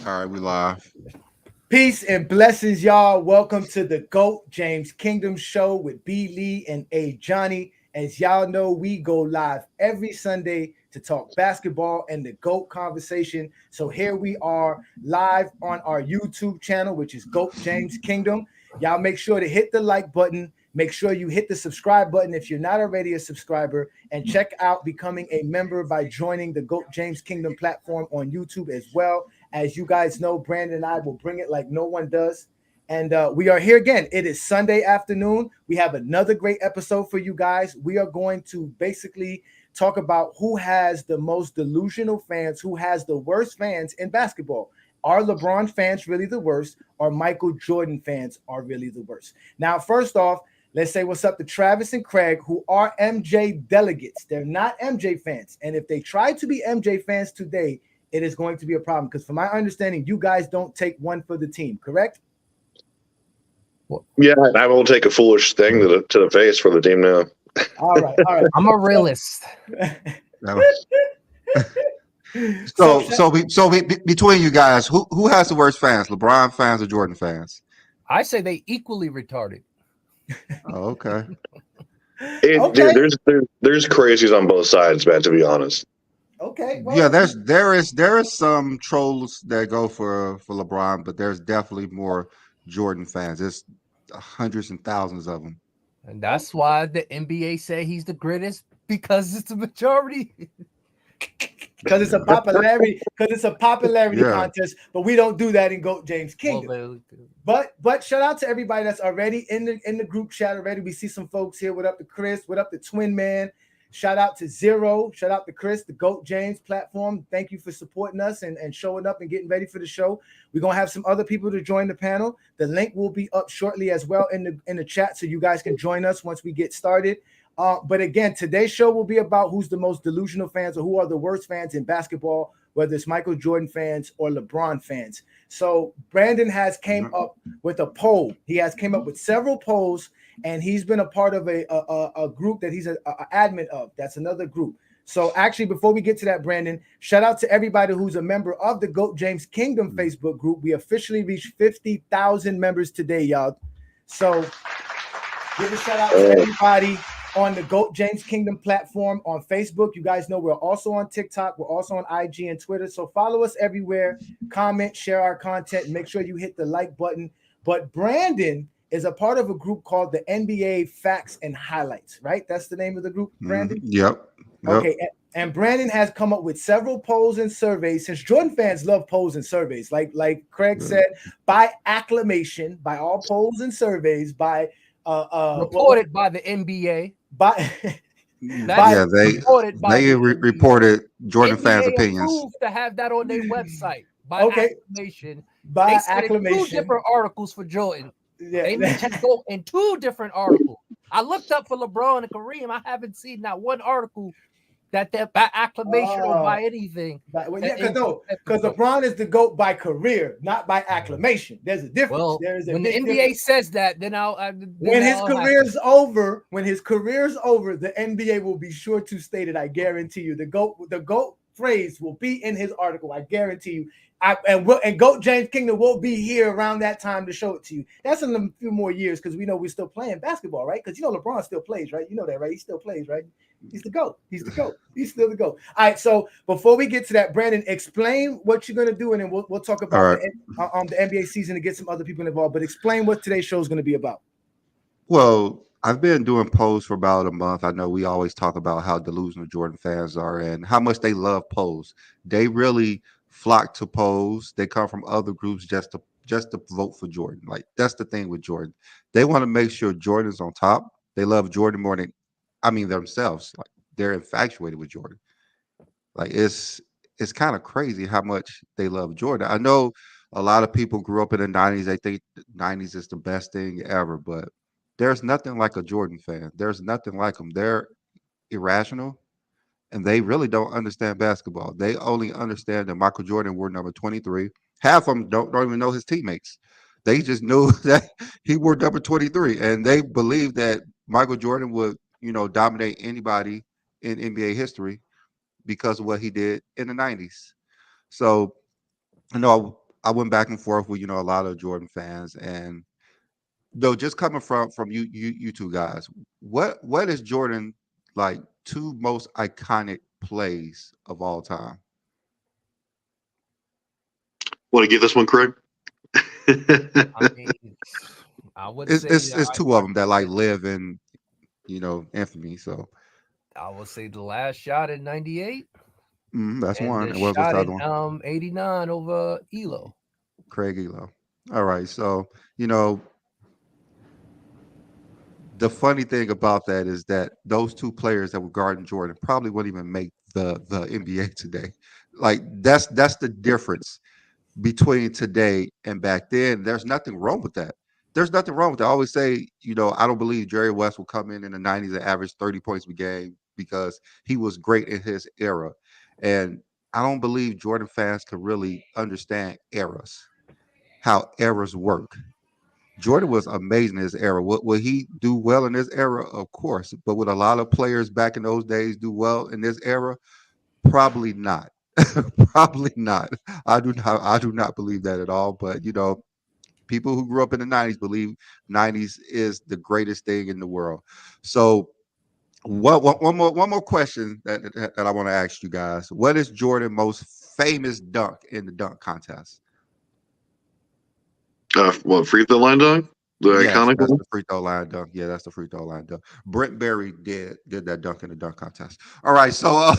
All right, we live. Peace and blessings, y'all. Welcome to the GOAT James Kingdom Show with B. Lee and A. Johnny. As y'all know, we go live every Sunday to talk basketball and the GOAT conversation. So here we are live on our YouTube channel, which is GOAT James Kingdom. Y'all make sure to hit the like button. Make sure you hit the subscribe button if you're not already a subscriber, and check out becoming a member by joining the GOAT James Kingdom platform on YouTube as well. As you guys know, Brandon and I will bring it like no one does. And we are here again. It is Sunday afternoon. We have another great episode for you guys. We are going to basically talk about who has the most delusional fans, who has the worst fans in basketball. Are LeBron fans really the worst, or Michael Jordan fans are really the worst? Now, first off, let's say what's up to Travis and Craig, who are MJ delegates. They're not MJ fans. And if they try to be MJ fans today, it is going to be a problem because, from my understanding, you guys don't take one for the team, correct? Yeah, I won't take a foolish thing to the face for the team now. All right, all right. I'm a realist. Between you guys, who has the worst fans? LeBron fans or Jordan fans? I say they equally retarded. Oh, okay. Dude, there's crazies on both sides, man. To be honest. Okay. Well, Yeah, there is some trolls that go for LeBron, but there's definitely more Jordan fans. There's hundreds and thousands of them. And that's why the NBA say he's the greatest, because it's a majority. Because it's a popularity contest, but we don't do that in GOAT James Kingdom. But shout out to everybody that's already in the group chat already. We see some folks here. What up to Chris? What up to Twin Man? Shout out to Zero. Shout out to Chris, the GOAT James platform. Thank you for supporting us and showing up and getting ready for the show. We're gonna have some other people to join the panel. The link will be up shortly as well in the chat, so you guys can join us once we get started. But again, today's show will be about who's the most delusional fans or who are the worst fans in basketball, whether it's Michael Jordan fans or LeBron fans. So Brandon has came up with a poll. He has came up with several polls, and he's been a part of a group that he's an admin of. That's another group. So actually, before we get to that, Brandon, shout out to everybody who's a member of the GOAT James Kingdom Facebook group. We officially reached 50,000 members today, y'all. So give a shout out to everybody on the GOAT James Kingdom platform on Facebook. You guys know we're also on TikTok. We're also on IG and Twitter. So follow us everywhere. Comment, share our content, and make sure you hit the like button. But Brandon is a part of a group called the NBA Facts and Highlights, right? That's the name of the group, Brandon? Yep. Okay, and Brandon has come up with several polls and surveys. Since Jordan fans love polls and surveys, like Craig said, by acclamation, by all polls and surveys, by reported by the NBA. They reported Jordan NBA fans' opinions. Approved to have that on their website by acclamation. By acclamation. 2 different articles for Jordan. Yeah. They mentioned go in 2 different articles. I looked up for LeBron and Kareem. I haven't seen not one article that they're by acclamation or by anything. Because LeBron is the GOAT by career, not by acclamation. There's a difference. Well, when the NBA difference. says that, then when his career's over, the NBA will be sure to state it. I guarantee you. The GOAT phrase will be in his article. I guarantee you. And GOAT James Kingdom will be here around that time to show it to you. That's in a few more years because we know we're still playing basketball, right? Because LeBron still plays, right? You know that, right? He still plays, right? He's the GOAT. He's the GOAT. He's still the GOAT. All right. So before we get to that, Brandon, explain what you're gonna do, and then we'll talk about the NBA season to get some other people involved. But explain what today's show is going to be about. Well, I've been doing polls for about a month. I know we always talk about how delusional Jordan fans are and how much they love polls. They really flock to polls. They come from other groups just to vote for Jordan. Like, that's the thing with Jordan. They want to make sure Jordan's on top. They love Jordan more than themselves. Like, they're infatuated with Jordan. Like, it's kind of crazy how much they love Jordan. I know a lot of people grew up in the 90s. They think the 90s is the best thing ever, but there's nothing like a Jordan fan. There's nothing like them. They're irrational, and they really don't understand basketball. They only understand that Michael Jordan wore number 23. Half of them don't even know his teammates. They just knew that he wore number 23, and they believe that Michael Jordan would, dominate anybody in NBA history because of what he did in the 90s. So, I went back and forth with a lot of Jordan fans, and though just coming from you two guys, what is Jordan like two most iconic plays of all time? Want to give this one, Craig? I mean, I would say It's two of them that like live in infamy. So I would say the last shot in '98 that's and one. the And what's shot the other in one? '89 over Elo. Craig Elo. All right. So the funny thing about that is that those two players that were guarding Jordan probably wouldn't even make the NBA today. Like that's the difference between today and back then. There's nothing wrong with that. There's nothing wrong with that. I always say, I don't believe Jerry West will come in the 90s and average 30 points a game because he was great in his era. And I don't believe Jordan fans can really understand eras, how eras work. Jordan was amazing in his era. Would he do well in this era? Of course. But would a lot of players back in those days do well in this era? Probably not. Probably not. I do not believe that at all. But people who grew up in the 90s believe 90s is the greatest thing in the world. So one more question that I want to ask you guys. What is Jordan's most famous dunk in the dunk contest? What, free throw line dunk? The Yes, iconic that's one? the free throw line dunk. Yeah, that's the free throw line dunk. Brent Berry did that dunk in the dunk contest. All right, so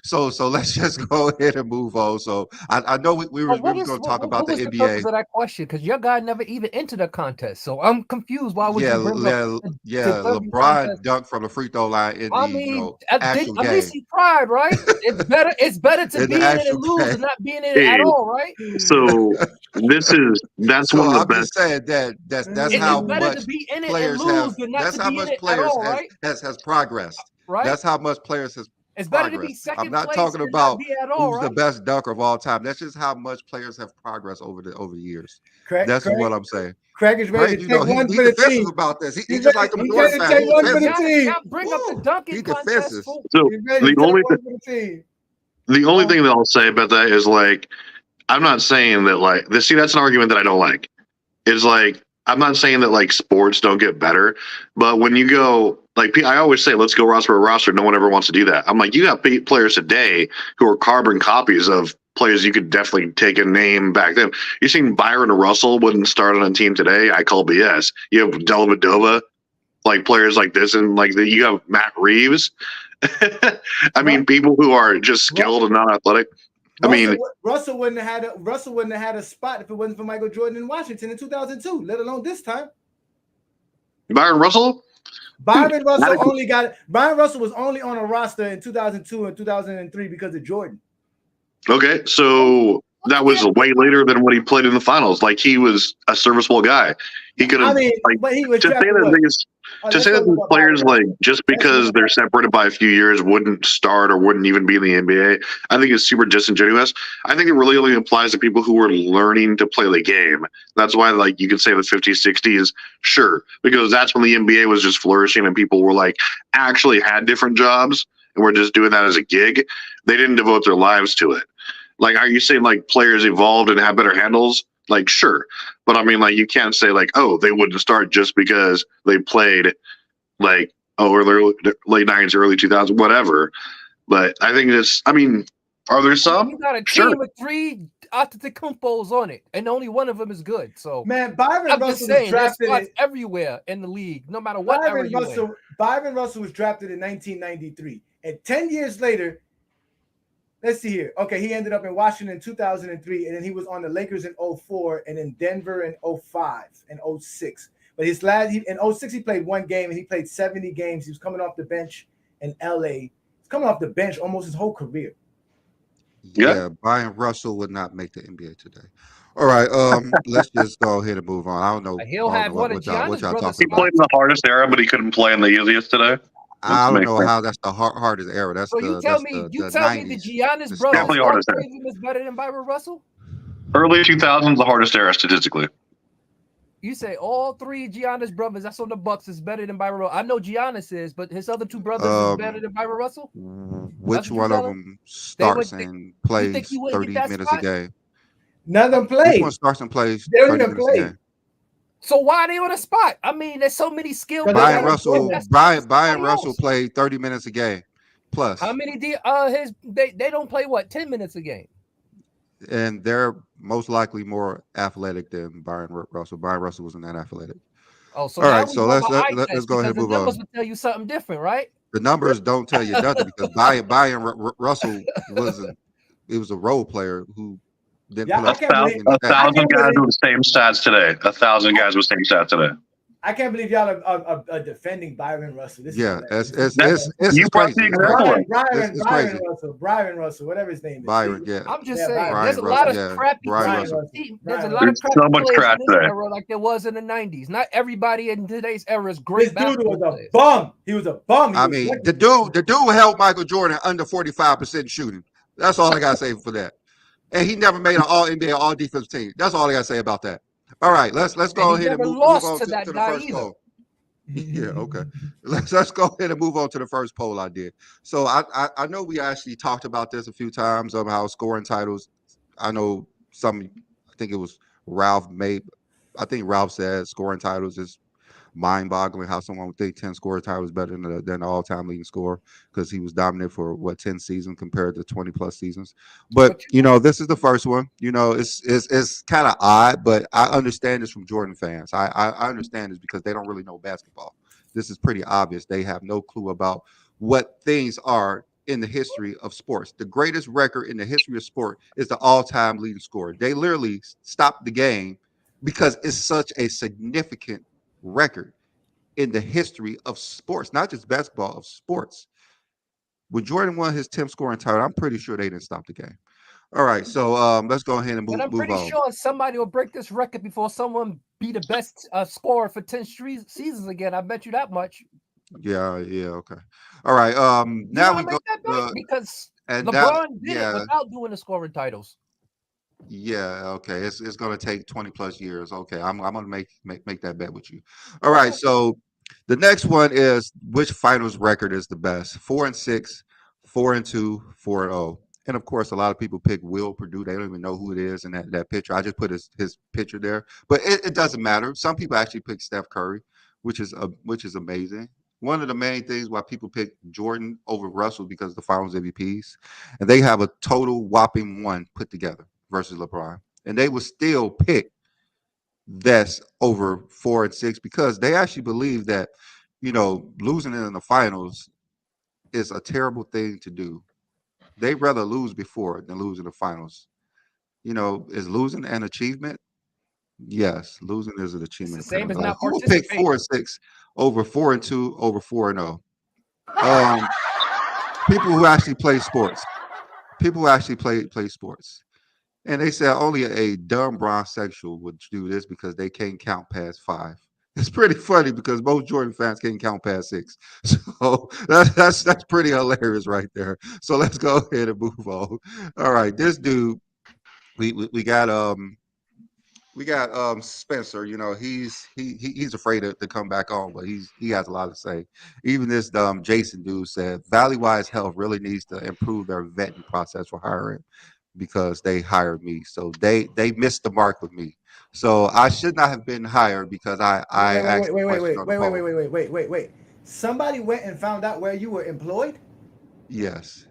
so let's just go ahead and move on. So I know we was going to talk about What the was the NBA. purpose of that question? Because your guy never even entered a contest, so I'm confused. Why would Yeah, you bring up the dunking LeBron contest? dunked from the free throw line in I the mean, actual at least game. he tried, right? It's better to In the be in it and actual lose game. than not being in it at Hey, all, right? so that's one So of the I'm best. just saying that's how It's better much to be in it and players have. lose than not That's to how be in much it at players all, right? has progressed. Right? That's how much players has It's better to be progressed. I'm second not place talking than not about be at all, who's the right? best dunker of all time. That's just how much players have progressed over the years. Craig, That's Craig, what I'm saying. Craig is ready Craig, to take one he for the defensive team. about this. He He's just ready. like them He's Jordan ready to fans. take He one for the defensive. team. Y'all bring up the Woo! dunking He contest defensive. for So He's ready the to take only one for the team. the only thing that I'll say about that is like I'm not saying that like this. See, that's an argument that I don't like. It's like I'm not saying that like sports don't get better, but when you go like I always say, let's go roster by roster. No one ever wants to do that. I'm like, you got players today who are carbon copies of players you could definitely take a name back then. You seen Byron Russell wouldn't start on a team today. I call BS. You have Dellavedova, like players like this, and like you have Matt Reeves. I mean, people who are just skilled and not athletic. I mean, Russell wouldn't have had a spot if it wasn't for Michael Jordan in Washington in 2002, let alone this time. Byron Russell. Byron Russell was only on a roster in 2002 and 2003 because of Jordan. Okay, so that was way later than when he played in the finals. Like he was a serviceable guy. He could have. But he was to say that these players like just because they're separated by a few years wouldn't start or wouldn't even be in the NBA, I think it's super disingenuous. I think it really only applies to people who are learning to play the game. That's why, like, you could say the 50s, 60s, sure, because that's when the NBA was just flourishing and people were like actually had different jobs and were just doing that as a gig. They didn't devote their lives to it. Like, are you saying like players evolved and have better handles? Like, sure. But I mean, like, you can't say like, oh, they wouldn't start just because they played like, oh, or late 90s, early 2000s, whatever. But I think I mean, are there some? You got a team Sure. with 3 Antetokounmpos on it, and only one of them is good. So, man, Byron I'm Russell just saying, was there's drafted spots everywhere in the league, no matter what era you in. Byron Russell was drafted in 1993, and 10 years later, let's see here. Okay, he ended up in Washington in 2003, and then he was on the Lakers in 2004, and in Denver in 2005 and 2006. But in 2006, he played one game, and he played 70 games. He was coming off the bench in LA. He's coming off the bench almost his whole career. Yeah, Byron Russell would not make the NBA today. All right, let's just go ahead and move on. I don't know. He'll have one of Giannis brothers. He played in the hardest era, but he couldn't play in the easiest today. I don't know how that's the hardest era. That's so you tell me the Giannis brothers, all 3 of them is better than Byron Russell? Early 2000s, the hardest era statistically. You say all 3 Giannis brothers that's on the Bucks is better than Byron Russell. I know Giannis is, but his other 2 brothers is better than Byron Russell? Which one of them starts and plays 30 minutes a game? None of them Which one played. starts and plays They don't 30 even minutes a play. game? So why are they on the spot? I mean, there's so many skill Because they players Brian got on the court. Russell, employment. That's not for Brian somebody Russell else. played 30 minutes a game How plus, many they don't play what 10 minutes a game? and they're most likely more athletic than Russell. Brian Russell wasn't that athletic. Oh, so All now right, we so go by eye let's test go ahead because and the move numbers on. will tell you something different, right? The numbers don't tell you nothing because Russell wasn't. It was a role player who didn't Yeah, put A, I up can't thou- believe. any a stats. I thousand can't guys believe. with the same stats today. A thousand I, guys with the same stats today. I can't believe y'all are defending Byron Russell. This is Yeah, hilarious. That it's you brought crazy. the It's crazy. example. It's crazy. Brian Russell, whatever his name is. Byron, yeah, I'm just Yeah, saying, Byron. there's Brian a lot Russell, of yeah, crappy Brian Brian teams. Russell. Russell. There's a Brian lot Russell. of There's crappy so much players trash in this today. era like there was in the 90s. Not everybody in today's era is This great dude basketball was a players. bum. He was a bum. He I was mean, lucky. the dude held Michael Jordan under 45% shooting. That's all I gotta say for that. And he never made an All NBA All Defensive team. That's all I gotta say about that. All right, let's And go he ahead and never move lost on to to that the guy first either. poll. Yeah, okay. Let's go ahead and move on to the first poll I did. So I know we actually talked about this a few times of how scoring titles. I know some. I think it was Ralph made. I think Ralph said scoring titles is mind-boggling how someone would think 10 score titles was better than the all-time leading scorer because he was dominant for what 10 seasons compared to 20 plus seasons. But But this is the first one. It's kind of odd, but I understand this from Jordan fans. I understand this because they don't really know basketball. This is pretty obvious. They have no clue about what things are in the history of sports. The greatest record in the history of sport is the all-time leading scorer. They literally stopped the game because it's such a significant record in the history of sports, not just basketball, of sports. When Jordan won his 10th scoring title, I'm pretty sure they didn't stop the game. All right, so let's go ahead and but I'm move pretty on. sure somebody will break this record before someone be the best scorer for 10 seasons again. I bet you that much. Yeah, okay. All right. You Now want we to go make that bet? Because and now LeBron did it yeah, without doing the scoring titles. yeah, okay. It's gonna take 20 plus years. Okay, I'm gonna make that bet with you. All right, Okay. so the next one is which finals record is the best? 4-6, 4-2, 4-0. And of course, a lot of people pick Will Purdue. They don't even know who it is in that picture. I just put his picture there, but it doesn't matter. Some people actually pick Steph Curry, which is amazing. One of the main things why people pick Jordan over Russell because of the Finals MVPs, and they have a total whopping one put together versus LeBron, and they would still pick that's over 4-6 because they actually believe that losing in the finals is a terrible thing to do. They'd rather lose before than lose in the finals. Is losing an achievement? Yes, losing is an It's the achievement. same as Apparently, not who will pick participating. 4-6 over 4-2 over 4-0? People who actually play sports. People who actually play sports. And they said only a dumb bronsexual would do this because they can't count past 5. It's pretty funny because most Jordan fans can't count past 6. So that's pretty hilarious right there. So let's go ahead and move on. All right, this dude, we got Spencer. He's afraid to come back on, but he has a lot to say. Even this Jason dude said Valley Wise Health really needs to improve their vetting process for hiring because they hired me. So they missed the mark with me. So I should not have been hired because I asked the question on the poll. Wait. Somebody went and found out where you were employed? Yes.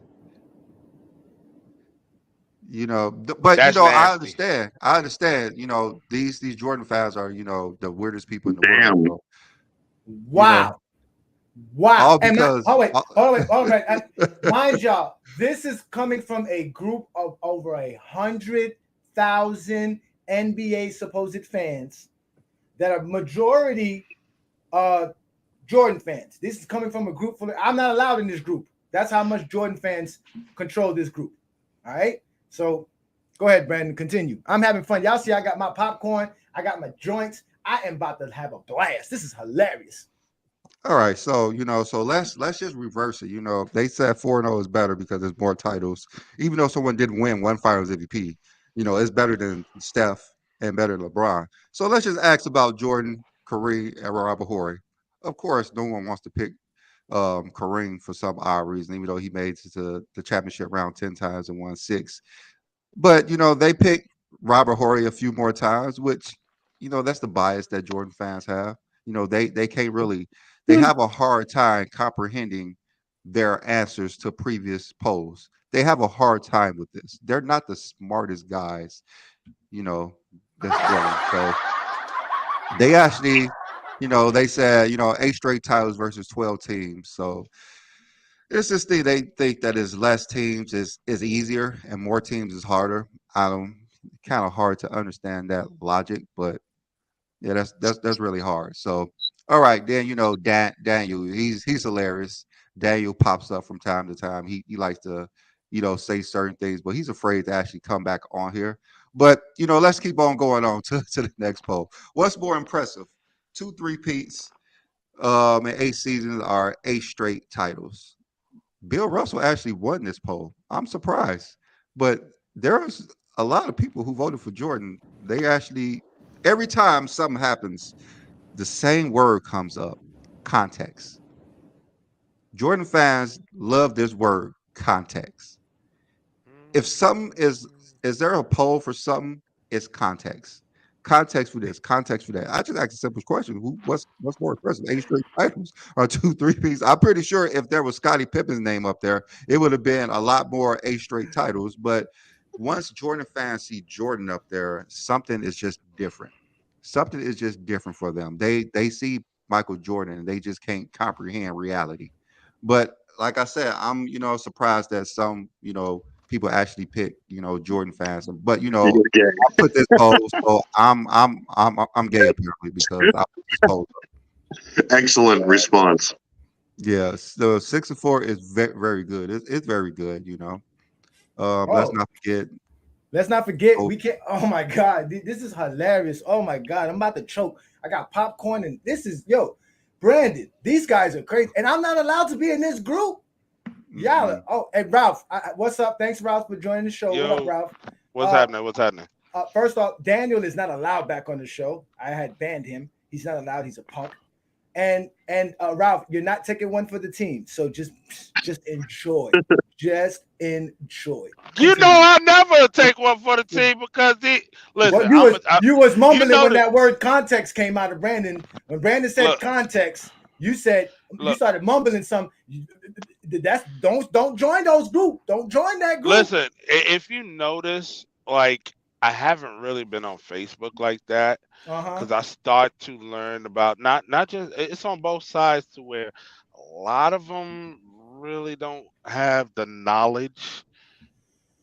But That's I nasty. understand. I understand. These Jordan fans are the weirdest people in the world. Damn. So, Wow. Wow. all And because hold on. Mind y'all, this is coming from a group of over 100,000 NBA supposed fans that are majority Jordan fans. This is coming from a group full of, I'm not allowed in this group. That's how much Jordan fans control this group. All right. So go ahead, Brandon. Continue. I'm having fun. Y'all see, I got my popcorn. I got my joints. I am about to have a blast. This is hilarious. all right, so let's just reverse it. They said 4-0 is better because there's more titles. Even though someone didn't win one Finals MVP, it's better than Steph and better than LeBron. So let's just ask about Jordan, Kareem, and Robert Horry. Of course, no one wants to pick Kareem for some odd reason, even though he made it to the championship round 10 times and won 6. But they picked Robert Horry a few more times, which that's the bias that Jordan fans have. They can't really they have a hard time comprehending their answers to previous polls. They have a hard time with this. They're not the smartest guys, you know, that's going. So they actually, they said, 8 straight titles versus 12 teams. So it's this thing they think that is less teams is easier and more teams is harder. I don't kind of hard to understand that logic, but yeah, that's really hard. So all right, then Daniel, he's hilarious. Daniel pops up from time to time. He likes to, say certain things, but he's afraid to actually come back on here. But let's keep on going on to the next poll. What's more impressive? 2 3-peats in 8 seasons are 8 straight titles. Bill Russell actually won this poll. I'm surprised, but there's a lot of people who voted for Jordan. They actually every time something happens, the same word comes up: context. Jordan fans love this word, context. If something is there a poll for something? It's context. Context for this, context for that. I just asked a simple question: what's more impressive? 8 straight titles or 2 3 pieces? I'm pretty sure if there was Scottie Pippen's name up there, it would have been a lot more 8 straight titles. But once Jordan fans see Jordan up there, something is just different. Something is just different for them. They see Michael Jordan and they just can't comprehend reality. But like I said, I'm surprised that some people actually pick Jordan fans. But You're gay. I put this poll, so I'm gay apparently because I put this poll up. Excellent response. Yeah, so 6 and 4 is very very good. It's very good. Let's Oh, not forget. let's not forget Oh, we can't. Oh my God, this is hilarious. Oh my God, I'm about to choke. I got popcorn and this is Brandon. These guys are crazy, and I'm not allowed to be in this group. Yeah. Oh, and Ralph, what's up? Thanks, Ralph, for joining the show. What up, Ralph? What's happening? What's happening? First off, Daniel is not allowed back on the show. I had banned him. He's not allowed. He's a punk. And Ralph, you're not taking one for the team. So just enjoy. Just enjoy. You know, Continue. I never take one for the team because Well, listen. you was mumbling when that, that word context came out of Brandon. When Brandon said context, you started mumbling some. That's don't join those group. Don't join that group. Listen, if you notice, like I haven't really been on Facebook like that because I start to learn about not just it's on both sides to where a lot of them really don't have the knowledge,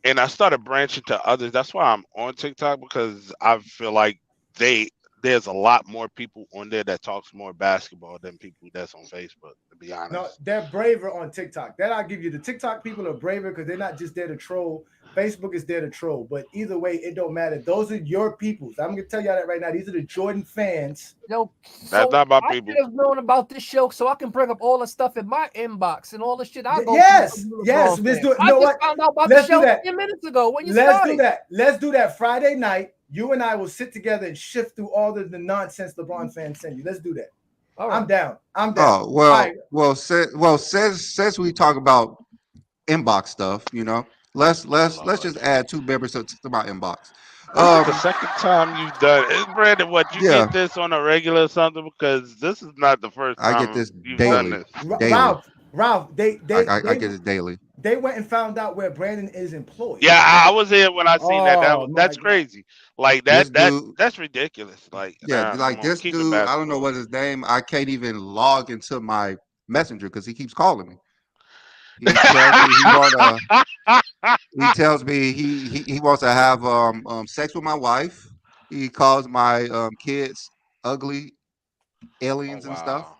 and I started branching to others. That's why I'm on TikTok because I feel like there's a lot more people on there that talks more basketball than people that's on Facebook, to be honest. No, they're braver on TikTok. That I'll give you. The TikTok people are braver because they're not just there to troll. Facebook is there to troll. But either way, it don't matter. Those are your peoples. I'm gonna tell y'all that right now. These are the Jordan fans. That's not my people. I should have known about this show so I can bring up all the stuff in my inbox and all the shit I go Yes. through. Let's do it. You I know just what? found out about Let's the show do that 10 minutes ago when you Let's started. do that. Let's do that Friday night. You and I will sit together and shift through all the nonsense LeBron fans send you. Let's do that. All right. I'm down. Oh well, since we talk about inbox stuff, let's just add 2 members to my inbox. This is the second time you've done it. Brandon, what you get this on a regular or something? Because this is not the first I time get this you've daily. done this. Daily. Ralph, I get it daily. They went and found out where Brandon is employed. Yeah, I was here when I seen that. That's crazy. Like that's ridiculous. Like like this dude, I don't know what his name. I can't even log into my messenger because he keeps calling me. He tells me he wants to have sex with my wife. He calls my kids ugly aliens and stuff.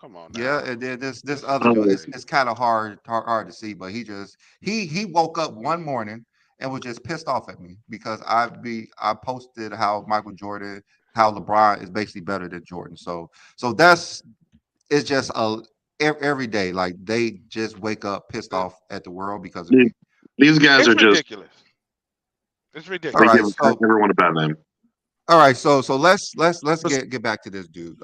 Come on. Yeah, and then this other dude, it's kind of hard to see, but he woke up one morning and was just pissed off at me because I posted how Michael Jordan, how LeBron is basically better than Jordan. So it's just every day, like they just wake up pissed off at the world because of me. These guys are ridiculous. It's ridiculous. They give everyone a bad name. All right, so let's get back to this dude.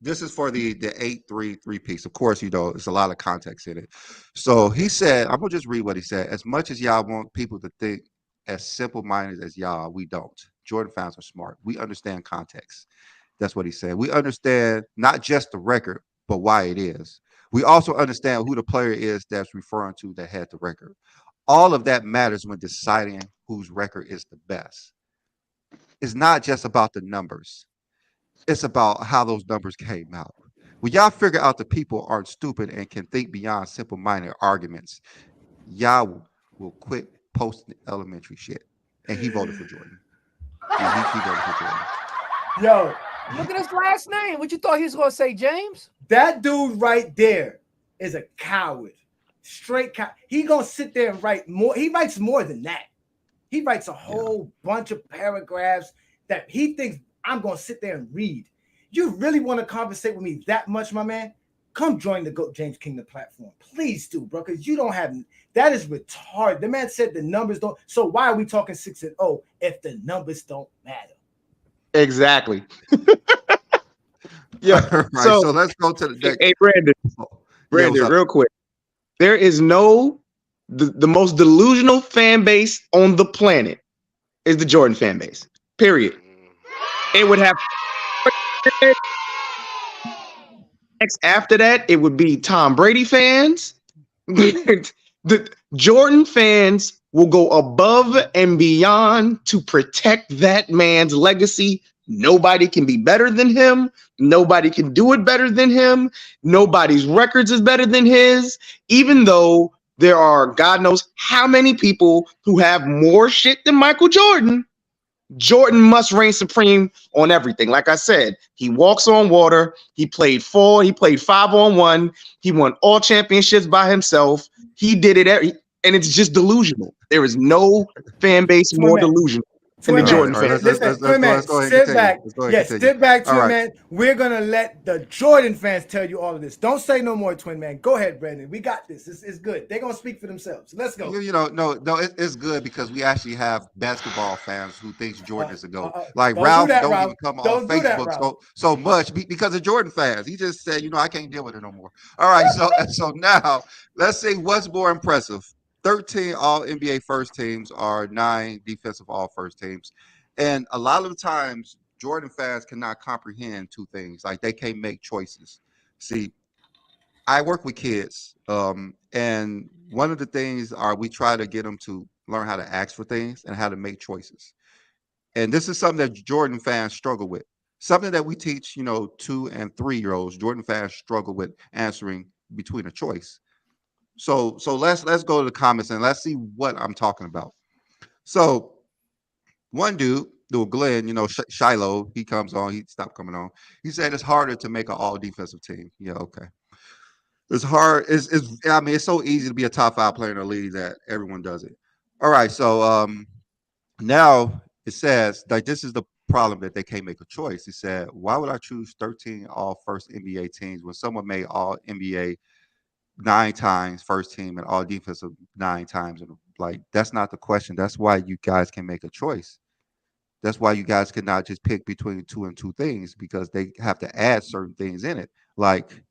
This is for the 8-3 piece. Of course, it's a lot of context in it. So he said, I'm gonna just read what he said. As much as y'all want people to think as simple-minded as y'all. We don't. Jordan fans are smart. We understand context. That's what he said. We understand not just the record, but why it is. We also understand who the player is that's referring to that had the record. All of that matters when deciding whose record is the best. It's not just about the numbers. It's about how those numbers came out. When y'all figure out the people aren't stupid and can think beyond simple-minded arguments, y'all will quit posting elementary shit. And he voted for Jordan. He voted for Jordan. Yo, look at his last name. What you thought he was gonna say, James? That dude right there is a coward. Straight coward. He gonna sit there and write more. He writes more than that. He writes a whole bunch of paragraphs that he thinks I'm gonna sit there and read. You really want to conversate with me that much, my man? Come join the GOAT James Kingdom platform. Please do, bro, because you don't have that is retarded. The man said the numbers don't. So why are we talking 6-0 if the numbers don't matter? Exactly. Yeah. Right. So let's go to the next. Hey, Brandon. Brandon, real quick. There is the most delusional fan base on the planet is the Jordan fan base. Period. It would have next after that, it would be Tom Brady fans. The Jordan fans will go above and beyond to protect that man's legacy. Nobody can be better than him. Nobody can do it better than him. Nobody's records is better than his, even though there are God knows how many people who have more shit than Michael Jordan. Jordan must reign supreme on everything. Like I said, he walks on water. He played 5-on-1. He won all championships by himself. He did it, and it's just delusional. There is no fan base more delusional than the Jordan fan. Let's go ahead. Sit back. Yes, sit back, Twin Man. We're gonna let the Jordan fans tell you all of this. Don't say no more, Twin Man. Go ahead, Brandon. We got this. It's good. They're gonna speak for themselves. Let's go. No, it's good because we actually have basketball fans who thinks Jordan is a GOAT. Like Ralph don't even come on Facebook so much because of Jordan fans. He just said, I can't deal with it no more. All right, so now let's see what's more impressive. 13 all NBA first teams are 9 defensive all first teams. And a lot of the times, Jordan fans cannot comprehend two things. Like they can't make choices. See, I work with kids. And one of the things are we try to get them to learn how to ask for things and how to make choices. And this is something that Jordan fans struggle with. Something that we teach, 2 and 3-year-olds. Jordan fans struggle with answering between a choice. So let's go to the comments and let's see what I'm talking about. So one dude, Glenn, Shiloh, he comes on, he stopped coming on. He said it's harder to make an all defensive team. Yeah, okay. It's hard. It's so easy to be a top 5 player in the league that everyone does it. All right, so now it says like this is the problem that they can't make a choice. He said, why would I choose 13 all first NBA teams when someone made all NBA 9 times first team and all defensive 9 times? And like that's not the question. That's why you guys can make a choice. That's why you guys cannot just pick between 2 and 2 things because they have to add certain things in it. Like,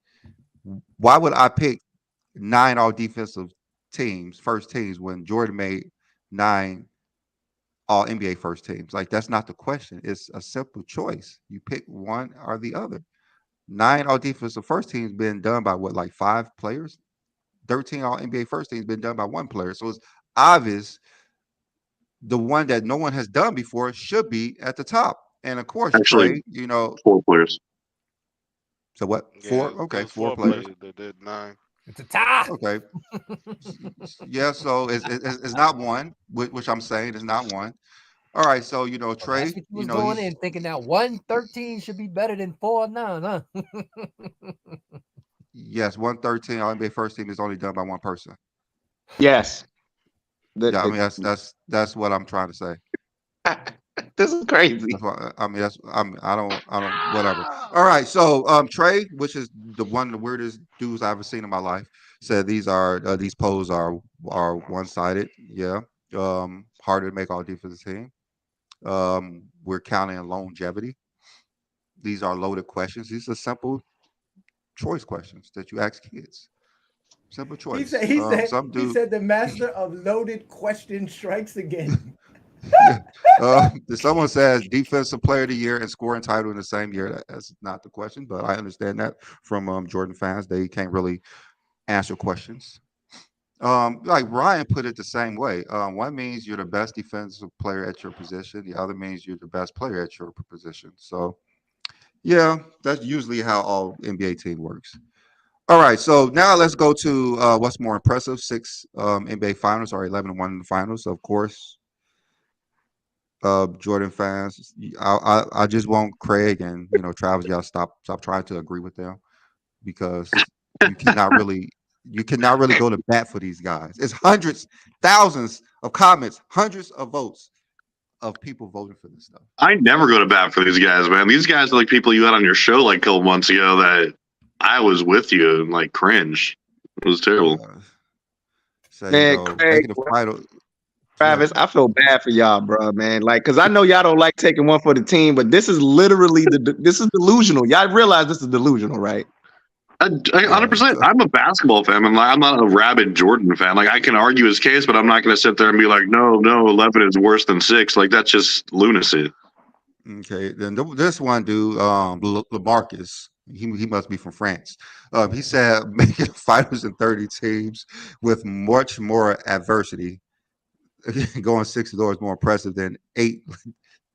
why would I pick 9 all defensive teams, first teams, when Jordan made 9 all NBA first teams? Like, that's not the question. It's a simple choice. You pick one or the other. 9 all defensive first teams been done by what, like 5 players? 13 all NBA first teams been done by 1 player. So it's obvious the one that no one has done before should be at the top. And of course, actually, Trey, 4 players. So what? 4? Okay, 4 players. That did 9. It's a tie. Okay. Yeah, so it's not 1, which I'm saying is not 1. All right, so Trey, that's what you was going in thinking that 113 should be better than 4-9, huh? Yes, 113 all NBA first team is only done by 1 person. Yes. Yeah, I mean that's what I'm trying to say. This is crazy. That's why, I don't whatever. All right, so Trey, which is one of the weirdest dudes I've ever seen in my life, said these polls are one-sided. Yeah, harder to make all defensive team. We're counting longevity. These are loaded questions. These are simple choice questions that you ask kids. Simple choice. He said the master of loaded question strikes again. Yeah. Someone says defensive player of the year and scoring title in the same year. That's not the question, but I understand that from Jordan fans. They can't really answer questions. Like Ryan put it the same way. One means you're the best defensive player at your position. The other means you're the best player at your position. So yeah, that's usually how all NBA team works. All right, so now let's go to what's more impressive: six NBA finals or 11-1 in the finals. Of course, Jordan fans, I just want Craig and Travis, y'all stop trying to agree with them because you cannot really you cannot really go to bat for these guys. It's hundreds, thousands of comments, hundreds of votes of people voting for this stuff. I never go to bat for these guys, man. These guys are like people you had on your show like a couple months ago that I was with you and like cringe. It was terrible. So Craig, taking the final. Travis, I feel bad for y'all, bro, man. Like, cause I know y'all don't like taking one for the team, but this is literally this is delusional. Y'all realize this is delusional, right? 100%. I'm a basketball fan. I'm not a rabid Jordan fan. Like I can argue his case, but I'm not going to sit there and be like, no, 11 is worse than 6. Like that's just lunacy. Okay, then this one dude, LaMarcus, he must be from France. He said making finals in 30 teams with much more adversity. Going 6 is more impressive than 8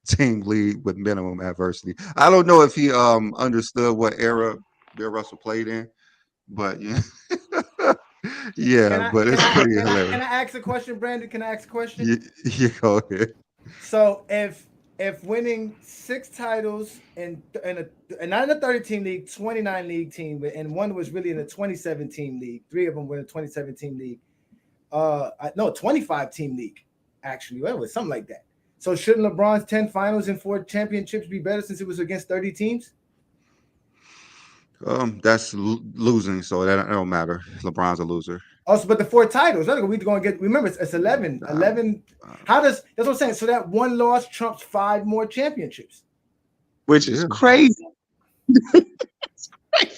team league with minimum adversity. I don't know if he understood what era Bill Russell played in, but yeah, yeah, but it's pretty hilarious. Can I ask a question, Brandon? Can I ask a question? Yeah, go ahead. So if winning 6 titles and not in a 30-team league, 29 league team, and one was really in a 27-team league, 3 of them were in a 27-team league. No, 25-team league, actually. Well, it was something like that. So shouldn't LeBron's 10 finals and 4 championships be better since it was against 30 teams? That's losing, so that don't matter. LeBron's a loser. Also, but the 4 titles, we're going to get. Remember, it's 11. 11. That's what I'm saying. So that one loss trumps 5 more championships, which is crazy.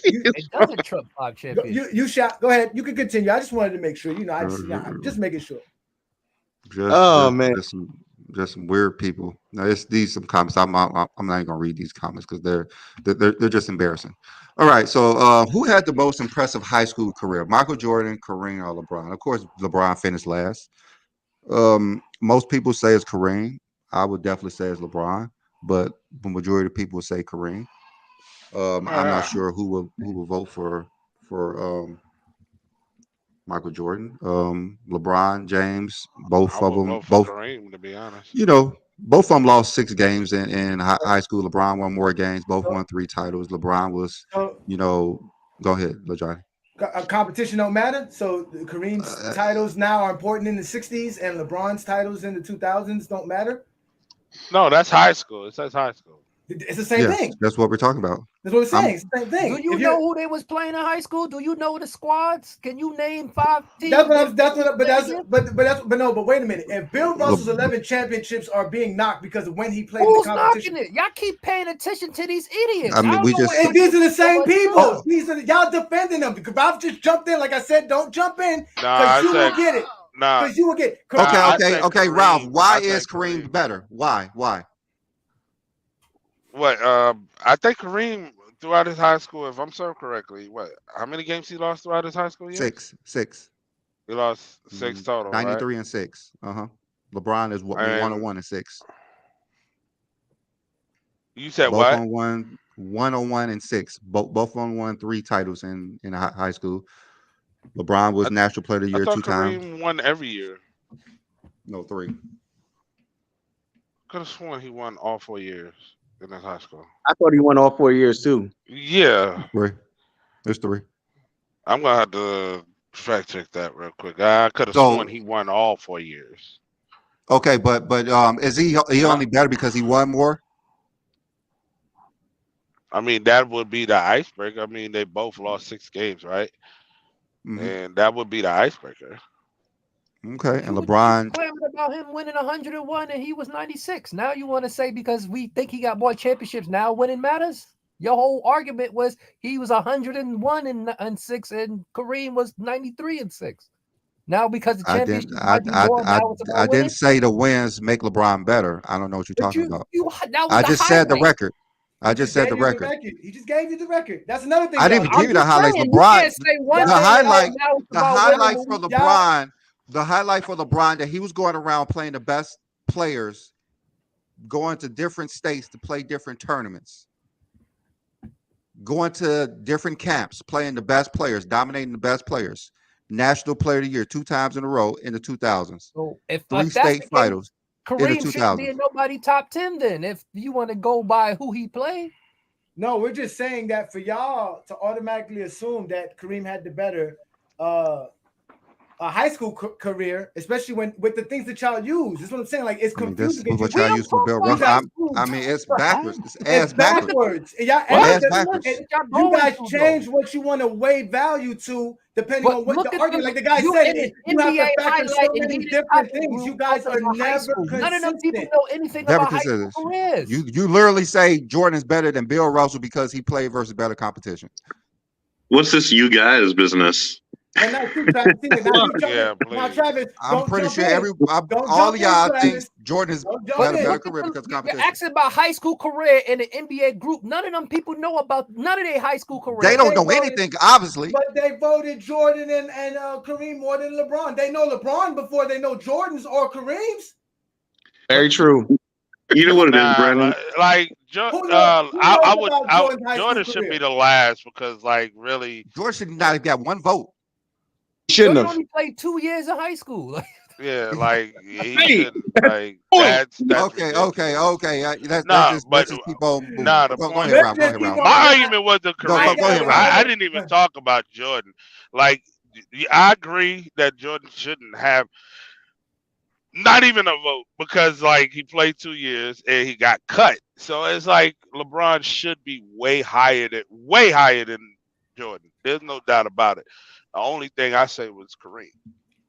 It doesn't trump 5 championships. You shot. Go ahead. You can continue. I just wanted to make sure. I'm just making sure. Man, just some weird people. Now, these some comments. I'm not even gonna read these comments because they're just embarrassing. All right, so who had the most impressive high school career? Michael Jordan, Kareem, or LeBron? Of course, LeBron finished last. Most people say it's Kareem. I would definitely say it's LeBron, but the majority of people would say Kareem. I'm not sure who will vote for Michael Jordan, LeBron James, both of them. Both Kareem, to be honest. Both of them lost 6 games in high school. LeBron won more games. Both won 3 titles. LeBron was, go ahead, LeJohn. Competition don't matter. So Kareem's titles now are important in the 60s, and LeBron's titles in the 2000s don't matter. No, that's high school. It says high school. It's the same thing. That's what we're talking about. That's what we're saying. It's the same thing. Do you know who they was playing in high school? Do you know the squads? Can you name 5 teams? But wait a minute. If Bill Russell's 11 championships are being knocked because of when he played in the competition, knocking it? Y'all keep paying attention to these idiots. I mean, these are the same people. Y'all defending them. Ralph just jumped in. Like I said, don't jump in because you will get it. Because you will get it. Okay, Ralph. Why is Kareem better? Why? What? I think Kareem throughout his high school, if I'm served correctly, how many games he lost throughout his high school year? 6. He lost 6 total. 93 and 6. LeBron is 101 and 6. You said both what? On 101 and 6. Both won 3 titles in high school. LeBron was National Player of the Year 2 times. Kareem won every year. No, 3. Could have sworn he won all 4 years in his high school. I thought he won all 4 years too. Yeah. 3. There's 3. I'm gonna have to fact check that real quick. I could have sworn he won all 4 years. Okay, but is he only better because he won more? I mean, that would be the icebreaker. I mean, they both lost 6 games, right? Mm-hmm. And that would be the icebreaker. Okay, and LeBron clamored about him winning 101 and he was 96. Now you want to say because we think he got more championships, now winning matters? Your whole argument was he was 101 and 6 and Kareem was 93 and 6. Now because the I didn't. championship might be more. Now it's I about didn't winning. say the wins make LeBron better. I don't know what you're But talking about. you that was I the just said the highlight. record. I just said the record. He just gave you the record. That's another thing. I didn't Y'all even give I'm you the just highlights. saying you LeBron, can't say one the thing and highlight, now it's the about winning. highlight for LeBron, the highlight for LeBron that he was going around playing the best players, going to different states to play different tournaments, going to different camps, playing the best players, dominating the best players. National Player of the Year 2 times in a row in the 2000s. So if 3 that's state the case, finals in the Kareem shouldn't be 2000s. in nobody top 10 then. If you want to go by who he played. No, we're just saying that for y'all to automatically assume that Kareem had the better a high school career, especially when with the things that y'all use. That's what I'm saying. Like it's confusing. This is what y'all used for Bill Russell. I mean, it's backwards. It's ass backwards. Y'all, ass backwards. You guys change what you want to weigh value to depending on what the argument. Like the guy said, you have to factor so many different things. You guys are never consistent. None of them people know anything about high school careers. You literally say Jordan is better than Bill Russell because he played versus better competition. What's this you guys business? And now, Travis, I'm pretty sure all of y'all think Jordan is better career because of competition. You're asking about high school career in the NBA group. None of them people know about none of their high school career. They don't know anything, obviously. But they voted Jordan and Kareem more than LeBron. They know LeBron before they know Jordan's or Kareem's. Very true. You know what it is, Brandon? Jordan should be the last because, like, really, Jordan should not have got one vote. Shouldn't have. Only played 2 years of high school. Yeah, like he shouldn't. Like that's okay. That's just people. Nah, go ahead, Rob. My argument wasn't Kareem. Go ahead, Rob. I didn't even talk about Jordan. Like, I agree that Jordan shouldn't have not even a vote because, like, he played 2 years and he got cut. So it's like LeBron should be way higher than Jordan. There's no doubt about it. The only thing I say was Kareem.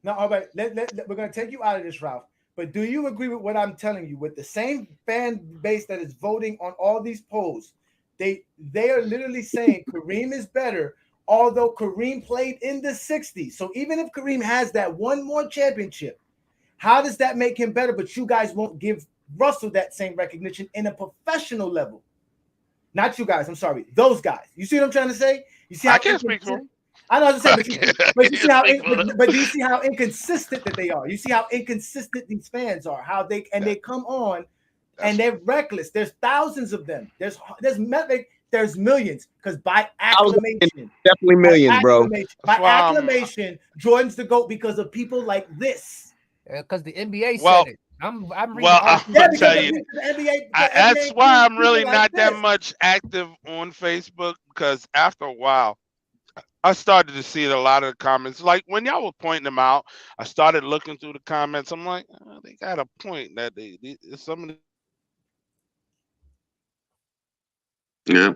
No, all right. We're going to take you out of this, Ralph. But do you agree with what I'm telling you? With the same fan base that is voting on all these polls, they are literally saying Kareem is better, although Kareem played in the 60s. So even if Kareem has that one more championship, how does that make him better? But you guys won't give Russell that same recognition in a professional level. Not you guys. I'm sorry. Those guys. You see what I'm trying to say? You see how I can't speak for him. I know what I'm saying, but do you see how inconsistent that they are? You see how inconsistent these fans are, how they come on and they're reckless. There's thousands of them. There's millions because by acclamation, definitely millions, bro. By acclamation, Jordan's the GOAT because of people like this. Because the NBA said it. I'm reading. I'm gonna tell you. That's why I'm really not that much active on Facebook because after a while, I started to see a lot of the comments. Like when y'all were pointing them out, I started looking through the comments. I'm like, oh, they got a point that some of the. Yeah.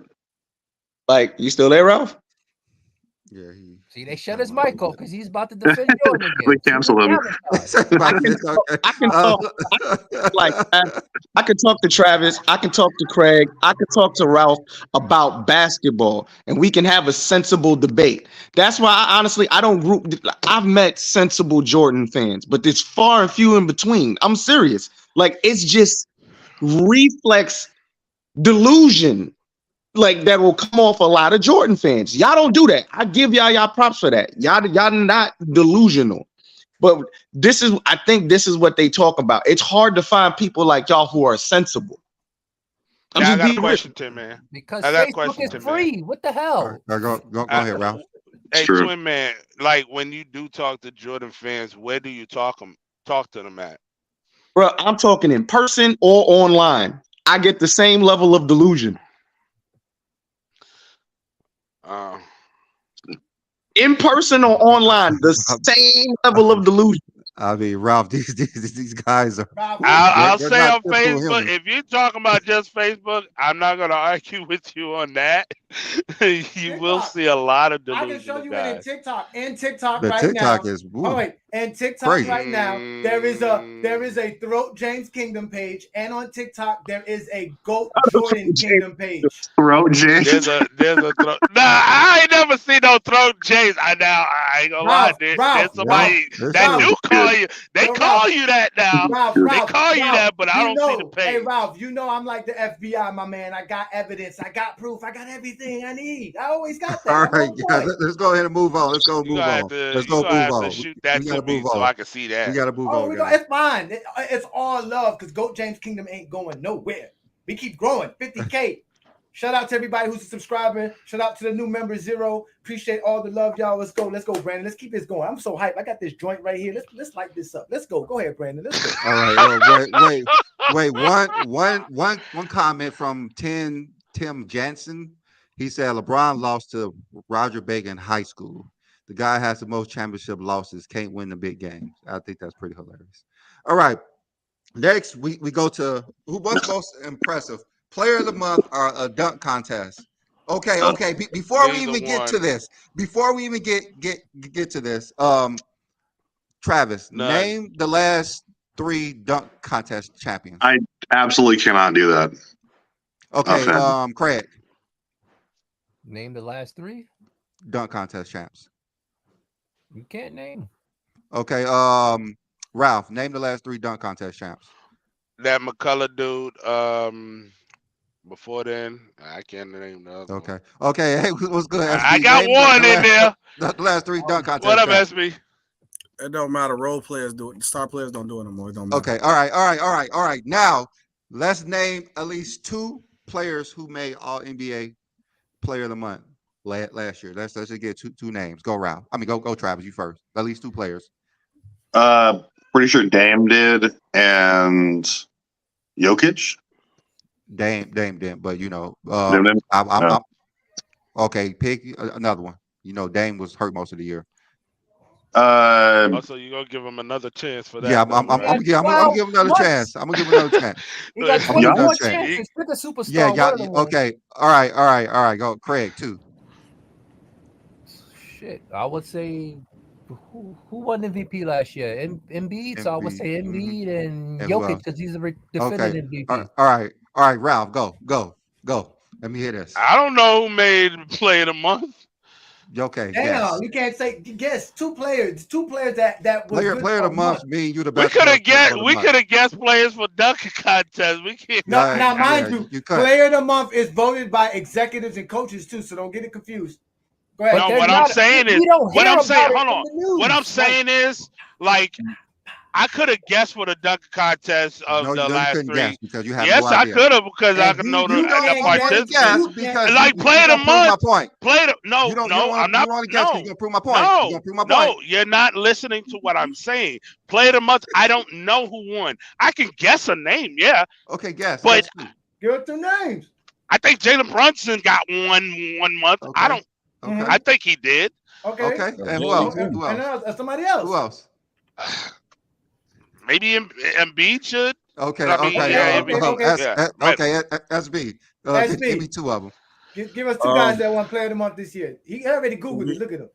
Like, you still there, Ralph? Yeah. See, they shut his mic off because he's about to defend Jordan again. They cancel him. I can talk to Travis. I can talk to Craig. I can talk to Ralph about basketball, and we can have a sensible debate. That's why I don't group. I've met sensible Jordan fans, but it's far and few in between. I'm serious. Like, it's just reflex delusion. Like that will come off a lot of Jordan fans. Y'all don't do that. I give y'all props for that. Y'all not delusional. But I think this is what they talk about. It's hard to find people like y'all who are sensible. I got a question, Tim, man. Because Facebook is free. What the hell? Go ahead, Ralph. Hey, Twin Man, like when you do talk to Jordan fans, where do you talk to them at? Bro, I'm talking in person or online. I get the same level of delusion. In person or online, the same level of delusion. I mean, Ralph, these guys are. I'll say on Facebook, if you're talking about just Facebook, I'm not going to argue with you on that. You will see a lot of delusional I can show you guys. it in TikTok. In TikTok The right TikTok now. is Oh wait, and TikTok crazy. right now there is a Throat James Kingdom page, and on TikTok there is a Goat Jordan Kingdom page. Throat James. There's a throat. Nah, I ain't never seen no throat James. I ain't gonna lie. There's somebody that do call you. They call you that now. They call you that, but I don't see the page. Hey Ralph, you know I'm like the FBI, my man. I got evidence. I got proof. I got everything I need. I always got that. All right, let's go ahead and move on. Let's go move on. Let's go move on. Shoot that to me so I can see that. We gotta move on. It's fine. It's all love because Goat James Kingdom ain't going nowhere. We keep growing. 50K. Shout out to everybody who's subscribing. Shout out to the new member Zero. Appreciate all the love, y'all. Let's go, Brandon. Let's keep this going. I'm so hyped. I got this joint right here. Let's light this up. Let's go. Go ahead, Brandon. Let's go. All right. Wait. One comment from Tim Jansen. He said LeBron lost to Roger Bacon in high school. The guy has the most championship losses. Can't win the big games. I think that's pretty hilarious. All right. Next, we go to who was most impressive. Player of the month or a dunk contest. Okay. Before we even get to this, Travis, name the last 3 dunk contest champions. I absolutely cannot do that. Okay, Craig. Name the last 3 dunk contest champs. You can't name. Okay, Ralph, name the last 3 dunk contest champs. That McCullough dude. Before then, I can't name the other. Okay. Hey, what's good? SB? I got one in there. The last 3 dunk contests. What up, SB? It don't matter. Role players do it. Star players don't do it anymore. It don't matter. Okay. All right. Now, let's name at least 2 players who made All NBA Player of the Month last year. Let's just get two names. Go Ralph. Go Travis. You first. At least 2 players. Pretty sure Dame did and Jokic. Dame did, but I'm okay. Pick another one. Dame was hurt most of the year. Also, you gonna give him another chance for that? Yeah, I'm gonna give him another chance. I'm gonna give him another chance. You got 21 chances. Pick a superstar. Yeah. Okay. All right. Go Craig too. Shit, I would say. Who won MVP last year? Embiid. So I would say Embiid and Jokic because he's a defending MVP. All right, Ralph, go. Let me hear this. I don't know who made Play of the Month. Okay. Damn, you can't say guess 2 players. 2 players that was player of the month. Me, you the best. We could have guessed players for dunking contest. We can't. Now, mind you, player of the month is voted by executives and coaches too. So don't get it confused. Go ahead. No, what I'm saying is, like, I could have guessed for the dunk contest of the last 3. Because you have yes, no I idea. could have because I could know the participants. Like Play the Month. I'm not. You want to guess because you're gonna prove my point. No, you're not listening to what I'm saying. Play the Month. I don't know who won. I can guess a name, yeah. Okay, guess. But give it 2 names. I think Jalen Brunson got one month. Okay. I don't. Okay. I think he did. Okay. And who else? And somebody else. Who else? Maybe Embiid should. Okay. SB. SB. Give me 2 of them. Give us 2 guys that won Player of the Month this year. He already Googled it. Look at him.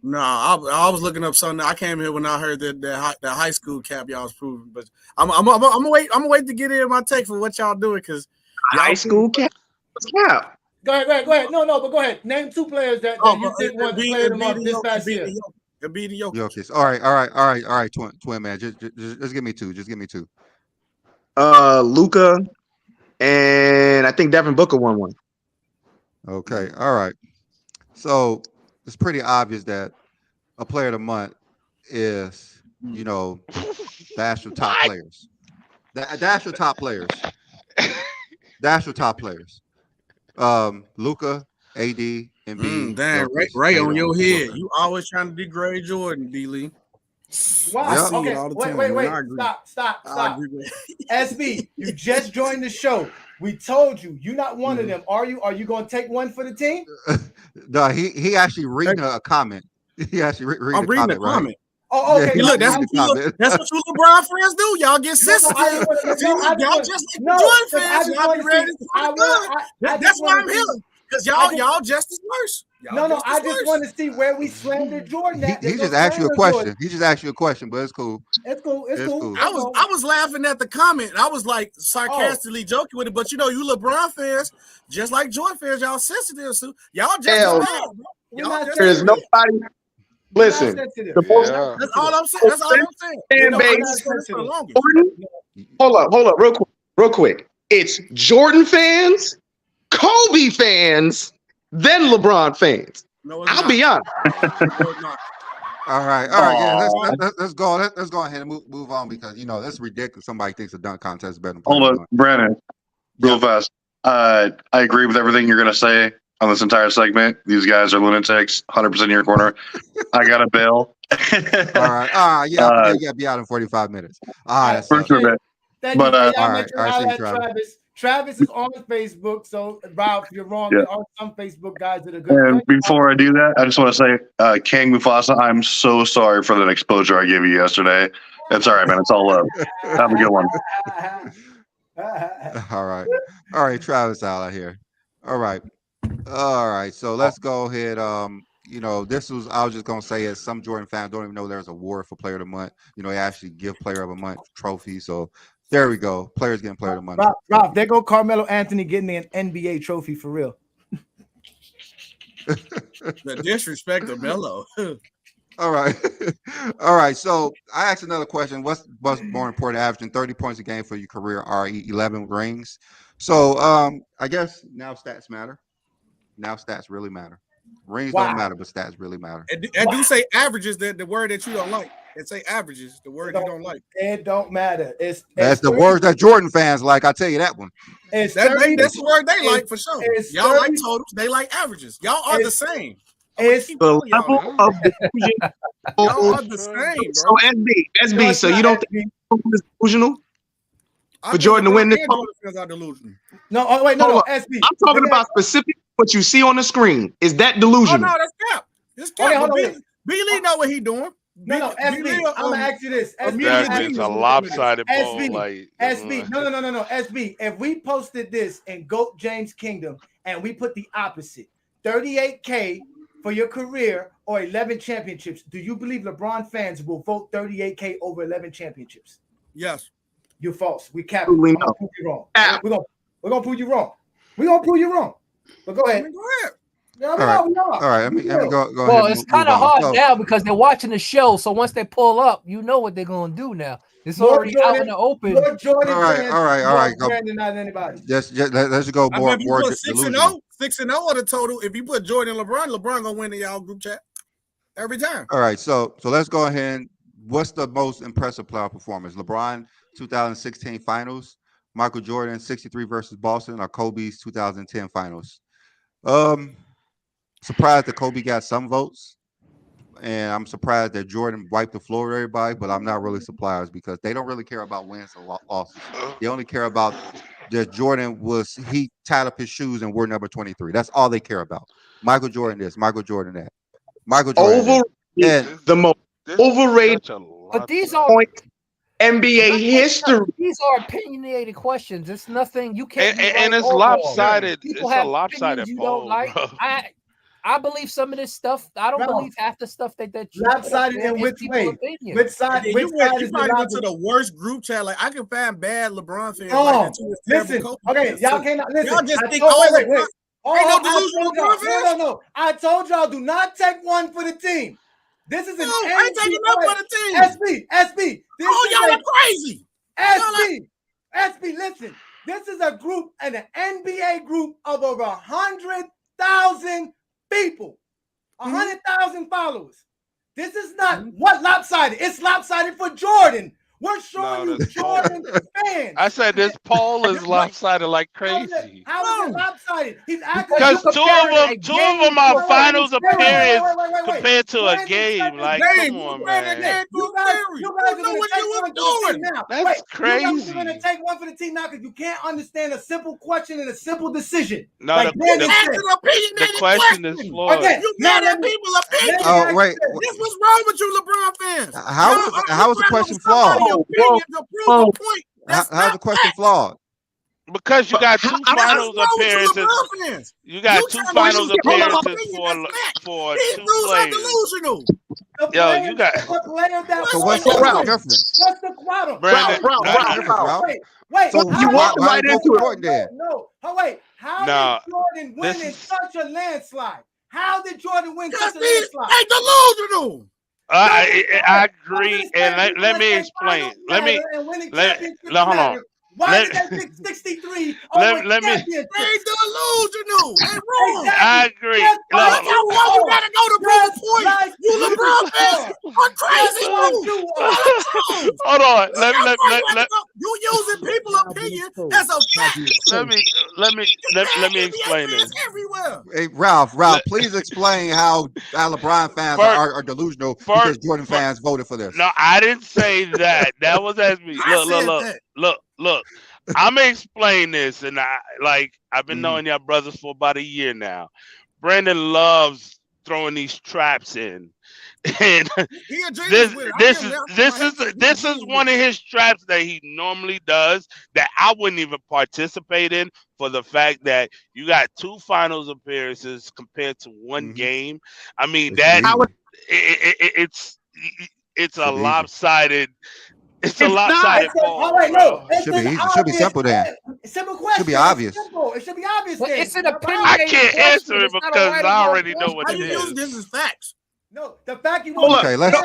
No, I was looking up something. I came here when I heard that high school cap y'all was proving, but I'm gonna wait to get in my take for what y'all doing because high school cap. Go ahead. No, but go ahead. Name 2 players that you think won the Player of the Month this past year. Embiid and Jokic. All right, twin man. Just give me 2. Just give me 2. Luka, and I think Devin Booker won one. Okay. All right. So it's pretty obvious that a Player of the Month is, the actual top players. The actual top players. The actual top players. Luka, AD, Embiid. Damn, right on your head. You always trying to degrade Jordan, D-Lee. Wow. Okay. Wait. Stop. SB, you just joined the show. We told you're not one of them. Are you? Are you going to take one for the team? No, he actually reading a comment. He actually reading a comment. Right? Oh, okay. Yeah, look, that's what you LeBron friends do. Y'all get sensitive. Y'all just like Jordan fans. Y'all be ready to That's why I'm here. Because y'all just as worse. No, I just want to see where we slander Jordan. He just asked you a question. He just asked you a question, but it's cool. It's cool. I was laughing at the comment. I was like sarcastically joking with it, but you LeBron fans, just like Jordan fans, y'all sensitive. So y'all just as bad. There's nobody. Listen, that's all I'm saying. That's all I'm saying. Fan base. Hold up, real quick. It's Jordan fans, Kobe fans, then LeBron fans. No, I'll be honest. All right. Yeah, let's go. Let's go ahead and move on because that's ridiculous. Somebody thinks a dunk contest is better than hold on, Brandon, real fast. I agree with everything you're gonna say on this entire segment. These guys are lunatics. 100% in your corner. I got a bail. All right. Yeah, you gotta be out in 45 minutes. That's for sure. But all right. Travis. Travis is on Facebook, so Rob, you're wrong. There are some Facebook guys that are good. And before I do that, I just want to say, King Mufasa, I'm so sorry for that exposure I gave you yesterday. It's all right, man. It's all love. Have a good one. All right, Travis out here. All right. So let's go ahead. I was just gonna say, as some Jordan fans don't even know there's a award for Player of the Month. They actually give Player of the Month trophy. So there we go. Players getting Player of the Month. Rob, there go Carmelo Anthony getting an NBA trophy for real. The disrespect of Melo. All right. So I asked another question. What's more important, averaging 30 points a game for your career, or 11 rings? So I guess now stats matter. Now stats really matter. Rings don't matter, but stats really matter. And do say averages, the word that you don't like. And say averages, the word you don't like. It don't matter. That's the word that Jordan fans like. I tell you that one. That's the word they like for sure. Y'all like totals, they like averages. Y'all are the same. It's the level of delusion. Y'all are the same, so SB. So you don't think it's delusional for Jordan to win this? No, wait, no, SB. I'm talking about specific what you see on the screen. Is that delusional? Oh no, that's cap. It's cap. Billy know what he doing. No, SB. I'm gonna ask you this. It's a lopsided ball. SB. No. SB. If we posted this in GOAT James Kingdom and we put the opposite, 38K for your career or 11 championships, do you believe LeBron fans will vote 38K over 11 championships? Yes. You're false. We cap. We're gonna prove you wrong. We're gonna prove you wrong. We're gonna prove you wrong. But go ahead. All right. Let me go well, ahead. It's kind of hard now because they're watching the show. So once they pull up, you know what they're gonna do now. It's already out in the open. All right. Not anybody. Let's go more. 6-0 on the total. If you put Jordan and LeBron gonna win in y'all group chat every time. All right. So let's go ahead. What's the most impressive playoff performance? LeBron 2016 Finals, Michael Jordan 63 versus Boston, or Kobe's 2010 Finals? Surprised that Kobe got some votes, and I'm surprised that Jordan wiped the floor with everybody, but I'm not really surprised because they don't really care about wins or losses. They only care about that he tied up his shoes and wore number 23. That's all they care about. Michael Jordan this, Michael Jordan that. Michael Jordan the most overrated but these are NBA history. These are opinionated questions. It's nothing you can't. And it's lopsided. It's a lopsided you poll, don't like. bro. I believe some of this stuff. I don't believe half the stuff that you lopsided in which way? Which side? You probably went to the worst group chat. Like I can find bad LeBron fans. Oh, listen. Okay, y'all cannot listen. Y'all just think wait. Ain't no delusional LeBron fans. No. I told y'all do not take one for the team. This is I ain't taking up for the team. SB. Y'all are crazy. SB, listen. This is a group, an NBA group of over 100,000 people, 100,000 followers. This is not what lopsided. It's lopsided for Jordan. We're showing you Jordan fans. I said this poll is lopsided like crazy. How is it lopsided? Because two of them are finals appearance compared to a game. Like, come on, man. You guys are going to take one for the team now. That's crazy. You're going to take one for the team now because you can't understand a simple question and a simple decision. No, the question is flawed. You mad at people's opinion. Oh, wait. This what's wrong with you, LeBron fans. How is the question flawed? How's the question flawed? Because you got two finals appearances. You got two finals appearances for two players. Delusional. Yo, you got. So what's the difference? What's the problem? Ralph. Wait. So why vote for Jordan then? No. Wait. How did Jordan win in such a landslide? How did Jordan win such a landslide? Hey, delusional. I agree, and let me explain. Hold on. Why did they pick 63 let me. They delusional. They wrong. I agree. You gotta go to prove a point. You LeBron fans are crazy. Hold on. You using people's opinion as a fact. Let me explain this. Everywhere. Hey, Ralph, please explain how LeBron fans are delusional because Jordan fans voted for this. No, I didn't say that. That was as me. Look. I'm gonna explain this, and I've been knowing y'all brothers for about a year now. Brandon loves throwing these traps in, and this is one of his traps that he normally does that I wouldn't even participate in for the fact that you got two finals appearances compared to one game. I mean it's a lopsided. It's a lopsided ball. It should be simple then. Simple question. Should be obvious. It should be obvious. But it's an opinion. I can't answer it because I already know what it is. This is facts. No, the fact you want. Okay, let's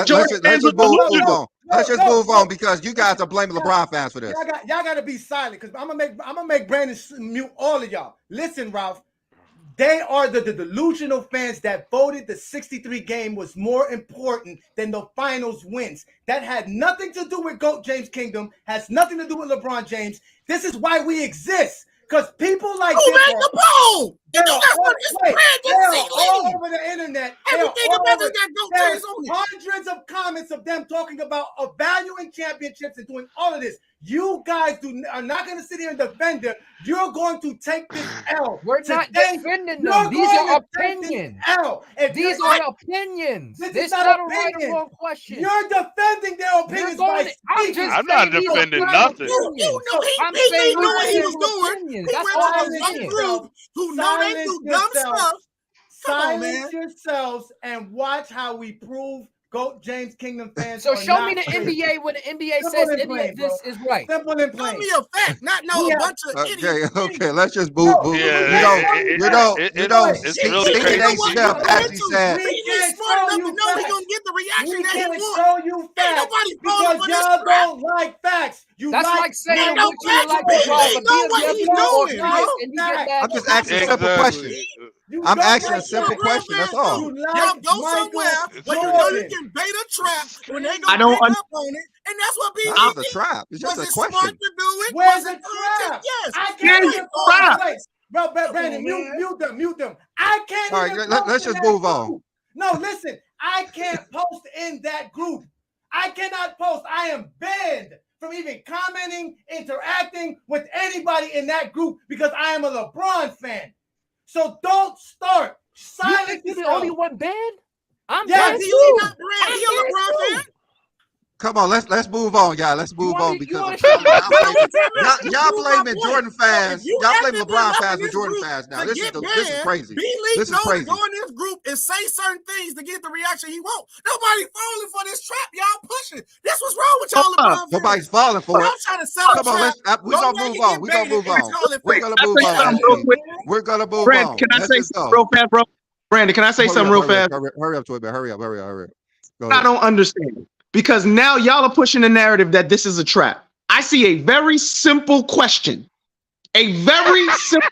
just move on. Let's just move on because you guys are blaming LeBron fans for this. Y'all got to be silent because I'm gonna make Brandon mute all of y'all. Listen, Ralph. They are the delusional fans that voted the 63 game was more important than the finals wins. That had nothing to do with GOAT James Kingdom, has nothing to do with LeBron James. This is why we exist. Because people like this made the poll? They're all over the internet. There's hundreds of comments of them talking about valuing championships and doing all of this. You guys are not going to sit here and defend it. You're going to take this L. We're not defending them. These are opinions. These are opinions. This is not a right or wrong question. You're defending their opinions by speaking. I'm not defending nothing. I'm saying what he was doing. That's all I'm saying. Who know they do dumb stuff. Silence yourselves and watch how we prove GOAT James Kingdom fans. So show me the NBA when the NBA says any of this is right. Simple and plain. Show me a fact, not a bunch of idiots. Okay, let's just move. You know, Stephen A. Smith actually said. He's smart enough to know he's gonna get the reaction that he wants. Show you facts because y'all don't like facts. That's like saying what you like to draw, but know what he's doing, I'm just asking a simple question. I'm asking a simple question. That's all. Y'all go somewhere where you know you can bait a trap when they go pick up on it, and that's what people. It's not a trap. It's just a question. Where's the trap? Yes, I can't. Bro, Brandon, mute them. I can't. All right, let's just move on. No, listen. I can't post in that group. I cannot post. I am banned from even commenting, interacting with anybody in that group because I am a LeBron fan. So don't start. Silence. You're the only one banned? I'm banned. He's a LeBron fan. Come on, let's move on, y'all. Let's move on because y'all blaming Jordan fans. Y'all blaming LeBron fans for Jordan fans now. This is crazy. This is crazy. Go in this group and say certain things to get the reaction he wants. Nobody falling for this trap. Y'all pushing. This what's wrong with y'all LeBron fans. Nobody's falling for it. I'm trying to sell Come on, we're gonna move on. We're gonna move on. We're gonna move on. Can I say something real fast, bro? Brandon, can I say something real fast? Hurry up, Toy. Hurry up. I don't understand. Because now y'all are pushing the narrative that this is a trap. I see a very simple question. A very simple.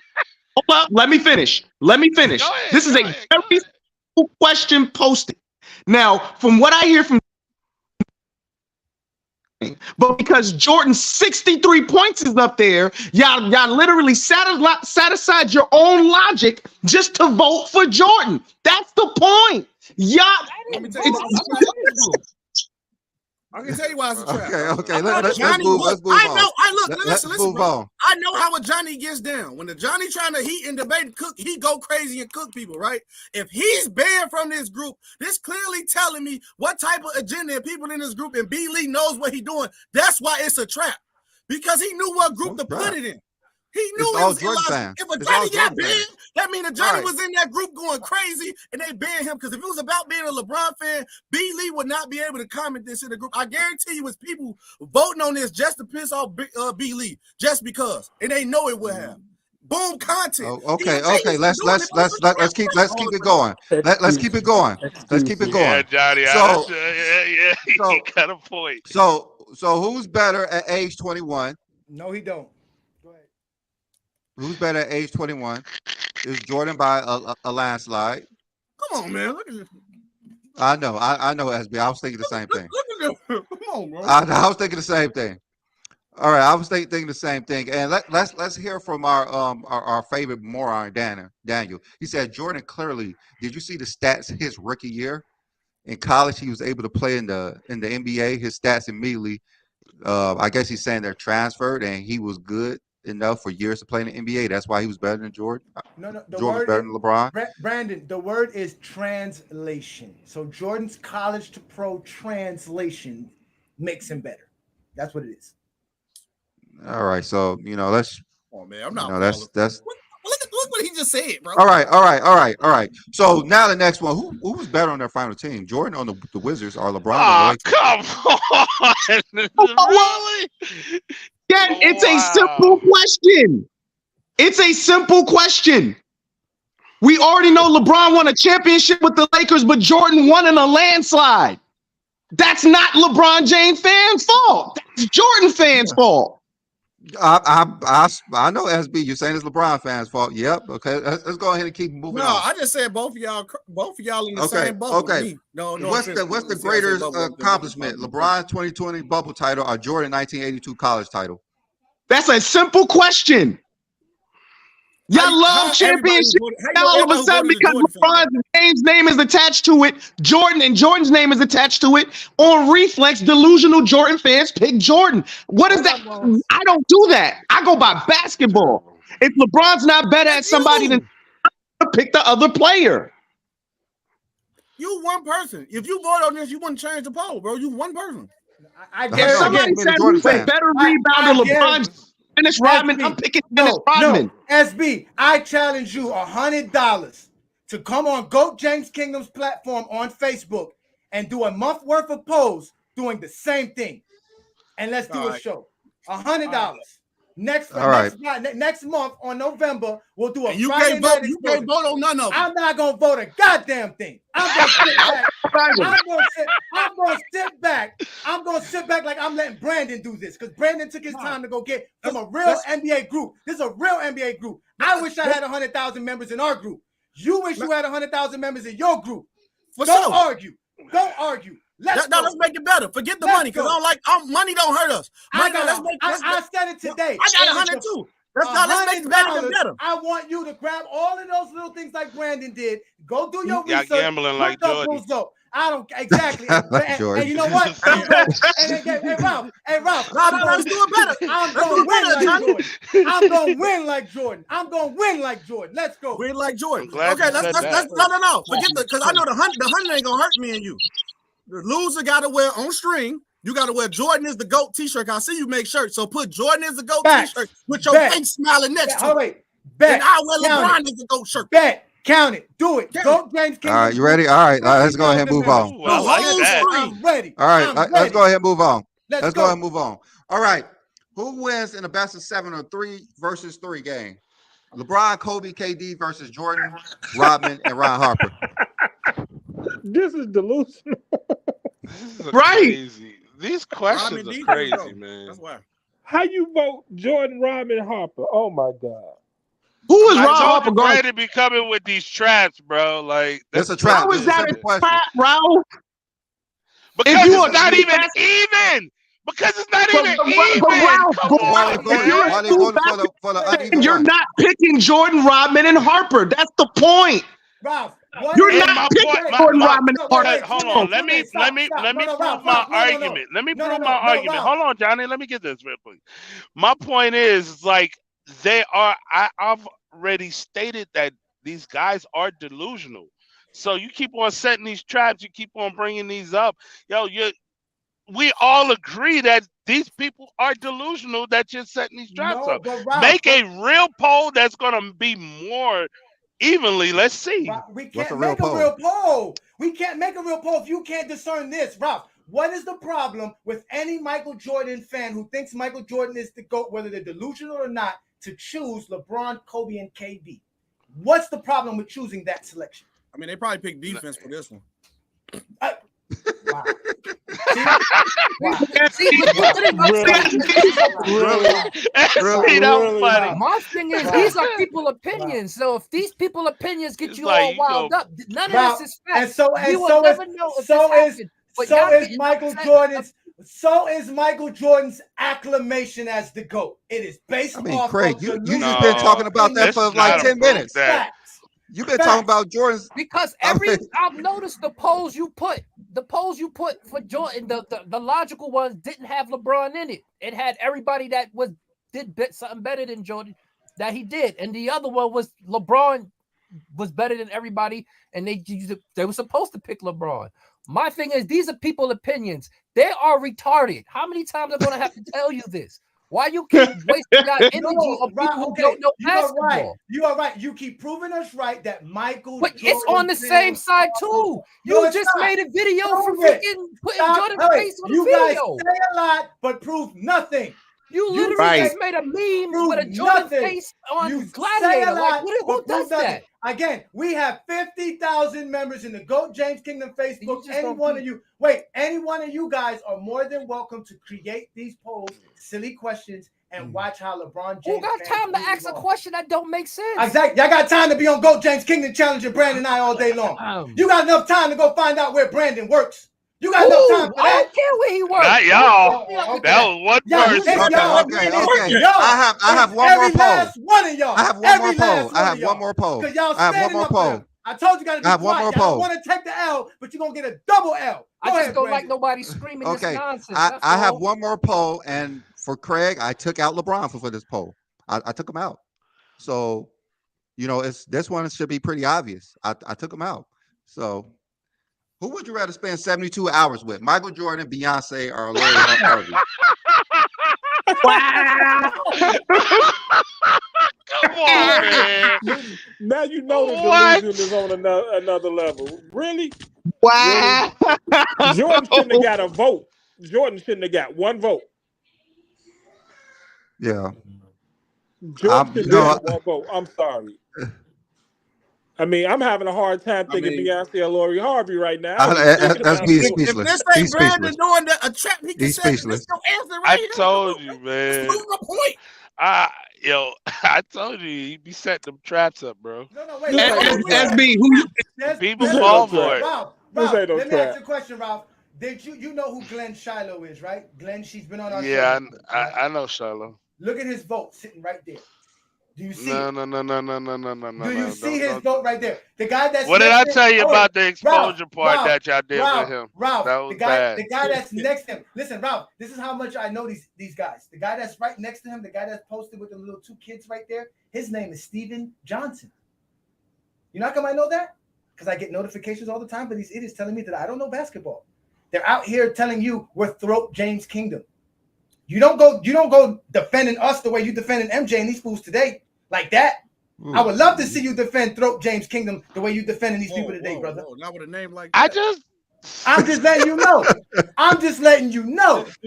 Hold up, let me finish. This is a very simple question posted. Now, from what I hear from, but because Jordan's 63 points is up there, y'all literally set aside your own logic just to vote for Jordan. That's the point. I can tell you why it's a trap. Okay. Let's move on. Let's move on. I know how a Johnny gets down. When the Johnny trying to heat and debate and cook, he go crazy and cook people, right? If he's banned from this group, this clearly telling me what type of agenda and people in this group and B Lee knows what he's doing. That's why it's a trap. because he knew what group to put it in. He knew it's it all was Jordan fans. If a It's all Johnny got Jordan banned, fans. that means that Johnny was in that group going crazy and they banned him. Because if it was about being a LeBron fan, B. Lee would not be able to comment this in the group. I guarantee you, it's people voting on this just to piss off B. Lee, just because, and they know it will have. Boom, content. Oh, okay. Let's keep it going. Let's keep it going. Let's keep it going. Yeah, Johnny. So, yeah, he got a point. So who's better at age 21? No, he don't. Go ahead. Who's better at age 21? Is Jordan by a landslide? Come on, man. Look at this. I know, SB. I was thinking the same thing. Look at this. Come on, bro. I was thinking the same thing. All right, I was thinking the same thing. And let's hear from our favorite moron, Daniel. He said Jordan clearly. Did you see the stats his rookie year? In college, he was able to play in the NBA. His stats immediately. I guess he's saying they're transferred, and he was good enough for years to play in the NBA. That's why he was better than Jordan. No, Jordan was better than LeBron. Brandon, the word is translation. So Jordan's college to pro translation makes him better. That's what it is. All right, so let's. Oh man, I'm not. That's. Look what he just said, bro. All right. So now the next one. Who was better on their final team? Jordan on the Wizards or LeBron? Oh, come on! Really? Yeah, it's a simple question. It's a simple question. We already know LeBron won a championship with the Lakers, but Jordan won in a landslide. That's not LeBron James fans' fault. That's Jordan fans' fault. I know, SB. You're saying it's LeBron fans' fault. Yep. Okay. Let's go ahead and keep moving on. No, I just said both of y'all in the same boat. Okay. No. What's the greater accomplishment? LeBron 2020 bubble title or Jordan 1982 college title? That's a simple question. Y'all love championship all of a sudden because LeBron James' name is attached to it. Jordan's name is attached to it. On reflex, delusional Jordan fans pick Jordan. What is that? I don't do that. I go by basketball. If LeBron's not better at somebody, then pick the other player. You one person. If you vote on this, you wouldn't change the poll, bro. You one person. I guess somebody said who's a better rebounder, LeBron. Dennis Rodman. I'm picking Dennis Rodman. SB, I challenge you $100 to come on GOAT James Kingdom's platform on Facebook and do a month worth of polls doing the same thing. And let's do a show. $100. Next month on November, we'll do a Friday night. You can't vote on none of them. I'm not gonna vote a goddamn thing. I'm gonna sit back. I'm gonna sit back like I'm letting Brandon do this because Brandon took his time to go get from a real NBA group. This is a real NBA group. I wish I had 100,000 members in our group. You wish you had 100,000 members in your group. Don't argue. Let's make it better. Forget the money because money don't hurt us. I said it today. I got 100 too. Let's make it better. I want you to grab all of those little things like Brandon did. Go do your research. Gambling like Jordan. I don't exactly. and you know what? Hey Ralph. Let's do it better. I'm gonna win like Jordan. Let's go. Win like Jordan. Okay, let's no. Forget because I know the 100 ain't gonna hurt me and you. The loser gotta wear on string. You gotta wear Jordan is the GOAT t-shirt. I see you make shirts. So put Jordan is the GOAT t-shirt with your face smiling next to it. Bet. And I wear LeBron is the GOAT shirt. Bet. Count it. Do it. GOAT James Kingdom. All right, you ready? All right, let's go ahead and move on. I like that. I'm ready. All right, let's go ahead and move on. Let's go ahead and move on. All right, who wins in a best of 7 or 3 versus 3 game? LeBron, Kobe, KD versus Jordan, Rodman, and Ron Harper. This is delusional. Crazy. These questions are crazy, man. That's why. How you vote Jordan, Rodman, Harper? Oh my God. Who is Ron Harper going to be coming with these traps, bro? Like that's a trap. How is that a trap, Raul? Because it's not even even. Because it's not even even. You're not picking Jordan, Rodman, and Harper. That's the point. Ralph, you're not picking Jordan, Rodman, and Harper. Hold on. Let me prove my argument. Let me prove my argument. Hold on, Johnny. Let me get this real quick. My point is like they are. I've already stated that these guys are delusional. So you keep on setting these traps. You keep on bringing these up. We all agree that these people are delusional that you're setting these traps up. Ralph, Make a real poll that's gonna be more evenly. Let's see. We can't make a real poll. We can't make a real poll if you can't discern this, Ralph. What is the problem with any Michael Jordan fan who thinks Michael Jordan is the GOAT, whether they're delusional or not, to choose LeBron, Kobe, and KD? What's the problem with choosing that selection? I mean, they probably picked defense for this one. Wow. Really? Funny. My thing is, these are people opinions. So if these people opinions get you all wound up, none of this is fact. And so is Michael Jordan's acclamation as the GOAT. It is based off Craig, of you just been talking about that for like 10 minutes. You've been talking about Jordan's because I've noticed the polls you put for Jordan, the logical ones didn't have LeBron in it. It had everybody that did something better than Jordan that he did, and the other one was LeBron was better than everybody, and they were supposed to pick LeBron. My thing is, these are people opinions. They are retarded. How many times am I going to have to tell you this? Why you keep wasting your energy on people who don't know basketball? You are right. You keep proving us right that Michael. But it's on the same side too. You just made a video for freaking putting Jordan's face on the video. You guys say a lot, but prove nothing. You literally just made a meme with a Jordan face on Gladiator. Like, who does that? Again, we have 50,000 members in the GOAT James Kingdom Facebook. Any one of you guys are more than welcome to create these polls, silly questions, and watch how LeBron James. Who got time to ask a question that don't make sense? Exactly. Y'all got time to be on GOAT James Kingdom challenging Brandon and I all day long. You got enough time to go find out where Brandon works. You got enough time for that. I don't care where he works. Not y'all. That was one person. Okay. I have one more poll. Last one of y'all. I have one more poll. Because y'all standing up there. I told you got to be quiet. Y'all don't want to take the L, but you're going to get a double L. I just don't like nobody screaming this nonsense. I have one more poll, and for Craig, I took out LeBron for this poll. I took him out. So, this one should be pretty obvious. I took him out. So, who would you rather spend 72 hours with? Michael Jordan, Beyonce, or Lori Harvey? Wow. Come on, man. Now you know the delusion is on another level. Really? Wow. Really? Jordan shouldn't have got a vote. Jordan shouldn't have got one vote. Yeah. Jordan shouldn't have got one vote. I'm sorry. I mean, I'm having a hard time thinking Beyonce or Lori Harvey right now. That's being speechless. If this ain't Brandon doing a trap, he can say speechless. I told you, man. Point. I told you he'd be setting them traps up, bro. No, wait. SB, people fall for it. Ralph, let me ask you a question, Ralph. Did you know who Glenn Shiloh is, right? Glenn, she's been on our show. Yeah, I know Shiloh. Look at his vote sitting right there. Do you see? No. Do you see his vote right there? The guy that's. What did I tell you about the exposure part that y'all did with him? Ralph, that was the guy that's next to him. Listen, Ralph, this is how much I know these guys. The guy that's right next to him, the guy that's posted with the little two kids right there, his name is Steven Johnson. You know how come I know that? Because I get notifications all the time, but these idiots telling me that I don't know basketball. They're out here telling you we're throat James Kingdom. You don't go defending us the way you defending MJ and these fools today like that. I would love to see you defend throat James Kingdom the way you defending these people today, brother. Not with a name like that. I'm just letting you know.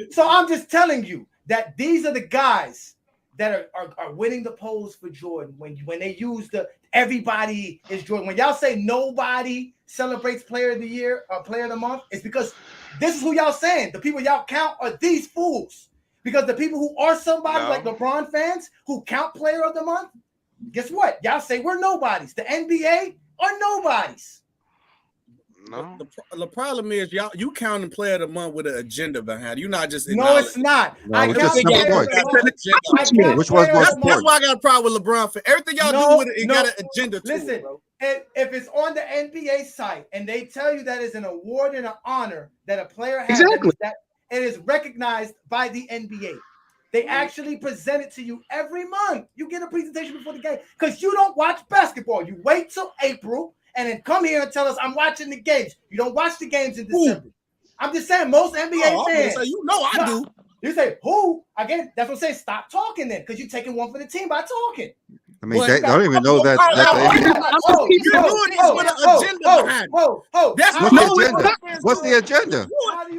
So I'm just telling you that these are the guys that are winning the polls for Jordan when they use the everybody is Jordan. When y'all say nobody celebrates player of the year or player of the month, it's because this is who y'all saying. The people y'all count are these fools. Because the people who are somebody like LeBron fans who count player of the month, guess what? Y'all say we're nobodies. The NBA are nobodies. No. The problem is you counting player of the month with an agenda behind. You're not just no, it's not. No, I count Which was most That's why I got a problem with LeBron for everything y'all do with it. Got an agenda. Listen, bro. if it's on the NBA site and they tell you that is an award and an honor that a player has, that it is recognized by the NBA. They actually present it to you every month. You get a presentation before the game because you don't watch basketball. You wait till April and then come here and tell us I'm watching the games. You don't watch the games in December. I'm just saying most NBA fans. I do. You say who? Again, that's what I'm saying. Stop talking then, because you're taking one for the team by talking. I mean, I don't even know that. You're doing this with an agenda behind it. That's What's the agenda?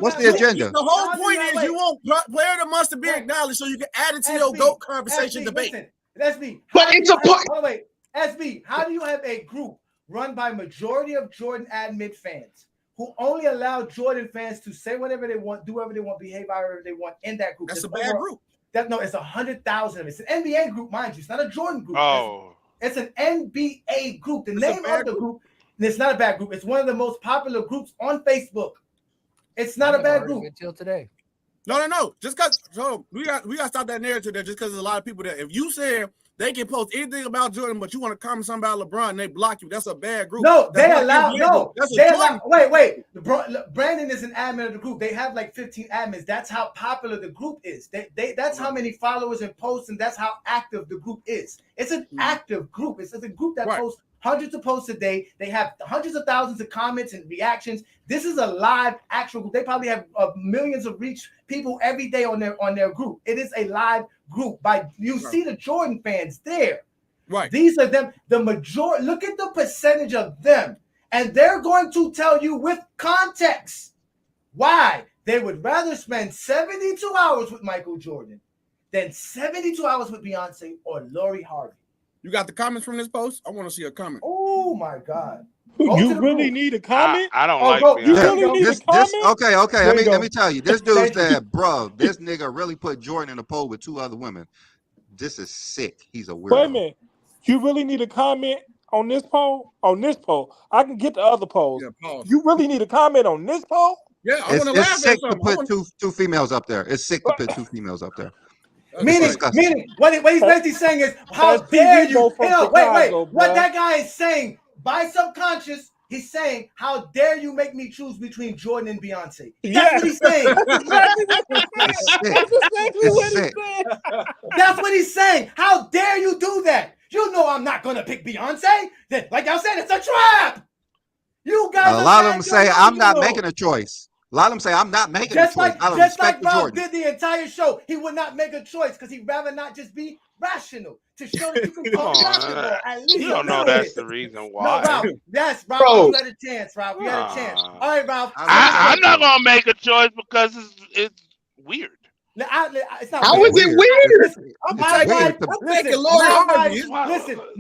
What's the agenda? The whole point is you want player that must be acknowledged so you can add it to your GOAT conversation debate. SB, but it's a point. Oh wait, SB, how do you have a group run by majority of Jordan admin fans who only allow Jordan fans to say whatever they want, do whatever they want, behave however they want in that group? That's a bad group. It's 100,000 of it. It's an NBA group, mind you. It's not a Jordan group. Oh. It's an NBA group. The name of the group, and it's not a bad group. It's one of the most popular groups on Facebook. It's not a bad group. Until today. No. Just because we got to stop that narrative there. Just because there's a lot of people that if you say they can post anything about Jordan, but you want to comment something about LeBron, and they block you. That's a bad group. No, they allow. No, they allow. Wait. Brandon is an admin of the group. They have like 15 admins. That's how popular the group is. That's how many followers and posts, and that's how active the group is. It's an active group. It's a group that posts hundreds of posts a day. They have hundreds of thousands of comments and reactions. This is a live actual group. They probably have millions of reach people every day on their group. It is a live group. See the Jordan fans there. Right. These are them. The majority. Look at the percentage of them, and they're going to tell you with context why they would rather spend 72 hours with Michael Jordan than 72 hours with Beyonce or Lori Harvey. You got the comments from this post? I want to see a comment. Oh my God. You really need a comment? I don't like Beyonce. You really need a comment? Okay. Let me tell you. This dude said, bro, this nigga really put Jordan in a poll with 2 other women. This is sick. He's a weirdo. Wait a minute. You really need a comment on this poll? On this poll. I can get the other polls. Yeah, you really need a comment on this poll? Yeah, I want to laugh at something. It's sick to put two females up there. It's sick to put 2 females up there. Meaning, what he's basically saying is, how dare you? Wait. What that guy is saying, by subconscious, he's saying, how dare you make me choose between Jordan and Beyonce? That's what he's saying. That's what he's saying. How dare you do that? You know I'm not going to pick Beyonce. Like I said, it's a trap. You guys. A lot of them say I'm not making a choice. A lot of them say I'm not making a choice. Just like Ralph did the entire show, he would not make a choice because he'd rather not just be rational to show that you can talk basketball. At least you don't know that's the reason why. No, Ralph. Yes, Ralph. You had a chance, Ralph. You had a chance. All right, Ralph. I'm not gonna make a choice because it's weird. It's not How is it weird?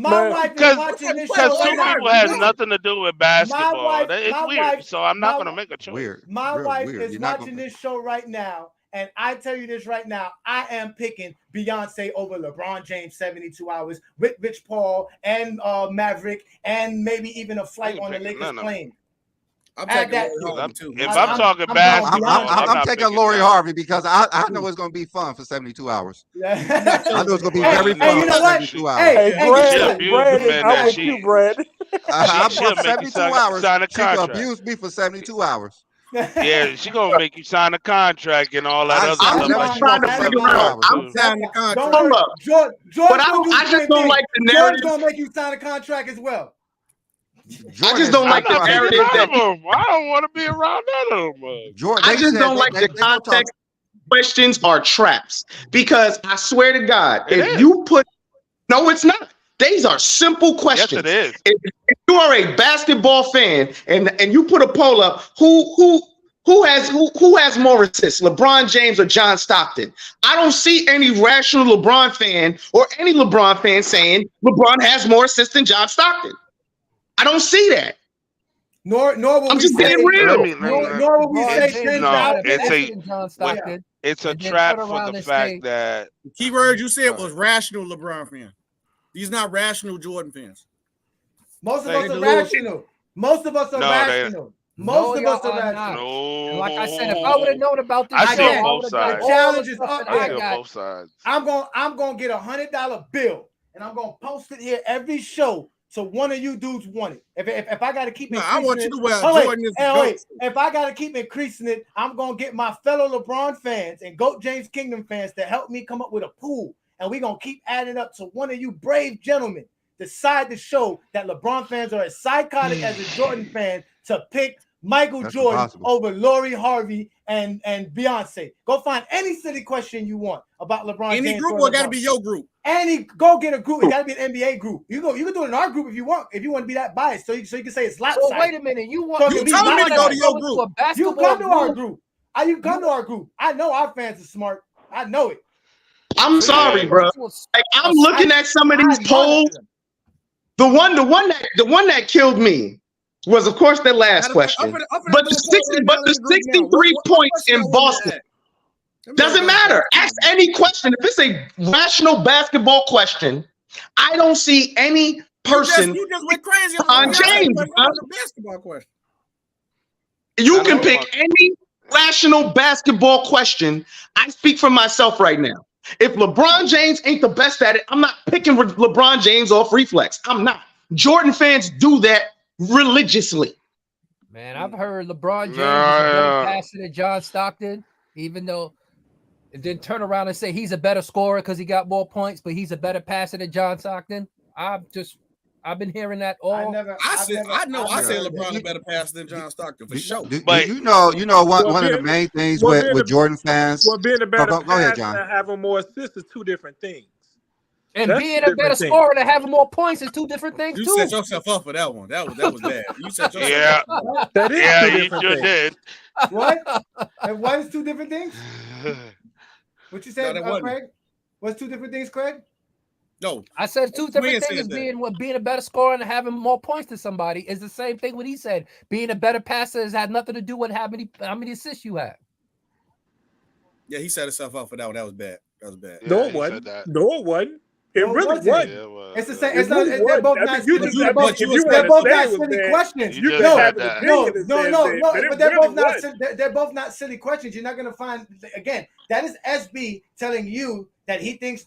My wife is watching this show. Because 2 people has nothing to do with basketball. It's weird. So I'm not going to make a choice. Weird. My wife is watching this show right now. And I tell you this right now, I am picking Beyonce over LeBron James 72 hours with Rich Paul and Maverick and maybe even a flight on the Lakers plane. I'm taking Lori Harvey too. If I'm talking basketball, I'm taking Lori Harvey because I know it's going to be fun for 72 hours. I know it's going to be very fun for 72 hours. Brandon, I'm with you, Brad. I'm for 72 hours. She will abuse me for 72 hours. Yeah, she gonna make you sign a contract and all that other I'm stuff. trying to figure out. I'm signing the contract. Hold up. George, but I just don't like the narrative. George gonna make you sign a contract as well. I just don't like the narrative. I don't want to be around that no more. I just don't like the context. Questions are traps because I swear to God, if you put no, it's not. These are simple questions. Yes, it is. If you are a basketball fan and you put a poll up, who has more assists, LeBron James or John Stockton? I don't see any rational LeBron fan or any LeBron fan saying LeBron has more assists than John Stockton. I don't see that. Nor will I'm we just say, being real. Nor will we say it's a trap for the fact that the key word you said was rational LeBron fan. These not rational Jordan fans. Most of us are rational. Most of us are rational. Most of us are rational. No. Like I said, if I would have known about this, I feel both sides. The challenge is up. I feel both sides. I'm gonna get $100 bill and I'm gonna post it here every show. So one of you dudes want it. If I gotta keep I want you to wear Jordan. If I gotta keep increasing it, I'm gonna get my fellow LeBron fans and GOAT James Kingdom fans to help me come up with a pool. And we're going to keep adding up to one of you brave gentlemen decide to show that LeBron fans are as psychotic as a Jordan fan to pick Michael Jordan over Lori Harvey and Beyonce. Go find any silly question you want about LeBron James. Any group or got to be your group? Go get a group. It got to be an NBA group. You can do it in our group if you want. If you want to be that biased, so you can say it's lopsided. So wait a minute. You told me to go to your group. You come to our group. You come to our group. I know our fans are smart. I know it. I'm sorry, bro. Like, I'm looking at some of these polls. The one that killed me was, of course, the last question. But the 63 points in Boston doesn't matter. Ask any question. If it's a rational basketball question, I don't see any person. You just went crazy on James. The basketball question. You can pick any rational basketball question. I speak for myself right now. If LeBron James ain't the best at it, I'm not picking LeBron James off reflex. I'm not. Jordan fans do that religiously. Man, I've heard LeBron James is a better passer than John Stockton, even though and then turn around and say he's a better scorer because he got more points, but he's a better passer than John Stockton. I've been hearing that all. I say LeBron a better passer than John Stockton for sure. But you know one of the main things with Jordan fans. Well, being a better go ahead, John. and having more assists is two different things. And being a better scorer and having more points is two different things, too. You set yourself up for that one. That was bad. You set yourself up. That is you sure did. What? And what is two different things? What you said, Craig? What's two different things, Craig? No. I said two different things. Being a better scorer and having more points than somebody is the same thing what he said. Being a better passer has had nothing to do with how many assists you have. Yeah, he set himself up for that one. That was bad. Yeah, no, it wasn't. No, it wasn't. It really wasn't. It's the same. It's not. They're both not. They're both not silly questions. No. But they're both not. They're both not silly questions. You're not going to find again. That is SB telling you that he thinks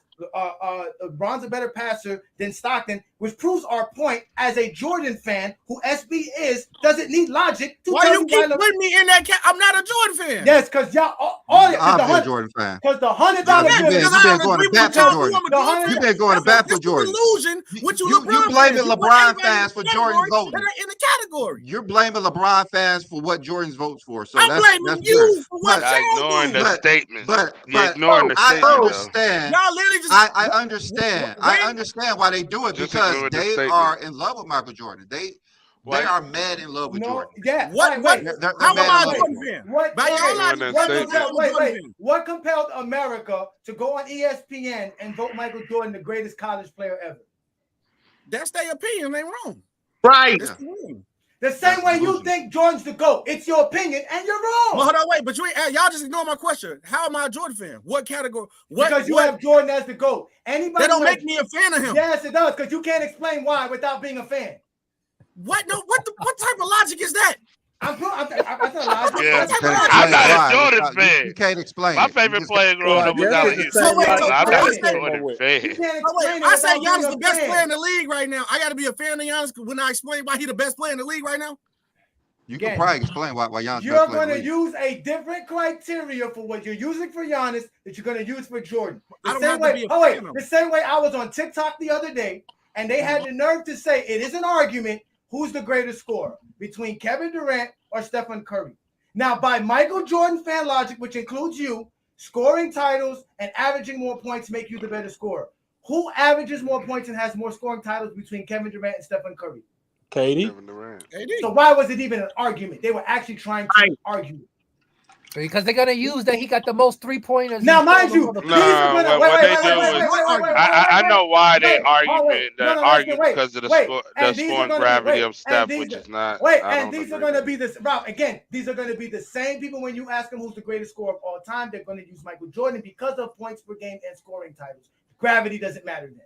LeBron's a better passer than Stockton, which proves our point as a Jordan fan who SB is doesn't need logic to why tell you keep putting me in that I'm not a Jordan fan. Yes, because y'all I'm a Jordan fan. Because the $100 bill. You've been going to bat for Jordan. You blaming LeBron fans for Jordan's voting in the category. You're blaming LeBron fans for what Jordan's votes for. So I'm blaming you for what ignoring the statement. But ignoring the statement. I understand. Y'all literally just. I understand. I understand why they do it because they are in love with Michael Jordan. They are mad in love with Jordan. Yeah. How am I a Jordan fan? What compelled America to go on ESPN and vote Michael Jordan the greatest college player ever? That's their opinion. They wrong. Right. The same way you think Jordan's the GOAT. It's your opinion, and you're wrong. Well, hold on, wait. But y'all just ignore my question. How am I a Jordan fan? What category? Because you have Jordan as the GOAT. Anybody that don't make me a fan of him. Yes, it does. Because you can't explain why without being a fan. What? No. What type of logic is that? I'm not a Jordan fan. You can't explain. My favorite player growing up was Allen Houston. I'm not a Jordan fan. I say Giannis the best player in the league right now. I got to be a fan of Giannis when I explain why he's the best player in the league right now. You can probably explain why Giannis. You're going to use a different criteria for what you're using for Giannis that you're going to use for Jordan. The same way I was on TikTok the other day, and they had the nerve to say it is an argument. Who's the greatest scorer between Kevin Durant or Stephen Curry? Now, by Michael Jordan fan logic, which includes you, scoring titles and averaging more points make you the better scorer. Who averages more points and has more scoring titles between Kevin Durant and Stephen Curry? KD. So why was it even an argument? They were actually trying to argue. Because they're gonna use that he got the most 3-pointers. Now, mind you, I know why they argue because of the scoring gravity of Steph, which is not. And these are gonna be this route again. These are gonna be the same people when you ask them who's the greatest scorer of all time. They're gonna use Michael Jordan because of points per game and scoring titles. Gravity doesn't matter then.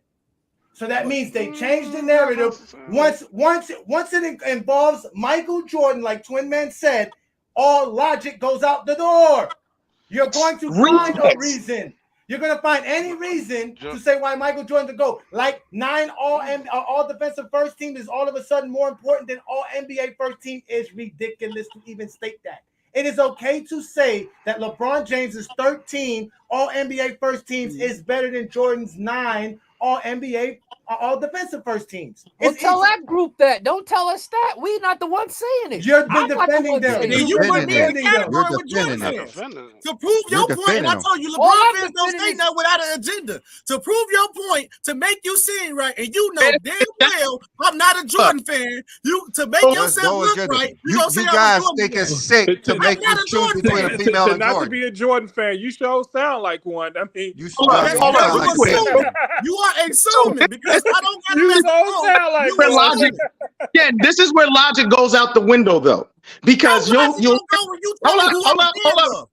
So that means they changed the narrative. Once it involves Michael Jordan, like Twin Man said. All logic goes out the door. You're going to find a reason. You're going to find any reason to say why Michael Jordan to go. Like 9 all defensive first team is all of a sudden more important than all NBA first team is ridiculous to even state that. It is okay to say that LeBron James's 13 all NBA first teams is better than Jordan's 9 all NBA are all defensive first teams. Well, tell that group that. Don't tell us that. We not the ones saying it. You've been defending them. And then you put me in the category with Jordan fans. To prove your point, and I told you LeBron fans don't say that without an agenda. To prove your point, to make you seem right, and you know damn well I'm not a Jordan fan. You to make yourself look right. You guys think it's sick to make you choose between a female and not Jordan. to be a Jordan fan. You sure sound like one. I mean, you are assuming because I don't got you don't sound like logic. Yeah, this is where logic goes out the window, though, because you'll hold up,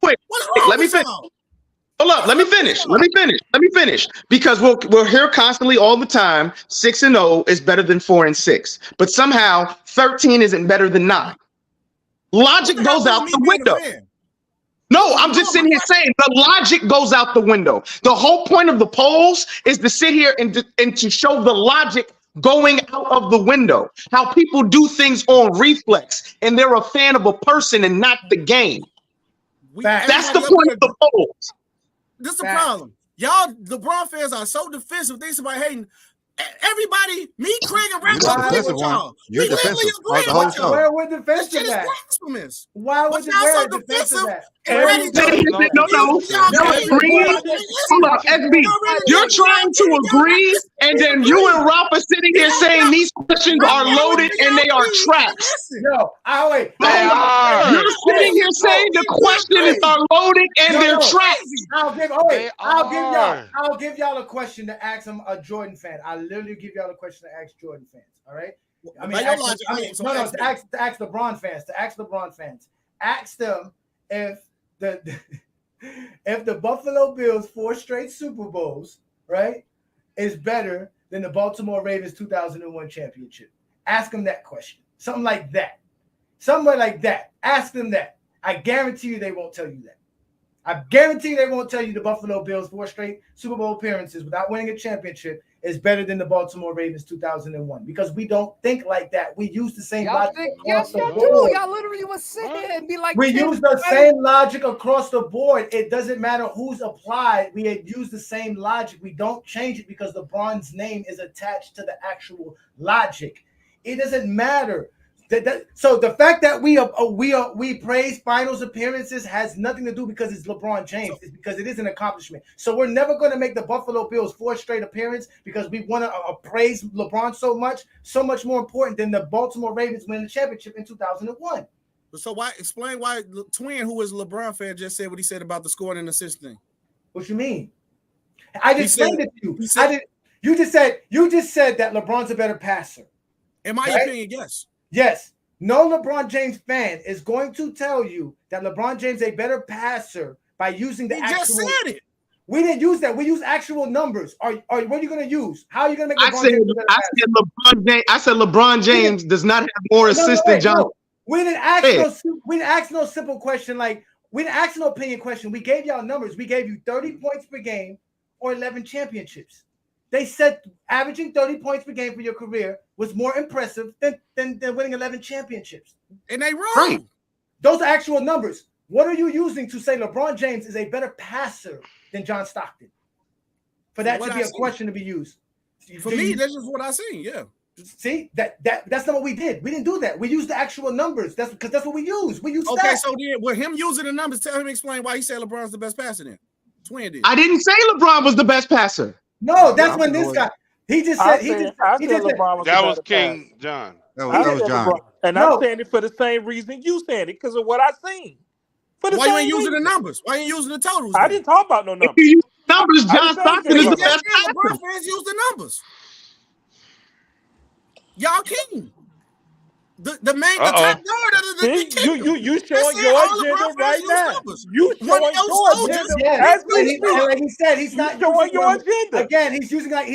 quick. Let me finish. Hold up, let me finish. Because we'll hear constantly all the time 6-0 is better than 4-6, but somehow 13 isn't better than 9. Logic goes out the window. No, I'm just sitting here saying the logic goes out the window. The whole point of the polls is to sit here and to show the logic going out of the window. How people do things on reflex, and they're a fan of a person and not the game. That's the point of the polls. This is the problem. Y'all, LeBron fans are so defensive. They somebody hating. Everybody, me, Craig, and Rap agree with y'all. You're defensive. Where would defensive at? Blasphemous. Why would you so defensive at? Hold up, SB. You're trying to agree, and then you and Ralph are sitting here saying these questions are loaded and they are traps. No, wait. You're sitting here saying the questions are loaded and they're traps. I'll give y'all a question to ask a Jordan fan. I literally give y'all a question to ask Jordan fans. All right. To ask LeBron fans. Ask them if the Buffalo Bills 4 straight Super Bowls, right, is better than the Baltimore Ravens 2001 championship. Ask them that question. Something like that. Somewhere like that. Ask them that. I guarantee you they won't tell you that. I guarantee they won't tell you the Buffalo Bills 4 straight Super Bowl appearances without winning a championship is better than the Baltimore Ravens 2001 because we don't think like that. We use the same logic. Yes, y'all do. Y'all literally was sitting there and be like, we use the same logic across the board. It doesn't matter who's applied. We use the same logic. We don't change it because LeBron's name is attached to the actual logic. It doesn't matter. So the fact that we praise finals appearances has nothing to do because it's LeBron James. It's because it is an accomplishment. So we're never going to make the Buffalo Bills 4 straight appearance because we want to praise LeBron so much more important than the Baltimore Ravens winning the championship in 2001. So explain why Twin, who is a LeBron fan, just said what he said about the scoring and assist thing. What you mean? I just explained it to you. You just said that LeBron's a better passer. In my opinion, yes. Yes. No LeBron James fan is going to tell you that LeBron James is a better passer by using the actual. Just said it. We didn't use that. We use actual numbers. What are you going to use? How are you going to make LeBron James a better passer? I said LeBron James does not have more assists than John. No. We didn't ask no simple question like we didn't ask no opinion question. We gave y'all numbers. We gave you 30 points per game or 11 championships. They said averaging 30 points per game for your career was more impressive than winning 11 championships. And they wrong. Right. Those are actual numbers. What are you using to say LeBron James is a better passer than John Stockton? For that to be a question to be used. For me, that's just what I seen. Yeah. See, that's not what we did. We didn't do that. We used the actual numbers. That's because that's what we use. We use stats. So then with him using the numbers, tell him explain why he said LeBron's the best passer then. Twin did. I didn't say LeBron was the best passer. No, that's when this guy. He just said that was King John. That was John. And I'm saying it for the same reason you saying it because of what I seen. Why you ain't using the numbers? Why you ain't using the totals? I didn't talk about no numbers. If you use numbers, John Stockton is the best passer. LeBron fans use the numbers. Y'all kidding. The top guard of the you showing your agenda right now. You showing your agenda. As like he said, he's not showing your agenda. Again, he's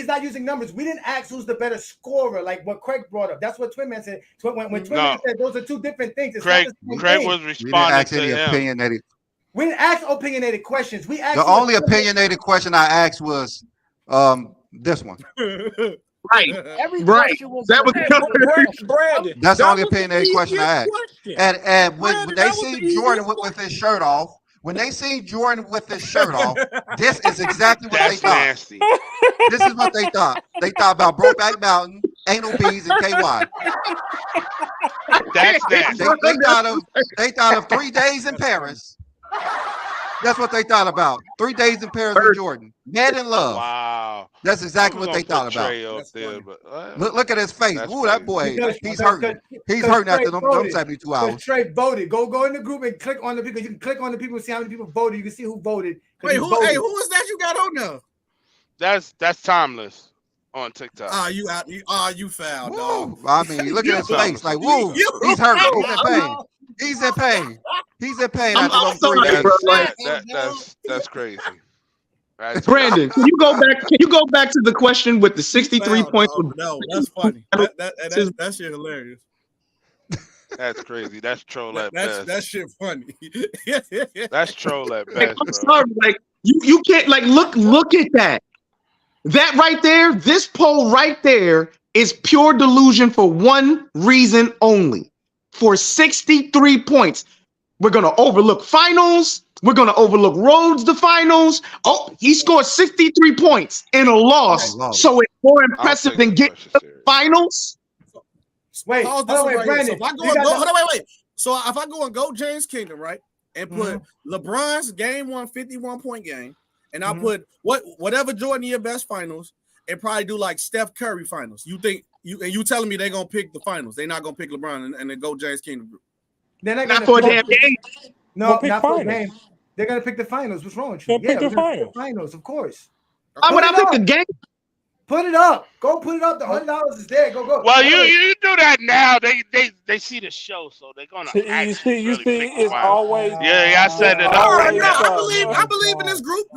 not using numbers. We didn't ask who's the better scorer, like what Craig brought up. That's what Twin Man said. When Twin Man said those are two different things. Craig was responding to him. We didn't ask opinionated questions. We asked the only opinionated question I asked was this one. Right. Question was Brandon. That's the only opinionated question I asked. And when they see Jordan with his shirt off, When they seen Jordan with his shirt off, this is exactly what they That's thought. nasty. This is what they thought. They thought about Brokeback Mountain, Anal Bees, and KY. That's nasty. They thought of 3 days in Paris. That's what they thought about. 3 days in Paris with Jordan. Mad in love. Wow. That's exactly what they thought about. There, but, look at his face. Ooh, that boy, he's hurting. He's hurting after them 72 hours. Trey voted. Go in the group and click on the people. You can click on the people and see how many people voted. You can see who voted. Wait, who is that you got on there? That's timeless on TikTok. You foul, dog. I mean, look at his face. Like, woo, he's hurting. He's in pain. He's in pain. He's in pain. I'm sorry, bro. That's crazy. Brandon, can you go back to the question with the 63 points? No, that's funny. That shit hilarious. That's crazy. That's troll at best. That shit funny. That's troll at best. Like, I'm sorry. Like you can't look at that. That right there, this poll right there is pure delusion for one reason only. For 63 points. We're going to overlook finals. We're going to overlook roads to finals. Oh, he scored 63 points in a loss. So it's more impressive than getting to the finals. Wait, Brandon. So if I go and go James Kingdom, right, and put LeBron's game 1 51-point game, and I'll put whatever Jordan your best finals, and probably do like Steph Curry finals. You think you telling me they're gonna pick the finals? They're not gonna pick LeBron and then go James Kingdom group. They're not for a damn game. No, not for a game. They're gonna pick the finals. What's wrong with you? Pick the finals, of course. Why would I pick the game? Put it up. Go put it up. The $100 is there. Go. Well, you do that now. They see the show, so they're gonna. You see, it's always. Yeah, I said it. I believe in this group.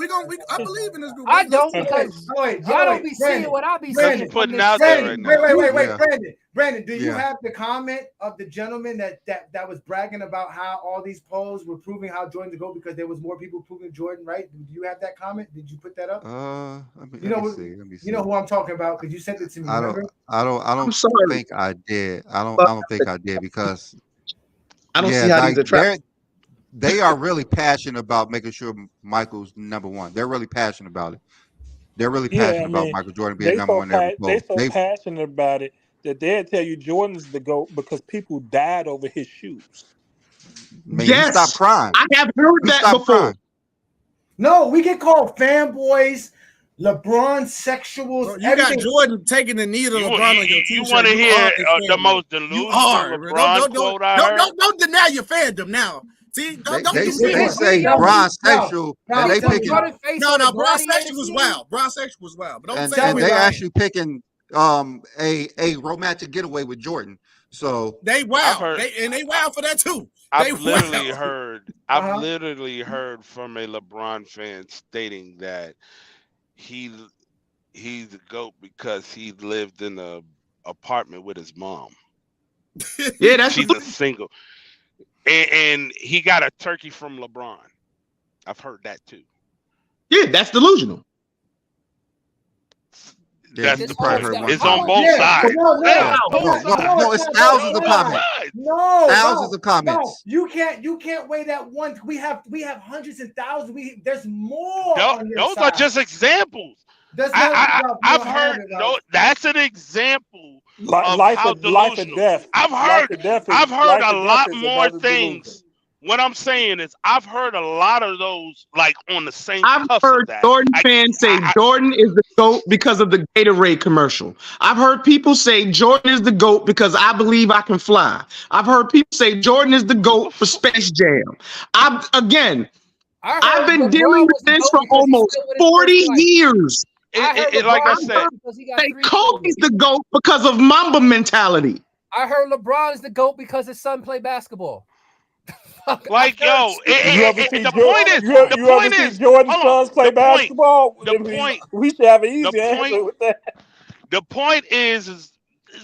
I believe in this group. I don't because I don't be seeing what I be seeing. Putting out there right now. Wait, Brandon, do you have the comment of the gentleman that was bragging about how all these polls were proving how Jordan to go because there was more people proving Jordan right? Do you have that comment? Did you put that up? Let me see. You know who I'm talking about because you sent it to me. I don't think I did. I don't think I did because I don't see how these attract. They are really passionate about making sure Michael's number one. They're really passionate about it. They're really passionate about Michael Jordan being number one. They're so passionate about it that they'll tell you Jordan's the GOAT because people died over his shoes. Man, yes, stop crying. I have heard that before. Crying. No, we get called fanboys, LeBron sexuals. You got Jordan taking the knee to LeBron on your t-shirt. You want to hear the most delusional LeBron quote I heard? Don't deny your fandom now. See, they say Bron sexual, and they picking. No, Bron sexual was wild. Bron sexual was wild, but and they actually picking a romantic getaway with Jordan. So they wow, they wow for that too. I've literally heard from a LeBron fan stating that he's the GOAT because he lived in a apartment with his mom. Yeah, she's a single. And he got a turkey from LeBron. I've heard that too. Yeah, that's delusional. It's on both sides. No, it's thousands of comments. Thousands of comments. No, you can't weigh that one. We have hundreds and thousands. There's more. Those are just examples. I've heard. No, that's an example. Life and death. I've heard a lot more things. What I'm saying is, I've heard a lot of those like on the same. I've heard Jordan fans say Jordan is the GOAT because of the Gatorade commercial. I've heard people say Jordan is the GOAT because I believe I can fly. I've heard people say Jordan is the GOAT for Space Jam. I've been dealing with this for almost 40 years. Like I said, Kobe's the GOAT because of Mamba mentality. I heard LeBron is the GOAT because his son played basketball. Like yo, the point is Jordan's sons play basketball. We should have an easy answer with that. The point is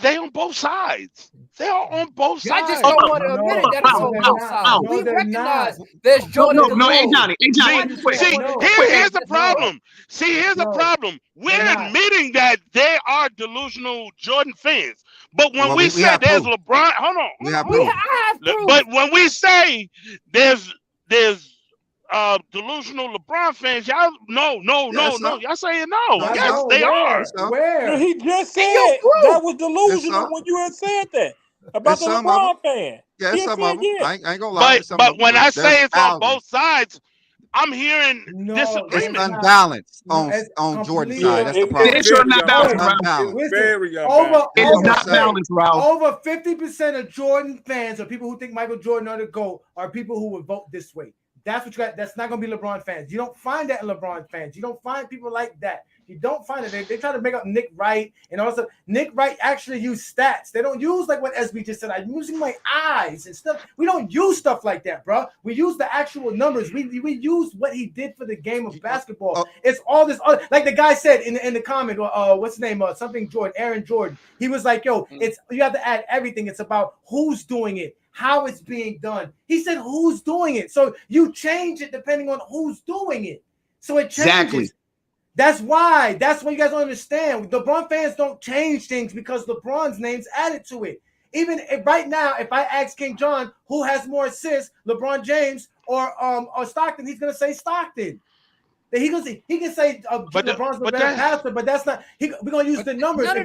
they on both sides. They are on both sides. I just don't want to admit it. That is on both sides. We recognize there's Jordan. Hey Johnny. Here's the problem. Here's the problem. We're admitting that they are delusional Jordan fans. But when we say there's LeBron, hold on. We have proof. But when we say there's delusional LeBron fans, y'all no. Y'all saying no. That's Yes, no. they are. Where? He just said that was delusional when you had said that about the LeBron fan. Yeah, some of them. I ain't gonna lie. But when I say it's on both sides, I'm hearing disagreement. It's unbalanced on Jordan's side. That's the problem. It's not balanced, unbalanced. It's very unbalanced. It is not balanced, Ralph. Over 50% of Jordan fans or people who think Michael Jordan ought to go are people who would vote this way. That's what you got. That's not going to be LeBron fans. You don't find that in LeBron fans. You don't find people like that. You don't find it. They try to make up Nick Wright, and also Nick Wright actually use stats. They don't use like what SB just said. I'm using my eyes and stuff. We don't use stuff like that, bro. We use the actual numbers. We use what he did for the game of basketball. It's all this other, like the guy said in the comment. What's his name? Something Jordan, Aaron Jordan. He was like, "Yo, it's you have to add everything. It's about who's doing it, how it's being done." He said, "Who's doing it?" So you change it depending on who's doing it. So it changes. Exactly. That's why you guys don't understand. LeBron fans don't change things because LeBron's name's added to it. Even if right now, if I ask King John who has more assists, LeBron James or Stockton, he's gonna say Stockton. He can say LeBron's the better passer, but that's not. We're gonna use the numbers. All right.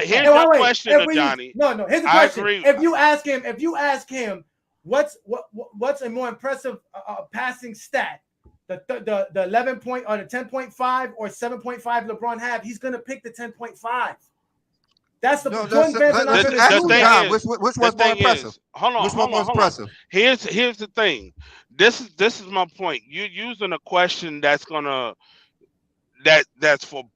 Here's the question, Johnny. No. Here's the question. If you ask him, what's a more impressive passing stat? The 11 point or the 10.5 or 7.5 LeBron have, he's gonna pick the 10.5. That's the Jordan fans are not gonna do that. Which one's more impressive? Hold on. Which one was impressive? Here's the thing. This is my point. You're using a question that's for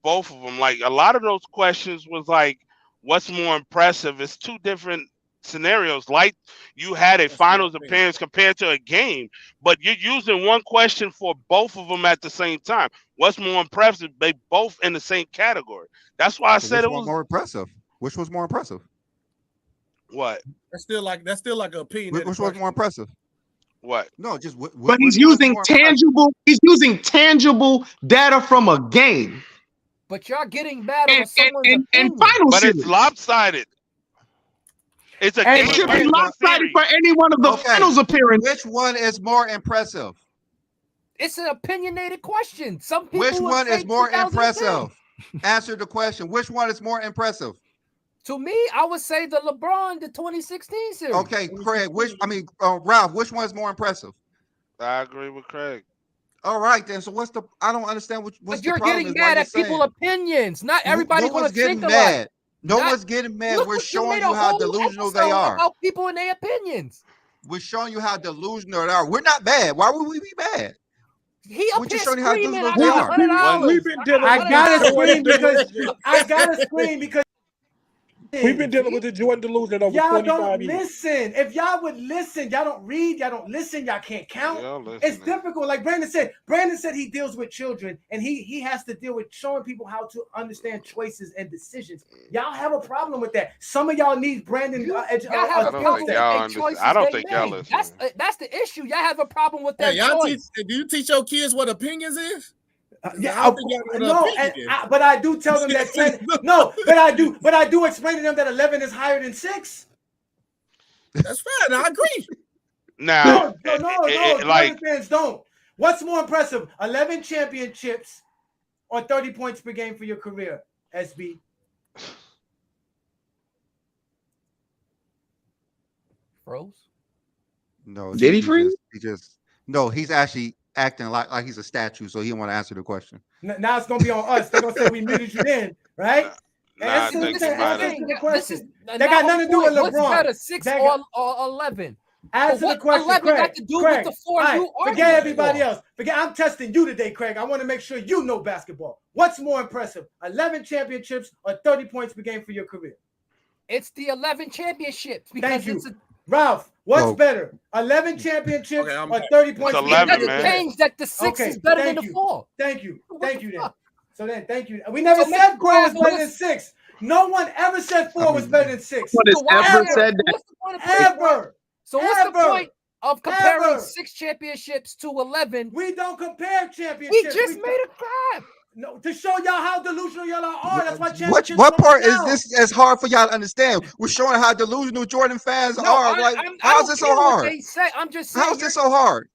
both of them. Like a lot of those questions was like, what's more impressive? It's two different scenarios. Like you had a finals appearance compared to a game, but you're using one question for both of them at the same time. What's more impressive? They both in the same category. That's why I said it was more impressive. Which was more impressive? What? That's still like an opinion. Which was more impressive? What? No, just but he's using tangible. He's using tangible data from a game. But y'all getting mad on someone's and final but series. It's lopsided. It's a it should be lopsided for any one of the finals appearances. Which one is more impressive? It's an opinionated question. Some people. Which one is more impressive? Answer the question. Which one is more impressive? To me, I would say the LeBron, the 2016 series. Okay, Craig. Ralph. Which one is more impressive? I agree with Craig. All right, then. So what's the? I don't understand what's but the you're problem. getting mad at people's opinions. Not everybody's going to think alike. No one's getting mad. We're showing you how delusional they are. About people and their opinions. We're showing you how delusional they are. We're not bad. Why would we be mad? We're just showing you how delusional they are. I gotta scream because we've been dealing with the Jordan delusion over 25 years. Y'all don't listen. If y'all would listen, y'all don't read, y'all don't listen, y'all can't count. It's difficult. Like Brandon said he deals with children and he has to deal with showing people how to understand choices and decisions. Y'all have a problem with that. Some of y'all need Brandon. I don't think y'all listen. That's the issue. Y'all have a problem with that. Do you teach your kids what opinions is? But I do tell them that 10. No, but I do explain to them that 11 is higher than 6. That's fine. I agree. Now, no, fans don't. What's more impressive, 11 championships or 30 points per game for your career, SB? Froze? No. Did he freeze? No, he's actually acting like he's a statue, so he didn't want to answer the question. Now it's gonna be on us. They're gonna say we muted you in, right? That got nothing to do with LeBron. What's better, 6 or 11? Answer the question, 11 Craig. got to do with the 4 you forget everybody else. I'm testing you today, Craig. I want to make sure you know basketball. What's more impressive, 11 championships or 30 points per game for your career? It's the 11 championships. Thank you. Ralph, what's better, 11 championships or 30 points? 11, it doesn't change that the 6 is better than the 4. Thank you. Then. So then, thank you. We never said 4 was better than 6. No one ever said 4 was better than 6. No one has ever said that. Ever. So what's the point of comparing 6 championships to 11? We don't compare championships. We just made a clap. No, to show y'all how delusional y'all are. That's why championships. What part is this as hard for y'all to understand? We're showing how delusional Jordan fans are. How is this so hard? I'm just saying. How is this so hard?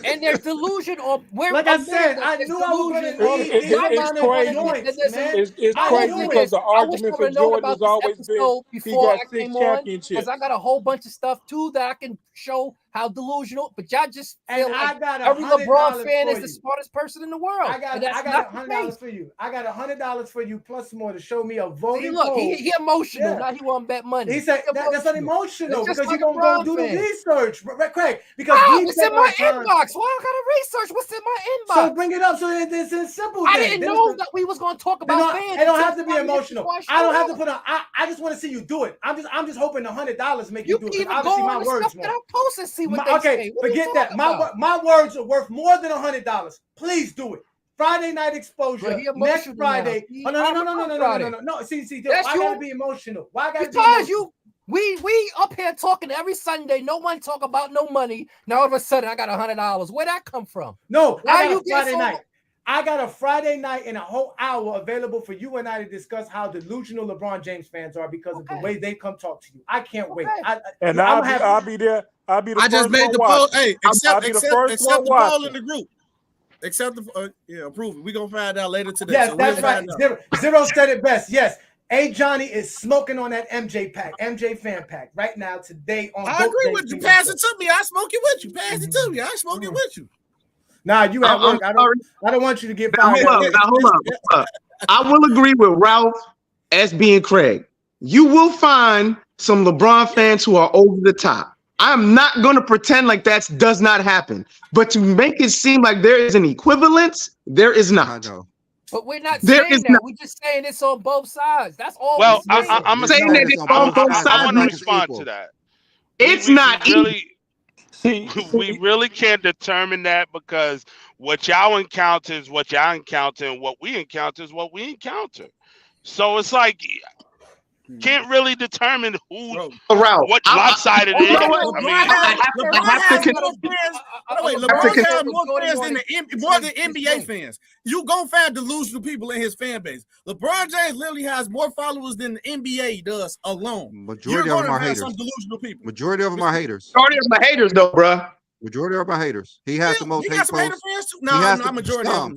And there's delusion on where. Like I said, I knew I was going to need It's crazy. It's crazy because the argument for Jordan has always been he got 6 championships. Because I got a whole bunch of stuff too that I can show how delusional. But y'all just feel like every LeBron fan is the smartest person in the world. I got $100 for you. I got $100 for you plus more to show me a voting. Look, he emotional. Now he want bet money. He said that's not emotional because you gonna go do the research, Craig. Because it's in my inbox. Why I gotta research what's in my inbox? So bring it up so it's simple. I didn't know that we was gonna talk about fans. It don't have to be emotional. I don't have to put on. I just want to see you do it. I'm just hoping the $100 make you do it. You can even go on the stuff that I post and see what they say. Forget that. My words are worth more than $100. Please do it. Friday night exposure next Friday. Oh, no. See, why gotta be emotional? Why gotta be emotional? We up here talking every Sunday. No one talk about no money. Now all of a sudden I got $100. Where'd that come from? No, I got a Friday night. I got a Friday night and a whole hour available for you and I to discuss how delusional LeBron James fans are because of the way they come talk to you. I can't wait. I'll be there. I'll be the I just made the poll. Hey, accept the poll in the group. Accept the approve it. We're gonna find out later today. Yes, that's right. Zero said it best. Yes. A Johnny is smoking on that MJ fan pack right now today on. I agree with you. Pass it to me. I smoke it with you. Pass it to me. I smoke it with you. Nah, you at work. I don't want you to get fired. Hold up. I will agree with Ralph as being Craig. You will find some LeBron fans who are over the top. I'm not going to pretend like that does not happen. But to make it seem like there is an equivalence, there is not. I know. But we're not saying that. We're just saying it's on both sides. That's all. Well, I'm saying that it's on both sides. I want to respond to that. It's not really. We really can't determine that because what y'all encounter is what y'all encounter, and what we encounter is what we encounter. So it's like can't really determine who what lopsided it is. LeBron has more fans than more than NBA fans. You gonna find delusional people in his fan base. LeBron James literally has more followers than the NBA does alone. Majority of them are haters. Some delusional people. Majority of them are haters. Majority of them are haters, though, bro. Majority of them are haters. He has the most hate posts. Fans too? No, not majority of them.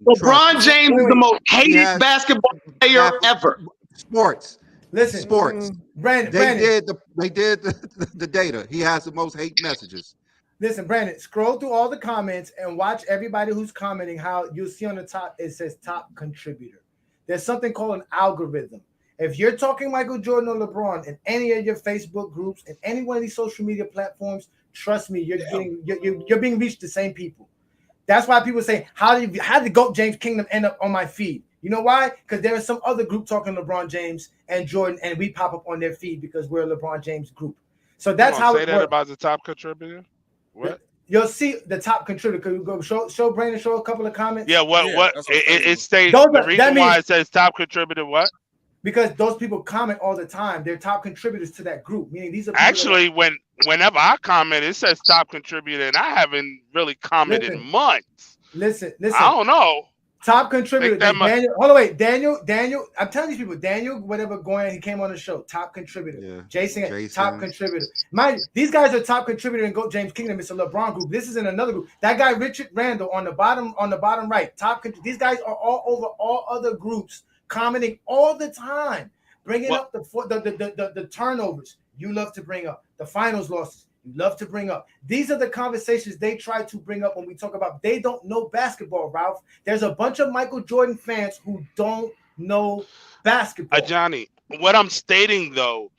LeBron James is the most hated basketball player ever. Sports. Listen, Brandon. They did the data. He has the most hate messages. Listen, Brandon, scroll through all the comments and watch everybody who's commenting. How you'll see on the top it says top contributor. There's something called an algorithm. If you're talking Michael Jordan or LeBron in any of your Facebook groups and any one of these social media platforms, trust me, you're being reached the same people. That's why people say, how did the GOAT James Kingdom end up on my feed? You know why? Because there is some other group talking LeBron James and Jordan, and we pop up on their feed because we're a LeBron James group. So that's how it works. About the top contributor. What? You'll see the top contributor. Could you go show Brandon a couple of comments? Yeah. What? It states the reason why it says top contributor. What? Because those people comment all the time. They're top contributors to that group. Meaning these are actually whenever I comment, it says top contributor, and I haven't really commented in months. Listen. I don't know. Top contributor. Daniel. Hold on, wait. Daniel. I'm telling these people. Daniel, whatever, Goyan, he came on the show. Top contributor. Yeah. Jason, top contributor. These guys are top contributor in GOAT James Kingdom. It's a LeBron group. This is in another group. That guy Richard Randall on the bottom right. These guys are all over all other groups, commenting all the time, bringing up the turnovers you love to bring up, the finals losses you love to bring up. These are the conversations they try to bring up when we talk about they don't know basketball, Ralph. There's a bunch of Michael Jordan fans who don't know basketball. Johnny, what I'm stating though,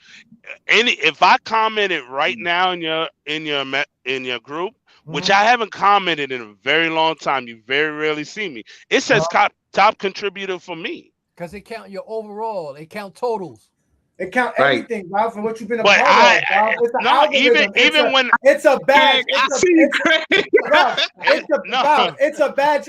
if I commented right now in your group, which I haven't commented in a very long time, you very rarely see me. It says top contributor for me. Because it count your overall, it count totals. It count everything, Ralph, from what you've been a part of. Ralph. It's a badge.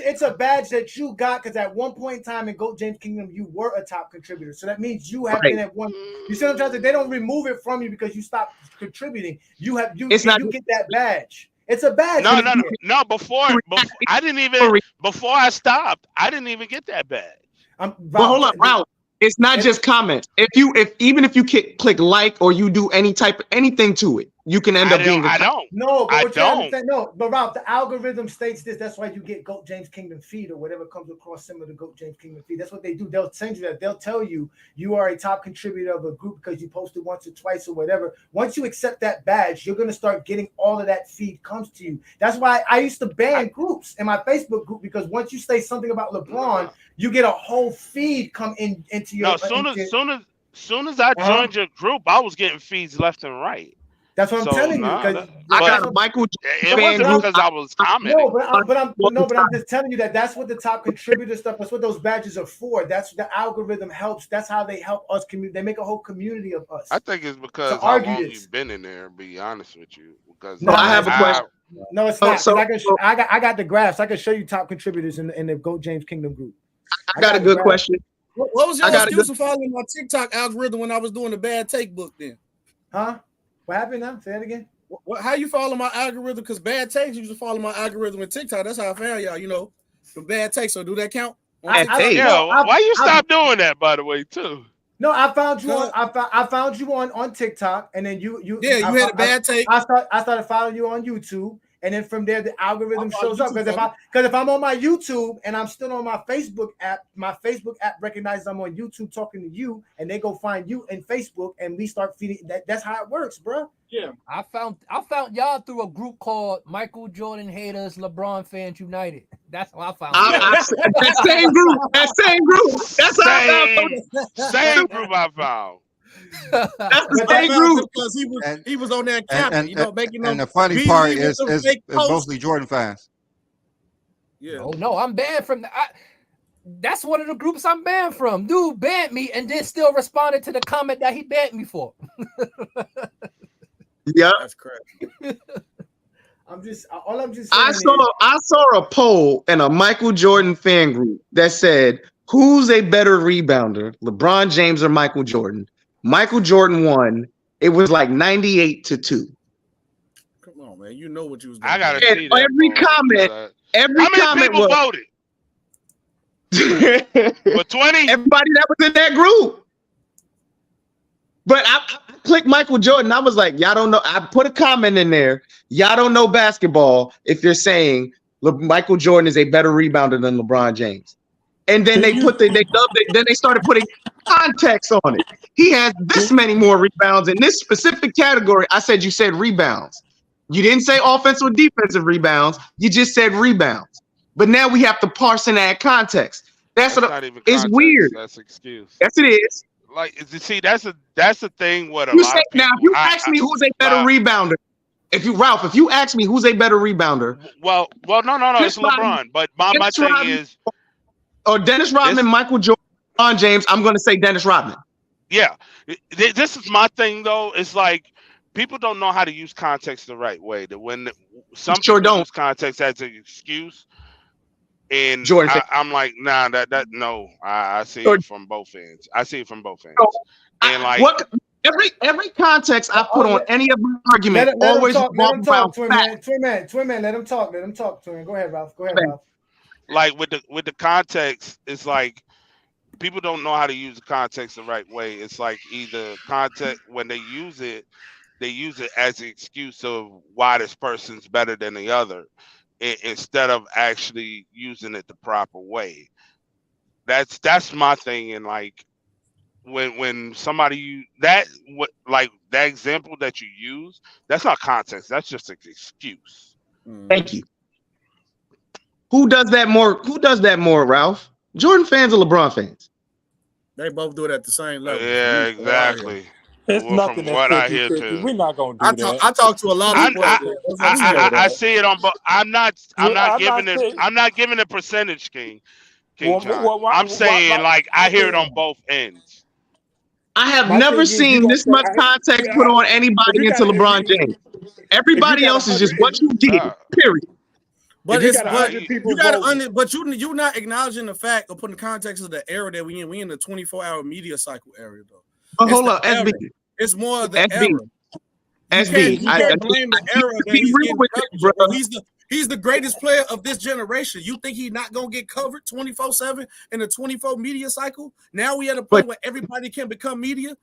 It's a badge that you got because at one point in time in GOAT James Kingdom, you were a top contributor. So that means you have been at one. You see what I'm trying to say? They don't remove it from you because you stopped contributing. You get that badge. It's a badge. No. Before I didn't even. Before I stopped, I didn't even get that badge. Well, hold up, Ralph. It's not just comments. Even if you click like or you do anything to it, you can end up being. I don't. No, but I what don't. you saying? No, but Ralph, the algorithm states this. That's why you get Goat James Kingdom feed or whatever comes across similar to Goat James Kingdom feed. That's what they do. They'll send you that. They'll tell you you are a top contributor of a group because you posted once or twice or whatever. Once you accept that badge, you're gonna start getting all of that feed comes to you. That's why I used to ban groups in my Facebook group because once you say something about LeBron, you get a whole feed come into your. No, soon as I joined your group, I was getting feeds left and right. That's what I'm telling you. I got a Michael. It wasn't because I was commenting. No, but I'm just telling you that's what the top contributor stuff. That's what those badges are for. That's the algorithm helps. That's how they help us. They make a whole community of us. I think it's because how long you've been in there. To be honest with you, because no, I have a question. No, it's not. So, I got the graphs. I can show you top contributors in the Goat James Kingdom group. I got a good question. What was your excuse for following my TikTok algorithm when I was doing the bad take book then? Huh? What happened now? Say that again. How you follow my algorithm? Because bad takes, you used to follow my algorithm in TikTok. That's how I found y'all, the bad takes. So do that count? Why you stop doing that, by the way, too? No, I found you on. I found you on TikTok, and then you had a bad take. I started following you on YouTube, and then from there the algorithm shows up. Because if I'm on my YouTube and I'm still on my Facebook app recognizes I'm on YouTube talking to you, and they go find you in Facebook, and we start feeding. That's how it works, bro. Yeah, I found y'all through a group called Michael Jordan Haters LeBron Fans United. That's how I found that same group. That's how I found. Same group I found. That's the same group because he was on there capping, making. And the funny part is mostly Jordan fans. Yeah. Oh no, I'm banned from that's one of the groups I'm banned from. Dude banned me and then still responded to the comment that he banned me for. Yeah, that's correct. I saw a poll in a Michael Jordan fan group that said, "Who's a better rebounder, LeBron James or Michael Jordan?" Michael Jordan won. It was like 98-2. Come on, man. You know what you was doing. I gotta see that. Every comment people was voted. For 20, everybody that was in that group. But I clicked Michael Jordan. I was like, y'all don't know. I put a comment in there. Y'all don't know basketball if you're saying Michael Jordan is a better rebounder than LeBron James. And then then they started putting context on it. He has this many more rebounds in this specific category. I said, you said rebounds. You didn't say offensive or defensive rebounds. You just said rebounds. But now we have to parse and add context. That's not even context. It's weird. That's excuse. Yes, it is. Like, see, that's the thing. What a you lot say, of people, now, if you ask me who's a better rebounder, if you ask me who's a better rebounder, well, no, it's LeBron. But my thing is, or Dennis Rodman, Michael Jordan, LeBron James. I'm going to say Dennis Rodman. Yeah, this is my thing though. It's like people don't know how to use context the right way. That when some people don't use context as an excuse, and I'm like, nah, that no. I see it from both ends. And like every context I put on any of my argument always revolves around facts. Twin man, let him talk. Twin man. Go ahead, Ralph. Like with the context, it's like people don't know how to use the context the right way. It's like either context when they use it as an excuse of why this person's better than the other, instead of actually using it the proper way. That's my thing. And like when somebody that example that you use, that's not context. That's just an excuse. Thank you. Who does that more, Ralph? Jordan fans or LeBron fans? They both do it at the same level. Yeah, exactly. It's nothing what I hear too. We're not gonna do that. I talk to a lot of people. I see it on, but I'm not giving a percentage, King I'm saying like I hear it on both ends. I have never seen this much context put on anybody into LeBron James. Everybody else is just what you get. Period. But you're not acknowledging the fact or putting the context of the era that we in. We in the 24-hour media cycle era though. But hold up, SB. It's more of the SB. era. You can't blame the era that he's getting coverage. He's the greatest player of this generation. You think he's not gonna get covered 24/7 in the 24 media cycle? Now we at a point where everybody can become media.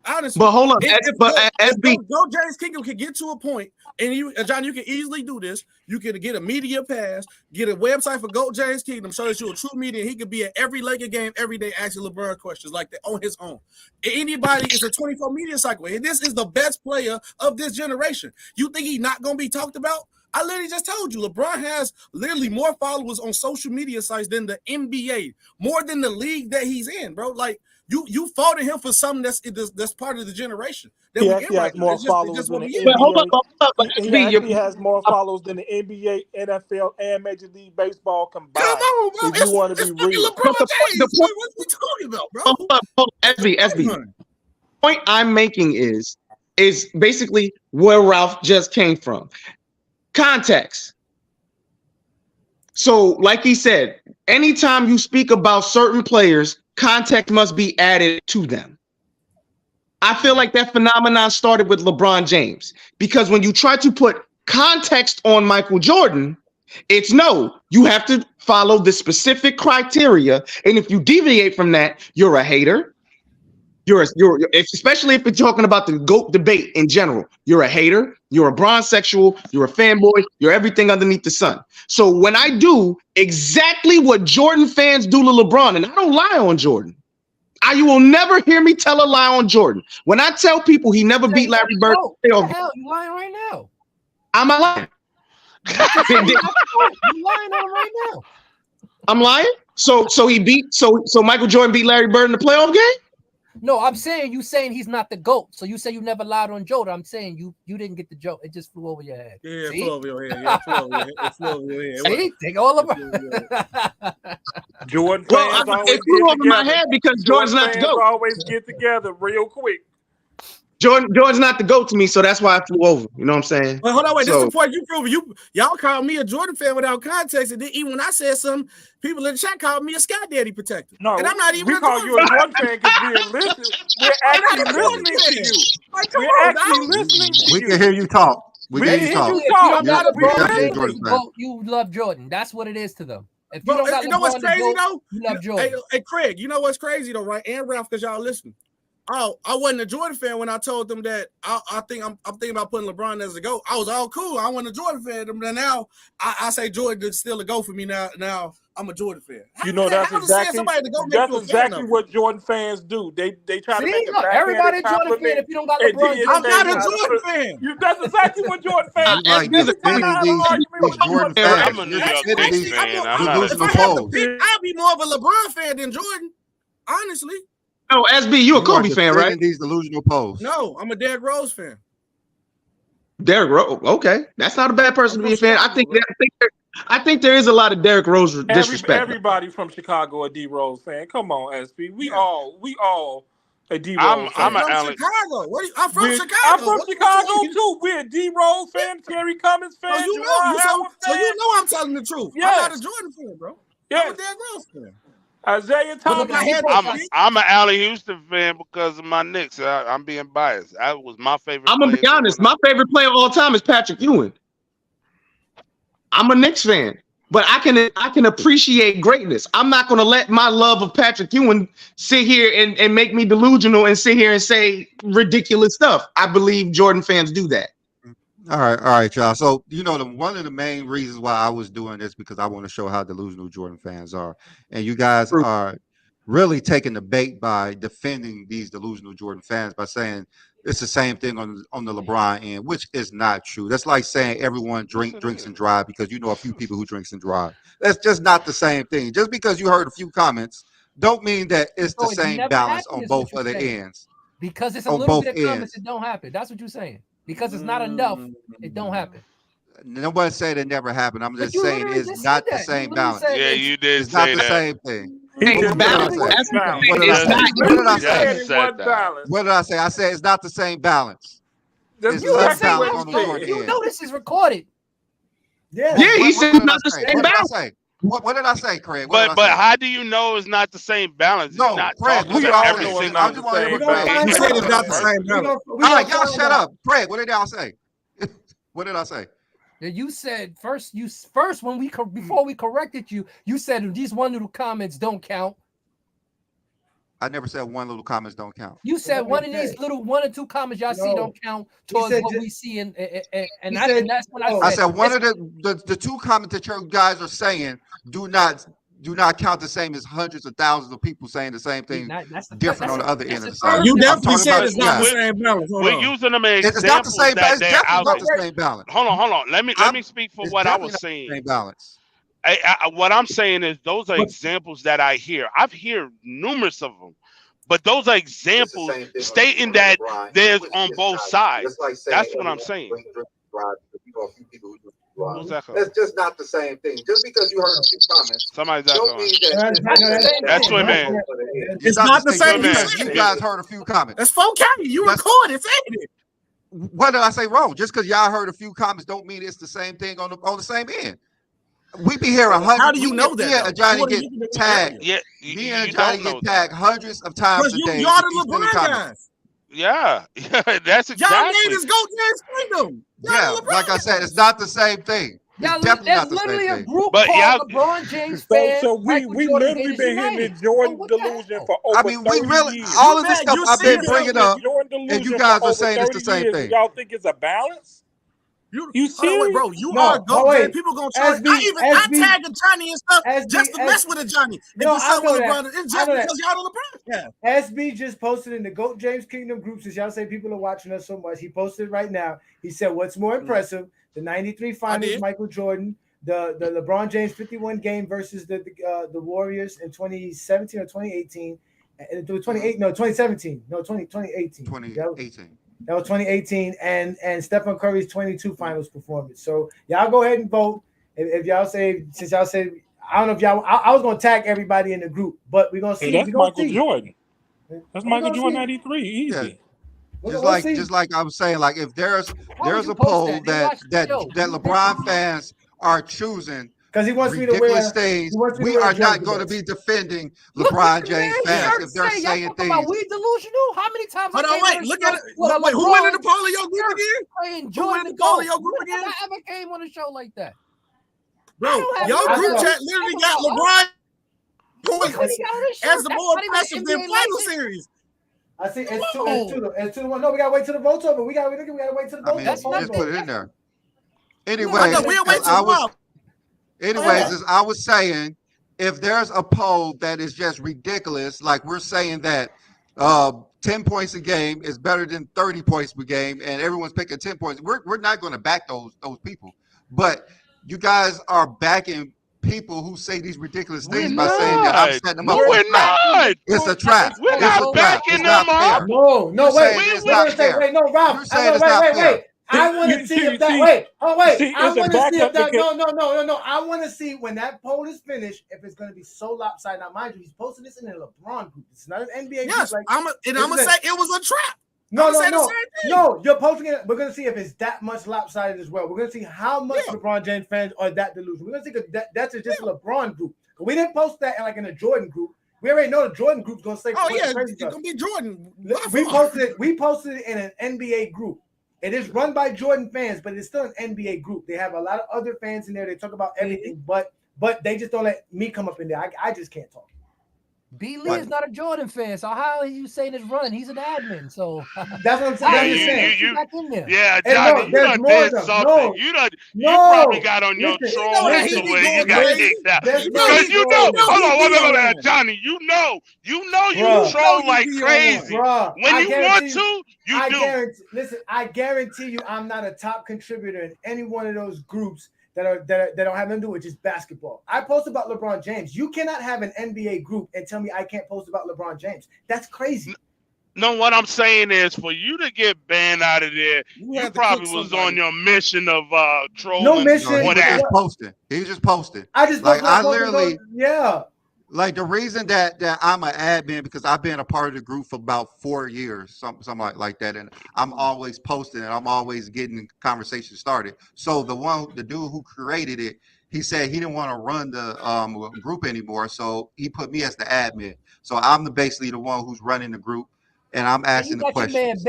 Honestly, but hold on. if Go James Kingdom can get to a point, and you, John, you can easily do this. You can get a media pass, get a website for Go James Kingdom, show that you're a true media. He could be at every Laker game every day, asking LeBron questions like that on his own. Anybody is a 24 media cycle, and this is the best player of this generation. You think he's not going to be talked about? I literally just told you, LeBron has literally more followers on social media sites than the NBA, more than the league that he's in, bro. Like. You faulted him for something that's part of the generation. That he actually has more followers than the NBA. Hold up. He actually has more followers than the NBA, NFL, and Major League Baseball combined. Come on, bro. If you want to be real. LeBron James. What are we talking about, bro? Hold up. SB. The point I'm making is basically where Ralph just came from. Context. So, like he said, anytime you speak about certain players, context must be added to them. I feel like that phenomenon started with LeBron James, because when you try to put context on Michael Jordan, it's no, you have to follow the specific criteria. And if you deviate from that, you're a hater. You're especially if you're talking about the GOAT debate in general. You're a hater, you're a bronzexual, you're a fanboy, you're everything underneath the sun. So when I do exactly what Jordan fans do to LeBron, and I don't lie on Jordan. You will never hear me tell a lie on Jordan. When I tell people he never beat Larry Bird, what the hell? You lying right now? I'm not lying. You lying on him right now. I'm lying. So Michael Jordan beat Larry Bird in the playoff game? No, I'm saying he's not the GOAT. So you say you never lied on Jordan. I'm saying you didn't get the joke. It just flew over your head. Yeah, it flew over your head. Yeah, it flew over your head. See, take all of it. Jordan fans always it flew over my head because Jordan's not the GOAT. Always get together real quick. Jordan's not the GOAT to me, so that's why I flew over. You know what I'm saying? Well, hold on, wait. This is the point you prove. Y'all called me a Jordan fan without context, and then even when I said something, people in the chat called me a Sky Daddy protector. No, and I'm not even. We call you a Jordan fan because we're actually listening to you. We're actually listening to you. We can hear you talk. We can hear you talk. If you don't got LeBron, you love Jordan. That's what it is to them. If you don't got you know what's crazy though? You love Jordan. Hey, Craig, you know what's crazy though, right? And Ralph, because y'all listening. Oh, I wasn't a Jordan fan when I told them that I think I'm thinking about putting LeBron as a GOAT. I was all cool. I wasn't a Jordan fan. But now I say Jordan is still a GOAT for me. Now I'm a Jordan fan. You know that's exactly what Jordan fans do. They try to make it everybody a Jordan fan. If you don't got LeBron, I'm not a Jordan fan. That's exactly what Jordan fans do. I'm a New York Knicks fan. I'd be more of a LeBron fan than Jordan, honestly. No, SB, you a Kobe fan, right? These delusional posts. No, I'm a Derrick Rose fan. Derrick Rose, okay, that's not a bad person to be a fan. I think there is a lot of Derrick Rose disrespect. Everybody from Chicago a D Rose fan. Come on, SB. We all a D Rose. I'm from Chicago. I'm from Chicago. I'm from Chicago too. We're a D Rose fan, Terry Cummings fan. So you know I'm telling the truth. Yes. I'm not a Jordan fan, bro. Yes. I'm a Derrick Rose fan. Isaiah Thomas. I'm an Allen Houston fan because of my Knicks. I'm being biased. That was my favorite. I'm gonna be honest. My favorite player of all time is Patrick Ewing. I'm a Knicks fan, but I can appreciate greatness. I'm not gonna let my love of Patrick Ewing sit here and make me delusional and sit here and say ridiculous stuff. I believe Jordan fans do that. All right, y'all. So, one of the main reasons why I was doing this because I want to show how delusional Jordan fans are. And you guys are really taking the bait by defending these delusional Jordan fans by saying it's the same thing on the LeBron end, which is not true. That's like saying everyone drinks and drive because you know a few people who drinks and drive. That's just not the same thing. Just because you heard a few comments don't mean that it's the same balance on both of the ends. Because it's a little bit of comments, it don't happen. That's what you're saying. Because it's not enough, it don't happen. Nobody said it never happened. I'm just saying it's not the same balance. Yeah, you did it's say that. It's not the same thing. What did I say? I said it's not the same balance. It's less balance on the Jordan end. You know this is recorded. Yeah, he said it's not the same balance. What did I say, Craig? But how do you know it's not the same balance? No, Craig, we always know it's not the same balance. You said it's not the same balance. All right, y'all shut up. Craig, what did y'all say? What did I say? You said before we corrected you, you said these one little comments don't count. I never said one little comments don't count. You said one of these little 1 or 2 comments y'all see don't count towards what we see, and that's what I said. I said one of the 2 comments that you guys are saying do not count the same as hundreds of thousands of people saying the same thing different on the other end of the side. You definitely said it's not the same balance. We're using them as it's not the same balance. It's definitely not the same balance. Hold on. Let me speak for what I was saying. Same balance. What I'm saying is those are examples that I hear. I've heard numerous of them, but those are examples stating that there's on both sides. That's what I'm saying. That's just not the same thing. Just because you heard a few comments, somebody's don't mean that that's what man. It's not the same thing. You guys heard a few comments. That's 4K. You recorded saying it. What did I say wrong? Just because y'all heard a few comments don't mean it's the same thing on the same end. We be hearing hundreds. How do you know that? Me and Johnny get tagged. Yeah, me and Johnny get tagged hundreds of times a day. Y'all the LeBron guys. Yeah, that's exactly. Y'all made us go James Kingdom. Yeah, like I said, it's not the same thing. It's definitely not the same thing. A group called LeBron James fans. So we literally been hitting the Jordan delusion for over 30 years. All of this stuff I've been bringing up, and you guys are saying it's the same thing. Y'all think it's a balance? You see, bro, you are go. People gonna try. I tag a Johnny and stuff just to mess with a Johnny. No, I know that. It's just because y'all on the podcast. SB just posted in the GOAT James Kingdom group, since y'all say people are watching us so much. He posted right now. He said, "What's more impressive, the '93 Finals, Michael Jordan, the LeBron James 51 game versus the Warriors in 2017 or 2018, 2017, 2018, 2018." That was 2018, and Stephen Curry's 22 Finals performance. So y'all go ahead and vote. If y'all say, since y'all said, I don't know if y'all, I was gonna tag everybody in the group, but we're gonna see. That's Michael Jordan. That's Michael Jordan 93. Easy. Yeah. Just like I was saying, like if there's a poll that LeBron fans are choosing. Because he wants me to wear things. We are not going to be defending LeBron James fans if they're saying things. We delusional? How many times? Hold on, wait. Look at it. Wait, who went in the poll of your group again? Who went in the poll of your group again? I ever came on a show like that, bro. Your group chat literally got LeBron points as the more impressive than final series. I see. It's 2-1. No, we gotta wait till the vote's over. We gotta wait till the vote's over. Just put it in there. Anyway, as I was saying, if there's a poll that is just ridiculous, like we're saying that 10 points a game is better than 30 points per game, and everyone's picking 10 points, we're not going to back those people. But you guys are backing people who say these ridiculous things by saying that I'm setting them up. No, we're not. It's a trap. We're not backing them up. No, wait. Wait, no, Ralph. Wait. I want to see if that. Wait. I want to see if that. No. I want to see when that poll is finished if it's going to be so lopsided. Now, mind you, he's posting this in a LeBron group. It's not an NBA group. Yes, I'm gonna say it was a trap. No, you're posting it. We're gonna see if it's that much lopsided as well. We're gonna see how much LeBron James fans are that delusional. We're gonna see that's just a LeBron group. We didn't post that in a Jordan group. We already know the Jordan group's gonna say. Oh yeah, it's gonna be Jordan. We posted it in an NBA group. It is run by Jordan fans, but it's still an NBA group. They have a lot of other fans in there. They talk about everything, but they just don't let me come up in there. I just can't talk. B. Lee is not a Jordan fan, so how are you saying it's run? He's an admin, so that's what I'm saying. Yeah, Johnny, you done did something. You probably got on your troll where you got kicked out. Because hold on, Johnny, you know you troll like crazy. When you want to, you do. Listen, I guarantee you, I'm not a top contributor in any one of those groups that don't have nothing to do with just basketball. I post about LeBron James. You cannot have an NBA group and tell me I can't post about LeBron James. That's crazy. No, what I'm saying is for you to get banned out of there, you probably was on your mission of trolling. No mission. He just posted. I just literally like the reason that I'm an admin because I've been a part of the group for about 4 years, something like that, and I'm always posting and I'm always getting conversations started. So the dude who created it, he said he didn't want to run the group anymore, so he put me as the admin. So I'm basically the one who's running the group, and I'm asking the questions.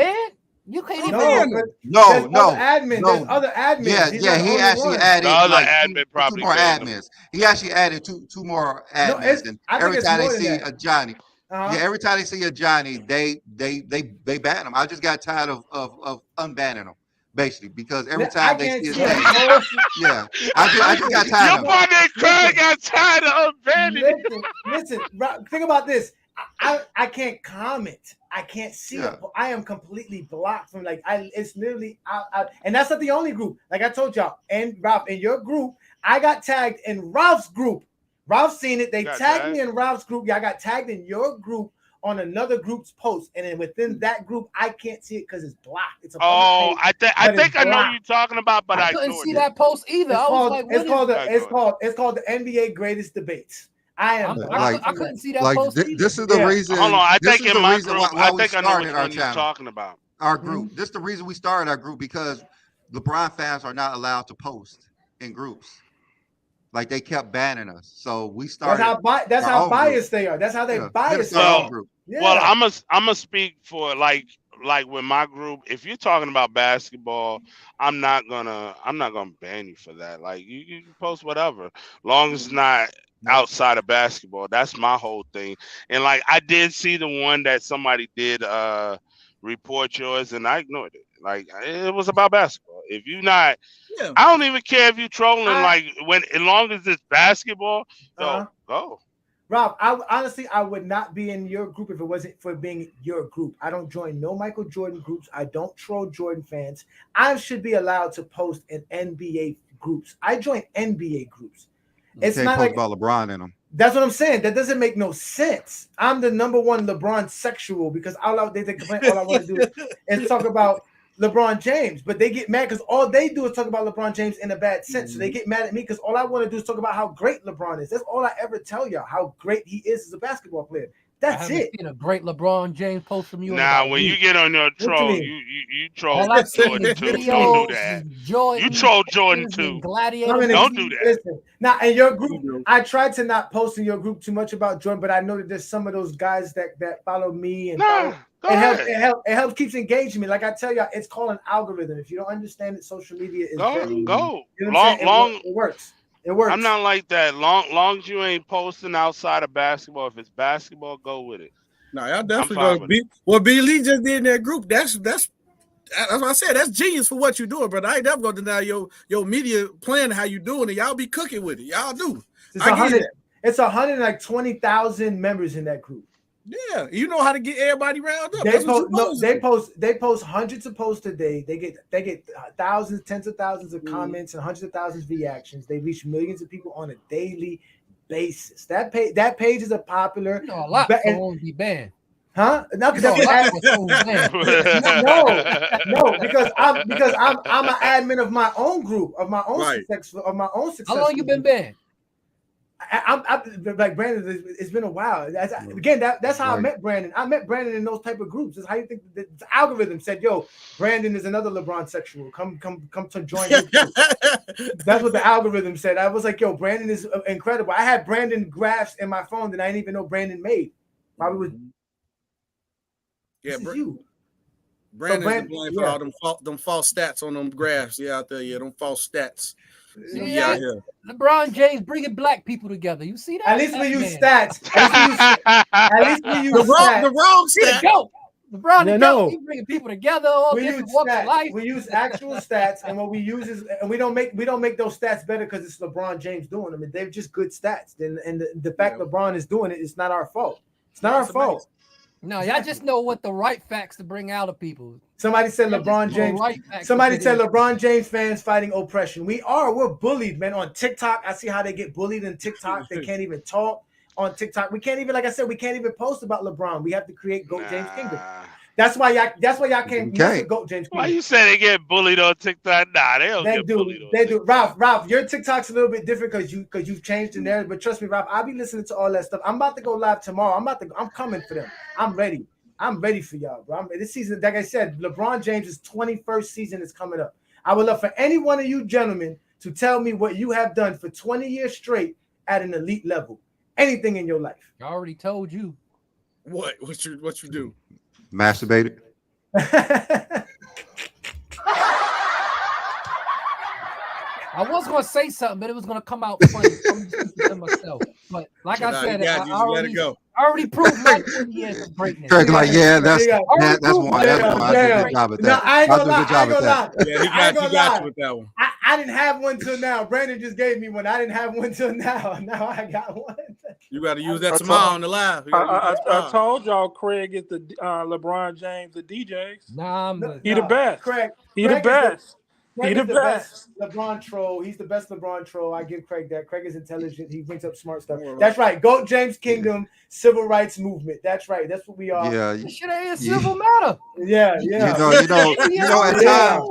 You can't No. There's other admins. Yeah. He actually added two more admins. He actually added two more admins. And every time they see a Johnny, Yeah, every time they see a Johnny, they ban him. I just got tired of unbanning them, basically, because every time they see his name, yeah, I just got tired of it. Your partner Craig got tired of unbanning. Listen, think about this. I can't comment. I can't see it. I am completely blocked from it's literally out. And that's not the only group. Like I told y'all, and Ralph, in your group, I got tagged in Ralph's group. Ralph seen it. They tagged me in Ralph's group. Yeah, I got tagged in your group on another group's post, and then within that group, I can't see it because it's blocked. It's a I think I know what you're talking about, but I couldn't see that post either. It's called the NBA Greatest Debates. I couldn't see that post. This is the reason. Hold on, I this think is in the my reason group, why I we think I know started which our one you're channel. talking about. Our group. This is the reason we started our group, because LeBron fans are not allowed to post in groups. Like, they kept banning us, so we started. That's how biased they are. That's how they biased our own group. Well, I'm gonna speak for like with my group. If you're talking about basketball, I'm not gonna ban you for that. Like, you can post whatever, long as it's not outside of basketball. That's my whole thing. And like, I did see the one that somebody did report yours, and I ignored it. Like, it was about basketball. If you're not, I don't even care if you're trolling. As long as it's basketball, go. Rob, I would not be in your group if it wasn't for being your group. I don't join no Michael Jordan groups. I don't troll Jordan fans. I should be allowed to post in NBA groups. I join NBA groups. It's not like about LeBron in them. That's what I'm saying. That doesn't make no sense. I'm the number one LeBron sexual, because all I want to do is talk about LeBron James, but they get mad because all they do is talk about LeBron James in a bad sense. So they get mad at me because all I want to do is talk about how great LeBron is. That's all I ever tell y'all, how great he is as a basketball player. That's it. Seen a great LeBron James post from you. Now, when you get on your troll, you troll Jordan too. Don't do that. You troll Jordan too. Don't do that. Listen, now in your group, I tried to not post in your group too much about Jordan, but I know that there's some of those guys that follow me and it helps keeps engaging me. Like I tell y'all, it's called an algorithm. If you don't understand it, social media is go. You know it works. It works. I'm not like that. Long as you ain't posting outside of basketball. If it's basketball, go with it. No, y'all definitely gonna be what B. Lee just did in that group. That's what I said. That's genius for what you're doing, brother. I ain't never gonna deny your media plan, how you doing it. Y'all be cooking with it. Y'all do. It's 120,000 members in that group. Yeah, you know how to get everybody round up. They post hundreds of posts a day. They get thousands, tens of thousands of comments and hundreds of thousands of reactions. They reach millions of people on a daily basis. That page is a popular. A lot won't be banned. Huh? No, because because I'm an admin of my own group, of my own success. How long you been banned? I'm like Brandon. It's been a while. That's how I met Brandon. I met Brandon in those type of groups. That's how you think the algorithm said, "Yo, Brandon is another LeBron sexual. Come to join." That's what the algorithm said. I was like, "Yo, Brandon is incredible." I had Brandon graphs in my phone that I didn't even know Brandon made. Probably was. Yeah, Brandon's blamed for all them false stats on them graphs. Yeah, out there. Yeah, them false stats. Yeah. LeBron James bringing black people together. You see that? At least we use stats. At least we use the wrong stat. LeBron, he's bringing people together. All different walks of life. We use actual stats, and what we use is, and we don't make those stats better because it's LeBron James doing them. They're just good stats. And the fact LeBron is doing it, it's not our fault. It's not our fault. No, y'all just know what the right facts to bring out of people. Somebody said LeBron James. Somebody said LeBron James fans fighting oppression. We're bullied, man. On TikTok, I see how they get bullied in TikTok. They can't even talk on TikTok. We can't even, like I said, we can't even post about LeBron. We have to create Goat James Kingdom. That's why y'all can't use Goat James Kingdom. Why you say they get bullied on TikTok? Nah, they don't get bullied on TikTok. They do. Ralph, your TikTok's a little bit different because you've changed the narrative. But trust me, Ralph, I'll be listening to all that stuff. I'm about to go live tomorrow. I'm coming for them. I'm ready. I'm ready for y'all, bro. This season, like I said, LeBron James' 21st season is coming up. I would love for any one of you gentlemen to tell me what you have done for 20 years straight at an elite level. Anything in your life. I already told you. What you do? Masturbated. I was gonna say something, but it was gonna come out funny. I'm just keeping it to myself. But like I said, I already proved my 20 years of greatness. Craig, like, yeah, that's one. That's one. I did a good job at No, that. I ain't gonna lie. I did a good job at that. Yeah, he got you with that one. I didn't have one till now. Brandon just gave me one. I didn't have one till now. Now I got one. You got to use that tomorrow on the live. I told y'all Craig is the LeBron James the DJs. Nah, he the best. Craig, he the best. He the best. LeBron troll. He's the best LeBron troll. I give Craig that. Craig is intelligent. He brings up smart stuff. That's right. GOAT James Kingdom, civil rights movement. That's right. That's what we are. Yeah. This shit ain't a civil matter. Yeah. You know, at times.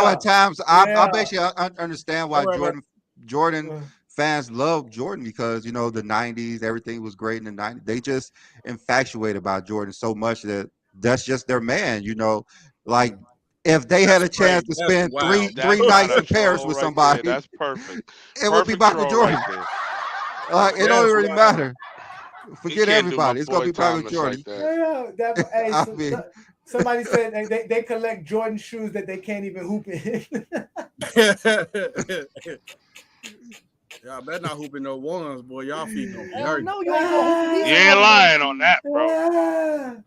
At times, I basically understand why Jordan fans love Jordan because the 90s, everything was great in the 90s. They just infatuated about Jordan so much that that's just their man. Like. If they had a chance to spend three nights in Paris with somebody, that's perfect. It would be Michael Jordan. It don't really matter. Forget everybody. It's gonna be Michael Jordan. Somebody said they collect Jordan shoes that they can't even hoop in. Y'all better not hoop in no ones, boy. Y'all feet gonna be hurt. No, you ain't lying on that, bro.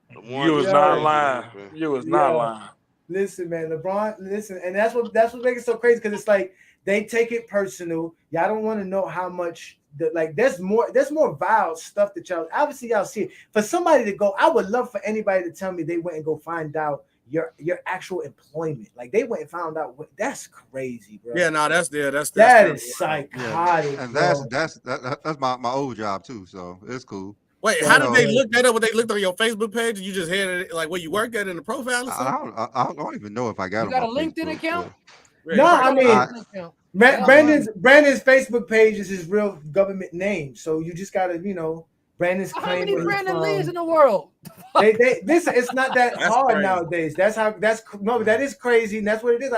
You was not lying. You was not lying. Listen, man, LeBron. Listen, and that's what makes it so crazy because it's like they take it personal. Y'all don't want to know how much. There's more vile stuff that y'all obviously y'all see it. For somebody to go, I would love for anybody to tell me they went and go find out your actual employment. Like they went and found out. That's crazy, bro. Yeah, no, that is psychotic. Yeah. And that's my old job too. So it's cool. Wait, how did they look that up? When they looked on your Facebook page, and you just had it like where you worked at in the profile or something? I don't even know if I got. You got a LinkedIn account? No, I mean, Brandon's Facebook page is his real government name, so you just gotta, Brandon's claim. How many Brandon Lees in the world? Listen, it's not that hard crazy. Nowadays. That is crazy, and that's what it is.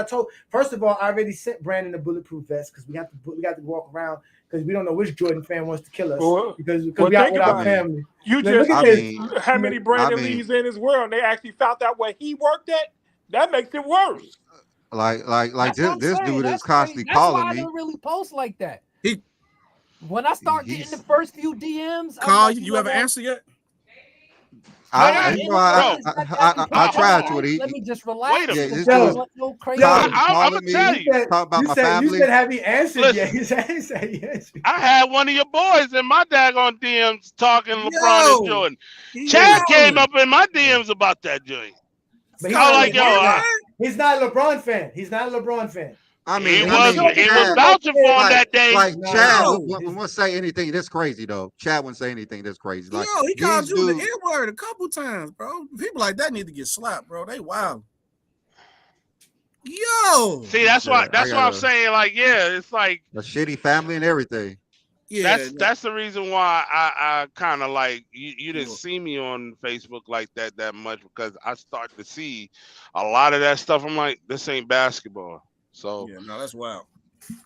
First of all, I already sent Brandon a bulletproof vest because we got to walk around. Because we don't know which Jordan fan wants to kill us because we out with our family. You how many Brandon Lees in his world? And they actually found out where he worked at. That makes it worse. Like this dude is constantly calling me. That's why I don't really post like that. When I start getting the first few DMs, Carl, you ever answer yet? I tried to. Let me just relax. Wait a minute. I'm gonna tell you. Talk about my family. You said, have he answered yet? He said yes. I had one of your boys in my daggone DMs talking LeBron and Jordan. Chad came up in my DMs about that joint. But he's not a LeBron fan. He's not a Lebron fan. I mean, he was vouching for him that day. Like Chad wouldn't say anything that's crazy though. Chad wouldn't say anything that's crazy. Like, he called you the N-word a couple times, bro. People like that need to get slapped, bro. They wild. Yo. See, that's why I'm saying, like, it's like a shitty family and everything. Yeah, that's the reason why I kind of like you didn't see me on Facebook like that much because I start to see a lot of that stuff. I'm like, this ain't basketball. So that's wild.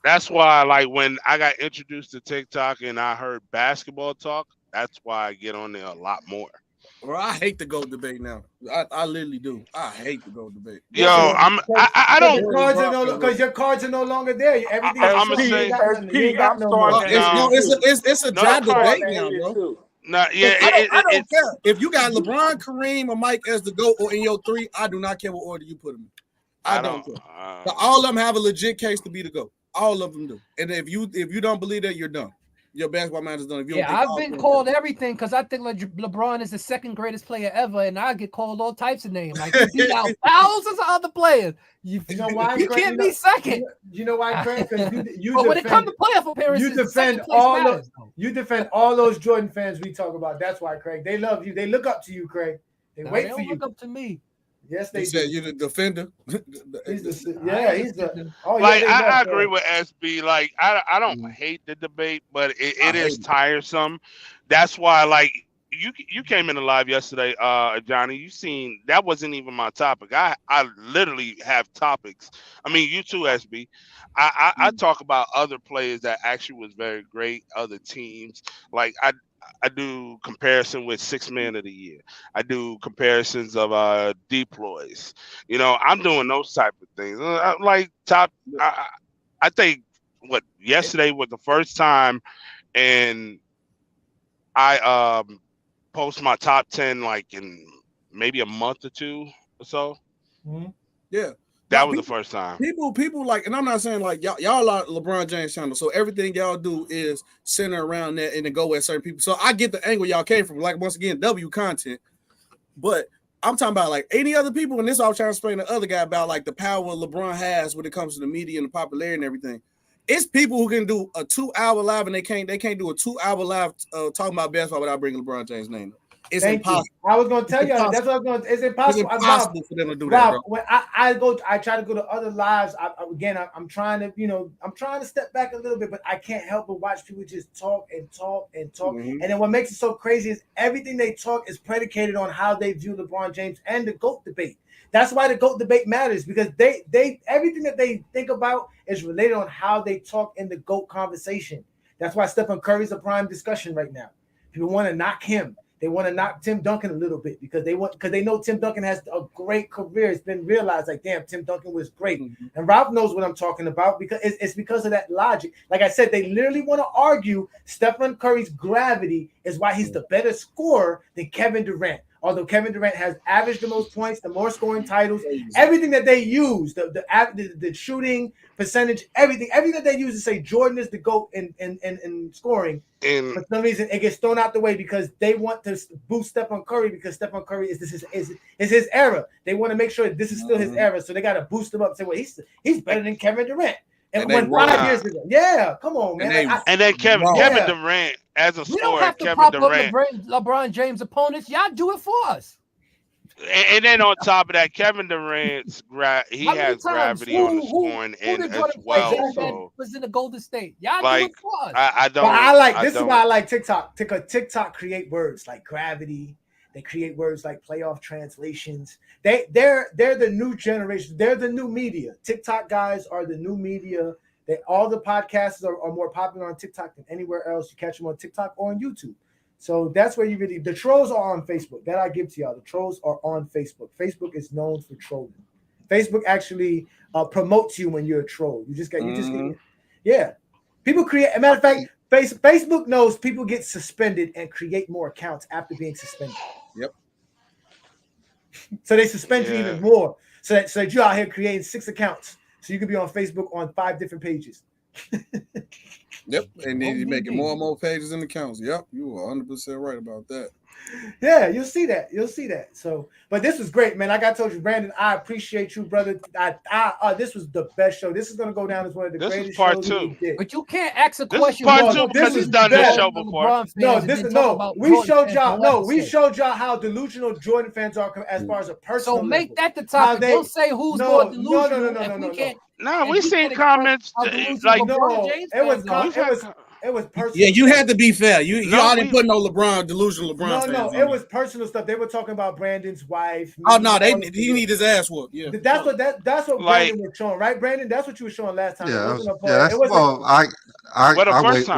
That's why, like, when I got introduced to TikTok and I heard basketball talk, that's why I get on there a lot more. Bro, I hate the GOAT debate now. I literally do. I hate the GOAT debate. Yo, I don't because your cards are no longer there. Everything I'm gonna say it's a dry debate now, bro. I don't care if you got LeBron, Kareem, or Mike as the GOAT or in your three. I do not care what order you put them in. I don't care. All of them have a legit case to be the GOAT. All of them do. And if you don't believe that, you're done. Your basketball man is done. If you don't I've been called everything because I think like LeBron is the second greatest player ever, and I get called all types of names. Like he beat out thousands of other players. You know why? You can't be second. You know why, Craig? Because but when it comes to playoff appearances, you defend all those Jordan fans we talk about. That's why, Craig. They love you. They look up to you, Craig. They wait for you. Look up to me. Yes, they said you're the defender. I agree with SB. Like, I don't hate the debate, but it is tiresome. That's why, like, you came in the live yesterday, Johnny. You seen that wasn't even my topic. I literally have topics. I mean, you too, SB. I talk about other players that actually was very great, other teams. Like I do comparison with 6 Man of the Year. I do comparisons of deploys. I'm doing those type of things. Like top. I think yesterday was the first time, and I post my top 10 like in maybe a month or two or so. Mm-hmm. Yeah. That was the first time. People like, and I'm not saying like y'all are LeBron James channel, so everything y'all do is center around that and then go at certain people. So I get the angle y'all came from. Like once again, W content, but I'm talking about like any other people, and this I was trying to explain to the other guy about like the power LeBron has when it comes to the media and the popularity and everything. It's people who can do a 2-hour live and they can't do a 2-hour live talking about basketball without bringing LeBron James' name up. It's impossible. I was going to tell you that's what I was going to. It's impossible. It's impossible for them to do that, bro. When I try to go to other lives. I'm trying to, I'm trying to step back a little bit, but I can't help but watch people just talk and talk and talk. Mm-hmm. And then what makes it so crazy is everything they talk is predicated on how they view LeBron James and the GOAT debate. That's why the GOAT debate matters, because they everything that they think about is related on how they talk in the GOAT conversation. That's why Stephen Curry's a prime discussion right now. People want to knock him. They want to knock Tim Duncan a little bit because they know Tim Duncan has a great career. It's been realized like, damn, Tim Duncan was great. Mm-hmm. And Ralph knows what I'm talking about because it's because of that logic. Like I said, they literally want to argue Stephen Curry's gravity is why he's the better scorer than Kevin Durant. Although Kevin Durant has averaged the most points, the more scoring titles, everything that they use, the shooting percentage, everything that they use to say Jordan is the GOAT in scoring. And for some reason, it gets thrown out the way because they want to boost Stephen Curry because Stephen Curry is his era. They want to make sure this is still his era, so they got to boost him up and say, well, he's better than Kevin Durant. And when 5 years ago, yeah, come on, man. And then Kevin Durant as a scorer, we don't have to Kevin prop Durant, up LeBron James' opponents. Y'all do it for us. And then on top of that, Kevin Durant's has gravity on the scoring end as well. So was in the Golden State. Y'all do it for us. I don't. But this is why I like TikTok. TikTok create words like gravity. They create words like playoff translations. They're the new generation. They're the new media. TikTok guys are the new media. All the podcasts are more popular on TikTok than anywhere else. You catch them on TikTok or on YouTube. So that's where the trolls are on Facebook. That I give to y'all. The trolls are on Facebook. Facebook is known for trolling. Facebook actually promotes you when you're a troll. Yeah. People create. As a matter of fact, Facebook knows people get suspended and create more accounts after being suspended. Yep. So they suspend you even more. So that you're out here creating 6 accounts. So you can be on Facebook on 5 different pages. Yep. And then you're making more and more pages and accounts. Yep. You are 100% right about that. Yeah, you'll see that. So, but this was great, man. Like I told you, Brandon, I appreciate you, brother. This was the best show. This is gonna go down as one of the greatest shows we did. But you can't ask a question. This is part 2 because he's done this show before. We showed y'all how delusional Jordan fans are as far as a personal. So make that the topic. Don't say who's more delusional. No, we seen comments like it was personal. Yeah, you had to be fair. Y'all didn't put no delusional LeBron. No, it was personal stuff. They were talking about Brandon's wife. Oh no, he need his ass whooped. Yeah, that's what Brandon was showing, right? Brandon, that's what you were showing last time.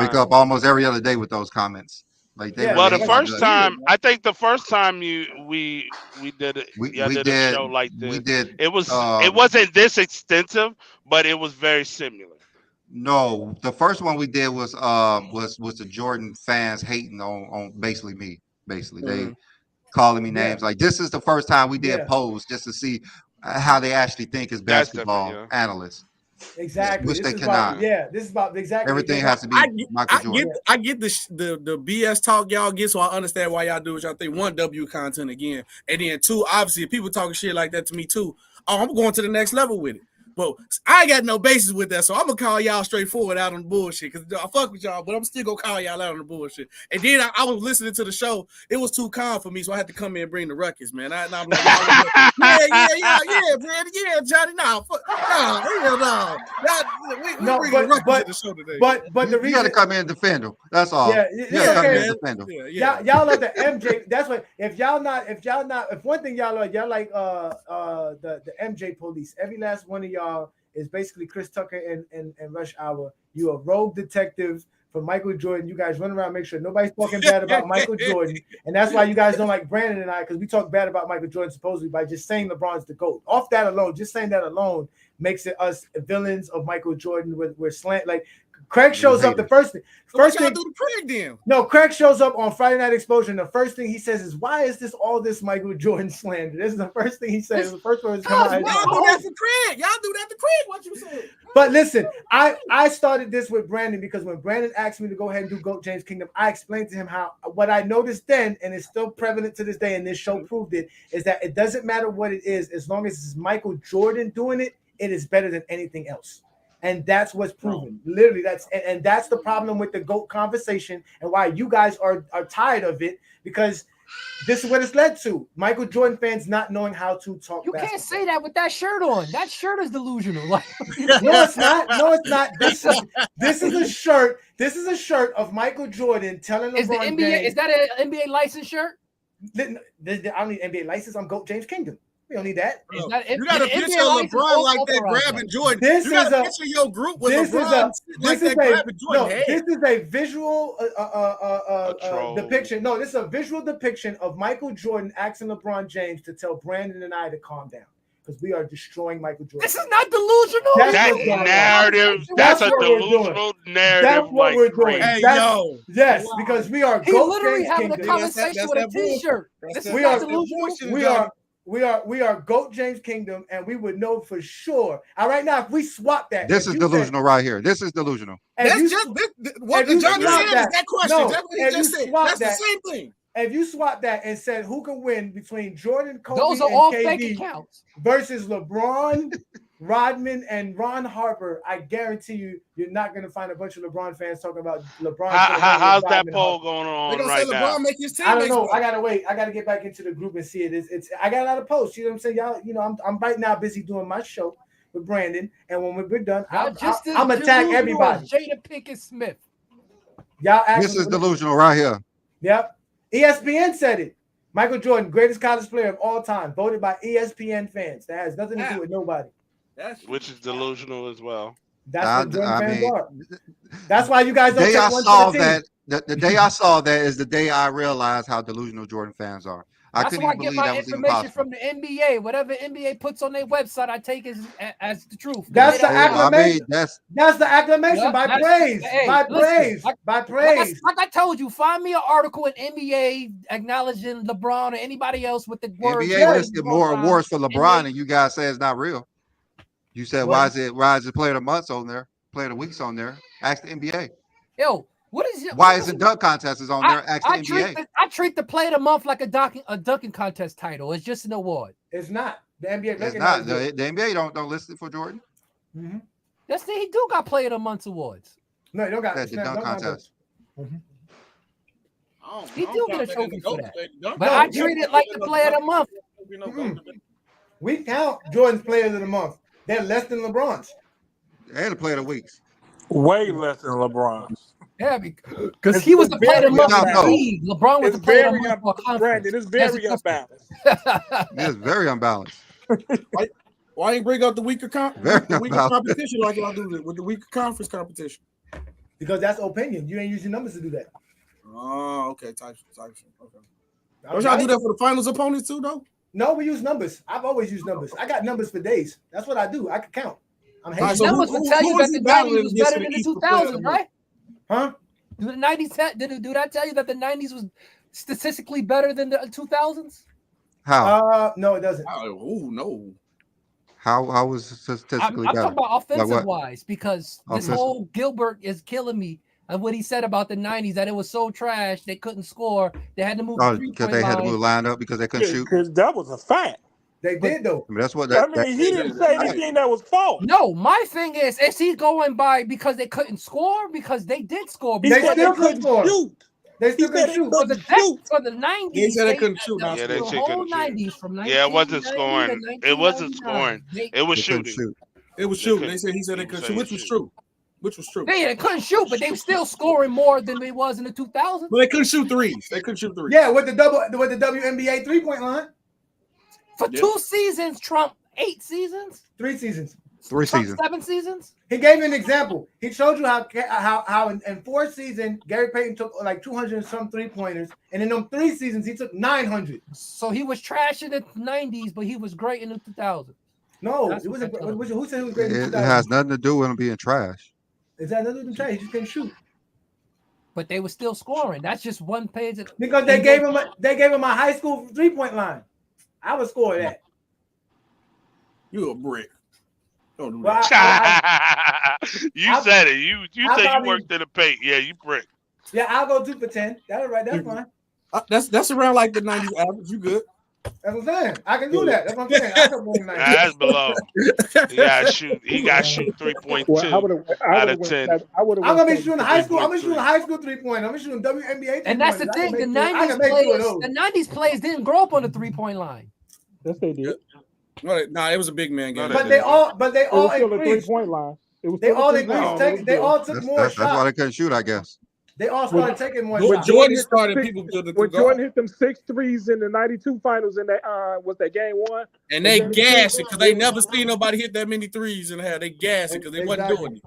Wake up almost every other day with those comments. The first time, I think the first time we did it, did a show like this. We did. It wasn't this extensive, but it was very similar. No, the first one we did was the Jordan fans hating on basically me. They calling me names. Like this is the first time we did polls just to see how they actually think as basketball analysts. Exactly. Which they cannot. This is about exactly everything has to be Michael Jordan. I get the BS talk y'all get, so I understand why y'all do what y'all think. 1, W content again, and then 2, obviously, if people talking shit like that to me too, I'm going to the next level with it. But I ain't got no basis with that, so I'm gonna call y'all straightforward out on the bullshit because I fuck with y'all, but I'm still gonna call y'all out on the bullshit. And then I was listening to the show; it was too calm for me, so I had to come in and bring the ruckus, man. I'm like, Brandon, Johnny, hell no. We bring the ruckus to the show today. But the reason you got to come in and defend him. That's all. Yeah, you got to come in and defend him. Y'all like the MJ. That's what. If one thing y'all like the MJ police. Every last one of y'all is basically Chris Tucker and Rush Hour. You a rogue detective for Michael Jordan. You guys run around, make sure nobody's talking bad about Michael Jordan. And that's why you guys don't like Brandon and I, because we talk bad about Michael Jordan supposedly by just saying LeBron's the GOAT. Off that alone, just saying that alone makes it us villains of Michael Jordan. We're slant like Craig shows up. The first thing. First thing. Do the Craig then. No, Craig shows up on Friday Night Exposure, and the first thing he says is, "Why is this all this Michael Jordan slander?" This is the first thing he says. The first one is, y'all do that for Craig. Y'all do that to Craig. What you saying? But listen, I started this with Brandon because when Brandon asked me to go ahead and do GOAT James Kingdom, I explained to him how what I noticed then, and it's still prevalent to this day, and this show proved it, is that it doesn't matter what it is, as long as it's Michael Jordan doing it, it is better than anything else. And that's what's proven. Literally, and that's the problem with the GOAT conversation and why you guys are tired of it, because this is what it's led to. Michael Jordan fans not knowing how to talk. You can't say that with that shirt on. That shirt is delusional. No, it's not. No, it's not. This is a shirt. This is a shirt of Michael Jordan telling LeBron is the NBA James, is that an NBA license shirt? I don't need NBA license. I'm GOAT James Kingdom. We don't need that. You got a picture of LeBron like that grabbing Jordan. You got a picture of your group with LeBron like that grabbing Jordan. This is a visual depiction. No, this is a visual depiction of Michael Jordan asking LeBron James to tell Brandon and I to calm down because we are destroying Michael Jordan. This is not delusional. That's a delusional narrative. That's what we're doing. Hey, yes, because we are. He literally having a conversation with a T-shirt. This is not delusional. We are GOAT James Kingdom, and we would know for sure. All right, now if we swap that, this is delusional right here. This is delusional. That's just what Johnny said is that question. That's what he just said. That's the same thing. If you swap that and said who can win between Jordan, Kobe, those are and all KD fake accounts versus LeBron, Rodman, and Ron Harper, I guarantee you're not going to find a bunch of LeBron fans talking about LeBron. How's that poll going on right now? Make his I don't know. I gotta wait. I gotta get back into the group and see it. It's I got a lot of posts. You know what I'm saying, y'all? You know, I'm right now busy doing my show with Brandon, and when we're done, I'm gonna tag everybody. Jada Pinkett Smith. Y'all. This is delusional right here. Yep. ESPN said it. Michael Jordan, greatest college player of all time, voted by ESPN fans. That has nothing to do with nobody. Which is delusional as well. That's what Jordan fans are. That's why you guys don't take one to the team. The day I saw that is the day I realized how delusional Jordan fans are. That's why I get my information from the NBA. Whatever NBA puts on their website, I take as the truth. That's the acclamation. That's the acclamation by praise. By praise. Like I told you, find me an article in NBA acknowledging LeBron or anybody else with the word. NBA listed more awards for LeBron, and you guys say it's not real. You said why is it player of the months on there, player of the weeks on there? Ask the NBA. Yo. What is it? Why isn't dunk contest is on there? Ask the NBA. I treat the play of the month like a dunking contest title. It's just an award. It's not. The NBA. It's not. The NBA don't list it for Jordan. Mm-hmm. Yes, he do got play of the month awards. No, you don't got the dunk contest. Mm-hmm. He do get a trophy for that. But I treat it like the play of the month. We count Jordan's players of the month. They're less than LeBron's. They're the player of the weeks. Way less than LeBron's. Yeah, because he was the player of the month. LeBron was the player of the month for conference. Brandon, it's very unbalanced. It's very unbalanced. Why ain't bring up the weaker competition like y'all do with the weaker conference competition? Because that's opinion. You ain't using numbers to do that. Oh, okay. Type. Okay. Don't y'all do that for the finals opponents too, though? No, we use numbers. I've always used numbers. I got numbers for days. That's what I do. I can count. I'm hating. Numbers will tell you that the 90s was better than the 2000s, right? Huh? Do the 90s do that tell you that the 90s was statistically better than the 2000s? How? No, it doesn't. Oh, no. How was statistically better? I'm talking about offensive wise, because this whole Gilbert is killing me. And what he said about the 90s, that it was so trash they couldn't score. They had to move because they had to move line up because they couldn't shoot. Because that was a fact. They did though. I mean, that's what he didn't say anything that was false. No, my thing is he going by because they couldn't score? Because they did score. He said they couldn't shoot. They still couldn't shoot. For the 90s. He said they couldn't shoot. Yeah, they couldn't 90s from 1990 it wasn't scoring. It wasn't scoring. It was shooting. It was shooting. He said they couldn't shoot, which was true. They couldn't shoot, but they were still scoring more than they was in the 2000s. But they couldn't shoot threes. Yeah, with the WNBA 3-point line. For 2 seasons, Trump 8 seasons. 3 seasons. 3 seasons. 7 seasons? He gave you an example. He showed you how in 4 seasons, Gary Payton took like 200 and some 3-pointers. And in them 3 seasons, he took 900. So he was trash in the 90s, but he was great in the 2000s. No, it wasn't. Who said he was great in the 2000s? It has nothing to do with him being trash. Is that nothing to do with trash? He just couldn't shoot. But they were still scoring. That's just one page. Because they gave him a high school 3-point line. I would score that. You a brick. Don't do that. You said it. You said you worked in the paint. Yeah, you brick. Yeah, I'll go 2 for 10. That's right. That's fine. That's around like the 90s average. You good? That's what I'm saying. I can do that. That's what I'm saying. I can win 90s. That's below. He got to shoot 3.2 out of 10. I'm gonna be shooting high school. I'm gonna shooting high school 3-point. I'm gonna shooting WNBA. And that's the thing. The 90s players didn't grow up on the 3-point line. Yes, they did. Nah, it was a big man game. But they all increased. 3-point line. They all increased. They all took more shots. That's why they couldn't shoot, I guess. They all started taking more shots. When Jordan started, when Jordan hit them 6 threes in the 92 finals in that was that game 1? And they gassed it because they never seen nobody hit that many threes in the half. They gassed it because they wasn't doing it.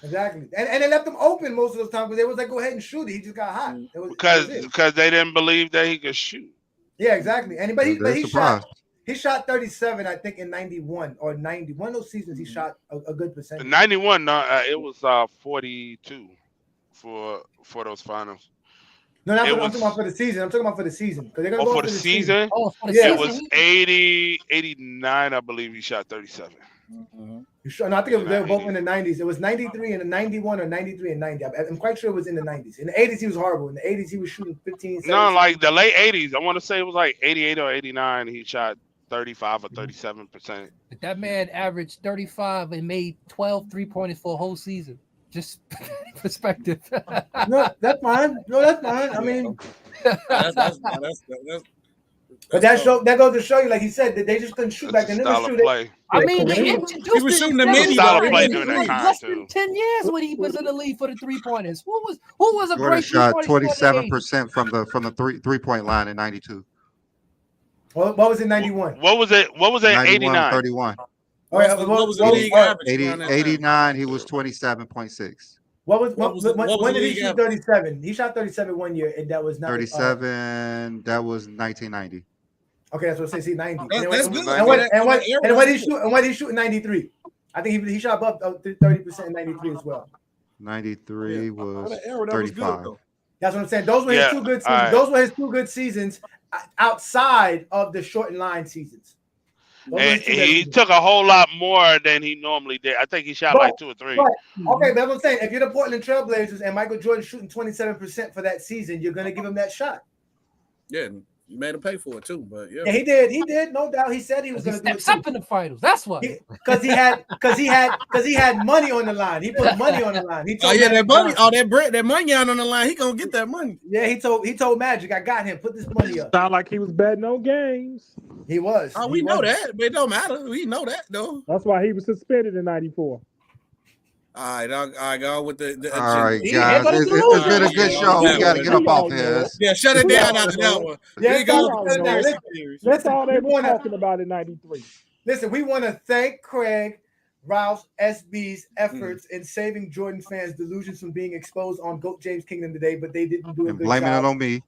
Exactly. And they left him open most of those times because they was like, go ahead and shoot it. He just got hot. Because they didn't believe that he could shoot. Yeah, exactly. And he shot 37, I think, in 91 or 90. One of those seasons he shot a good percentage. 91, it was 42 for those finals. No, I'm talking about for the season. I'm talking about for the season. Because they're gonna go for the season. Oh, for the yeah, season. It was 80, 89, I believe he shot 37. Mm-hmm. No, I think they were both in the 90s. It was 93 and the 91 or 93 and 90. I'm quite sure it was in the 90s. In the 80s, he was horrible. In the 80s, he was shooting 15. 17. No, like the late 80s. I want to say it was like 88 or 89. He shot 35 or 37%. That man averaged 35 and made 12 3-pointers for a whole season. Just perspective. No, that's fine. I mean, but that goes to show you, like he said, that they just couldn't shoot back then. I mean, he was shooting the mini play during that time less than 10 years when he was in the league for the 3-pointers. Who was a Jordan great shot 27% from the 3-point line in 92. What was it 91? What was it 89? 31. What was the league average? 89, he was 27.6. When did he shoot 37? He shot 37 one year, and that was not 37. That was 1990. Okay, that's what I say. See, 90. That's good. And what did he shoot in 93? I think he shot above 30% in 93 as well. 93 was 35. That's what I'm saying. Those were his 2 good seasons. Right. Those were his 2 good seasons outside of the shortened line seasons. And he took a whole lot more than he normally did. I think he shot like 2 or 3. Okay, that's what I'm saying. If you're the Portland Trailblazers and Michael Jordan shooting 27% for that season, you're going to give him that shot. Yeah, you made him pay for it too. But yeah, he did, no doubt. He said he was going to do it. Up in the finals. That's what. Because he had money on the line. He put money on the line. He told that money, that money out on the line. He gonna get that money. Yeah, he told Magic, I got him. Put this money up. Sound like he was betting on games. He was. Oh, we know that, but it don't matter. We know that though. That's why he was suspended in '94. All right, go with the all right, guys. It's been a good show. We got to get up off here. Yeah, shut it down after that one. That's all they were talking about in '93. Listen, we want to thank Craig, Ralph, SB's efforts in saving Jordan fans' delusions from being exposed on GOAT James Kingdom today, but they didn't do a good blaming job. it on me.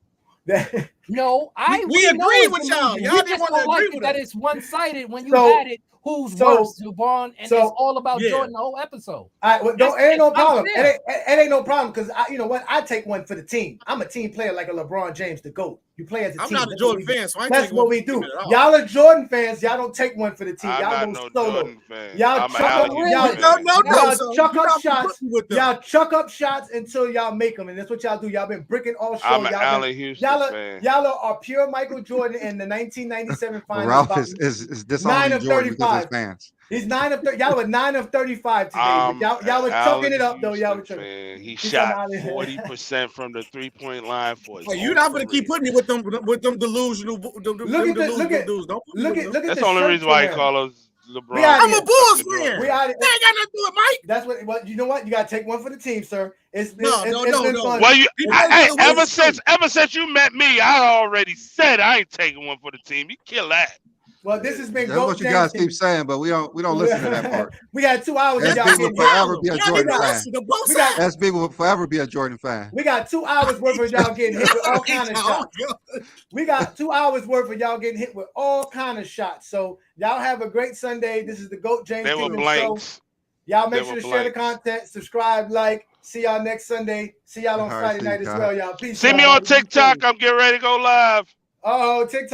No, we agree with y'all. Y'all didn't want to agree with that. It's one-sided when you had it. Who's worse, LeBron? And it's all about Jordan the whole episode. All right, well, ain't no problem. It ain't no problem because you know what? I take one for the team. I'm a team player like a LeBron James, the GOAT. You play as a team. I'm not a Jordan fan, so I ain't that's what we do. Y'all are Jordan fans. Y'all don't take one for the team. Y'all go solo. Y'all chuck up shots. Y'all chuck up shots until y'all make them, and that's what y'all do. Y'all been bricking all show. I'm an Allen Houston fan. Y'all are pure Michael Jordan in the 1997 finals. Ralph is disowning Jordan because his fans. He's 9 of 30. Y'all were 9 of 35 today. Y'all were chucking it up though. Y'all were chucking. He shot 40% from the 3-point line for his. You're not gonna keep putting me with them delusional. Look at dudes. That's the only reason why he calls us LeBron. I'm a Bulls fan. They ain't got nothing to do with Mike. That's what. Well, you know what? You gotta take one for the team, sir. It's been fun. Well, ever since you met me, I already said I ain't taking one for the team. You kill that. Well, this has been That's Goat what you James guys TV. keep saying, but we don't listen to that part. We got 2 hours of y'all SB will getting forever be a Y'all Jordan need to fan. listen to both We got- sides. SB will forever be a Jordan fan. We got 2 hours worth of y'all getting hit with all kind of shots. We got 2 hours worth of y'all getting hit with all kind of shots. So y'all have a great Sunday. This is the Goat James They were Kingdom blanks. Show. Y'all make They sure were to share the blanks. content, subscribe, like. See y'all next Sunday. See y'all on All right, Friday see night you, as Kyle. well, y'all. Peace. See me on TikTok. I'm getting ready to go live. Oh, TikTok.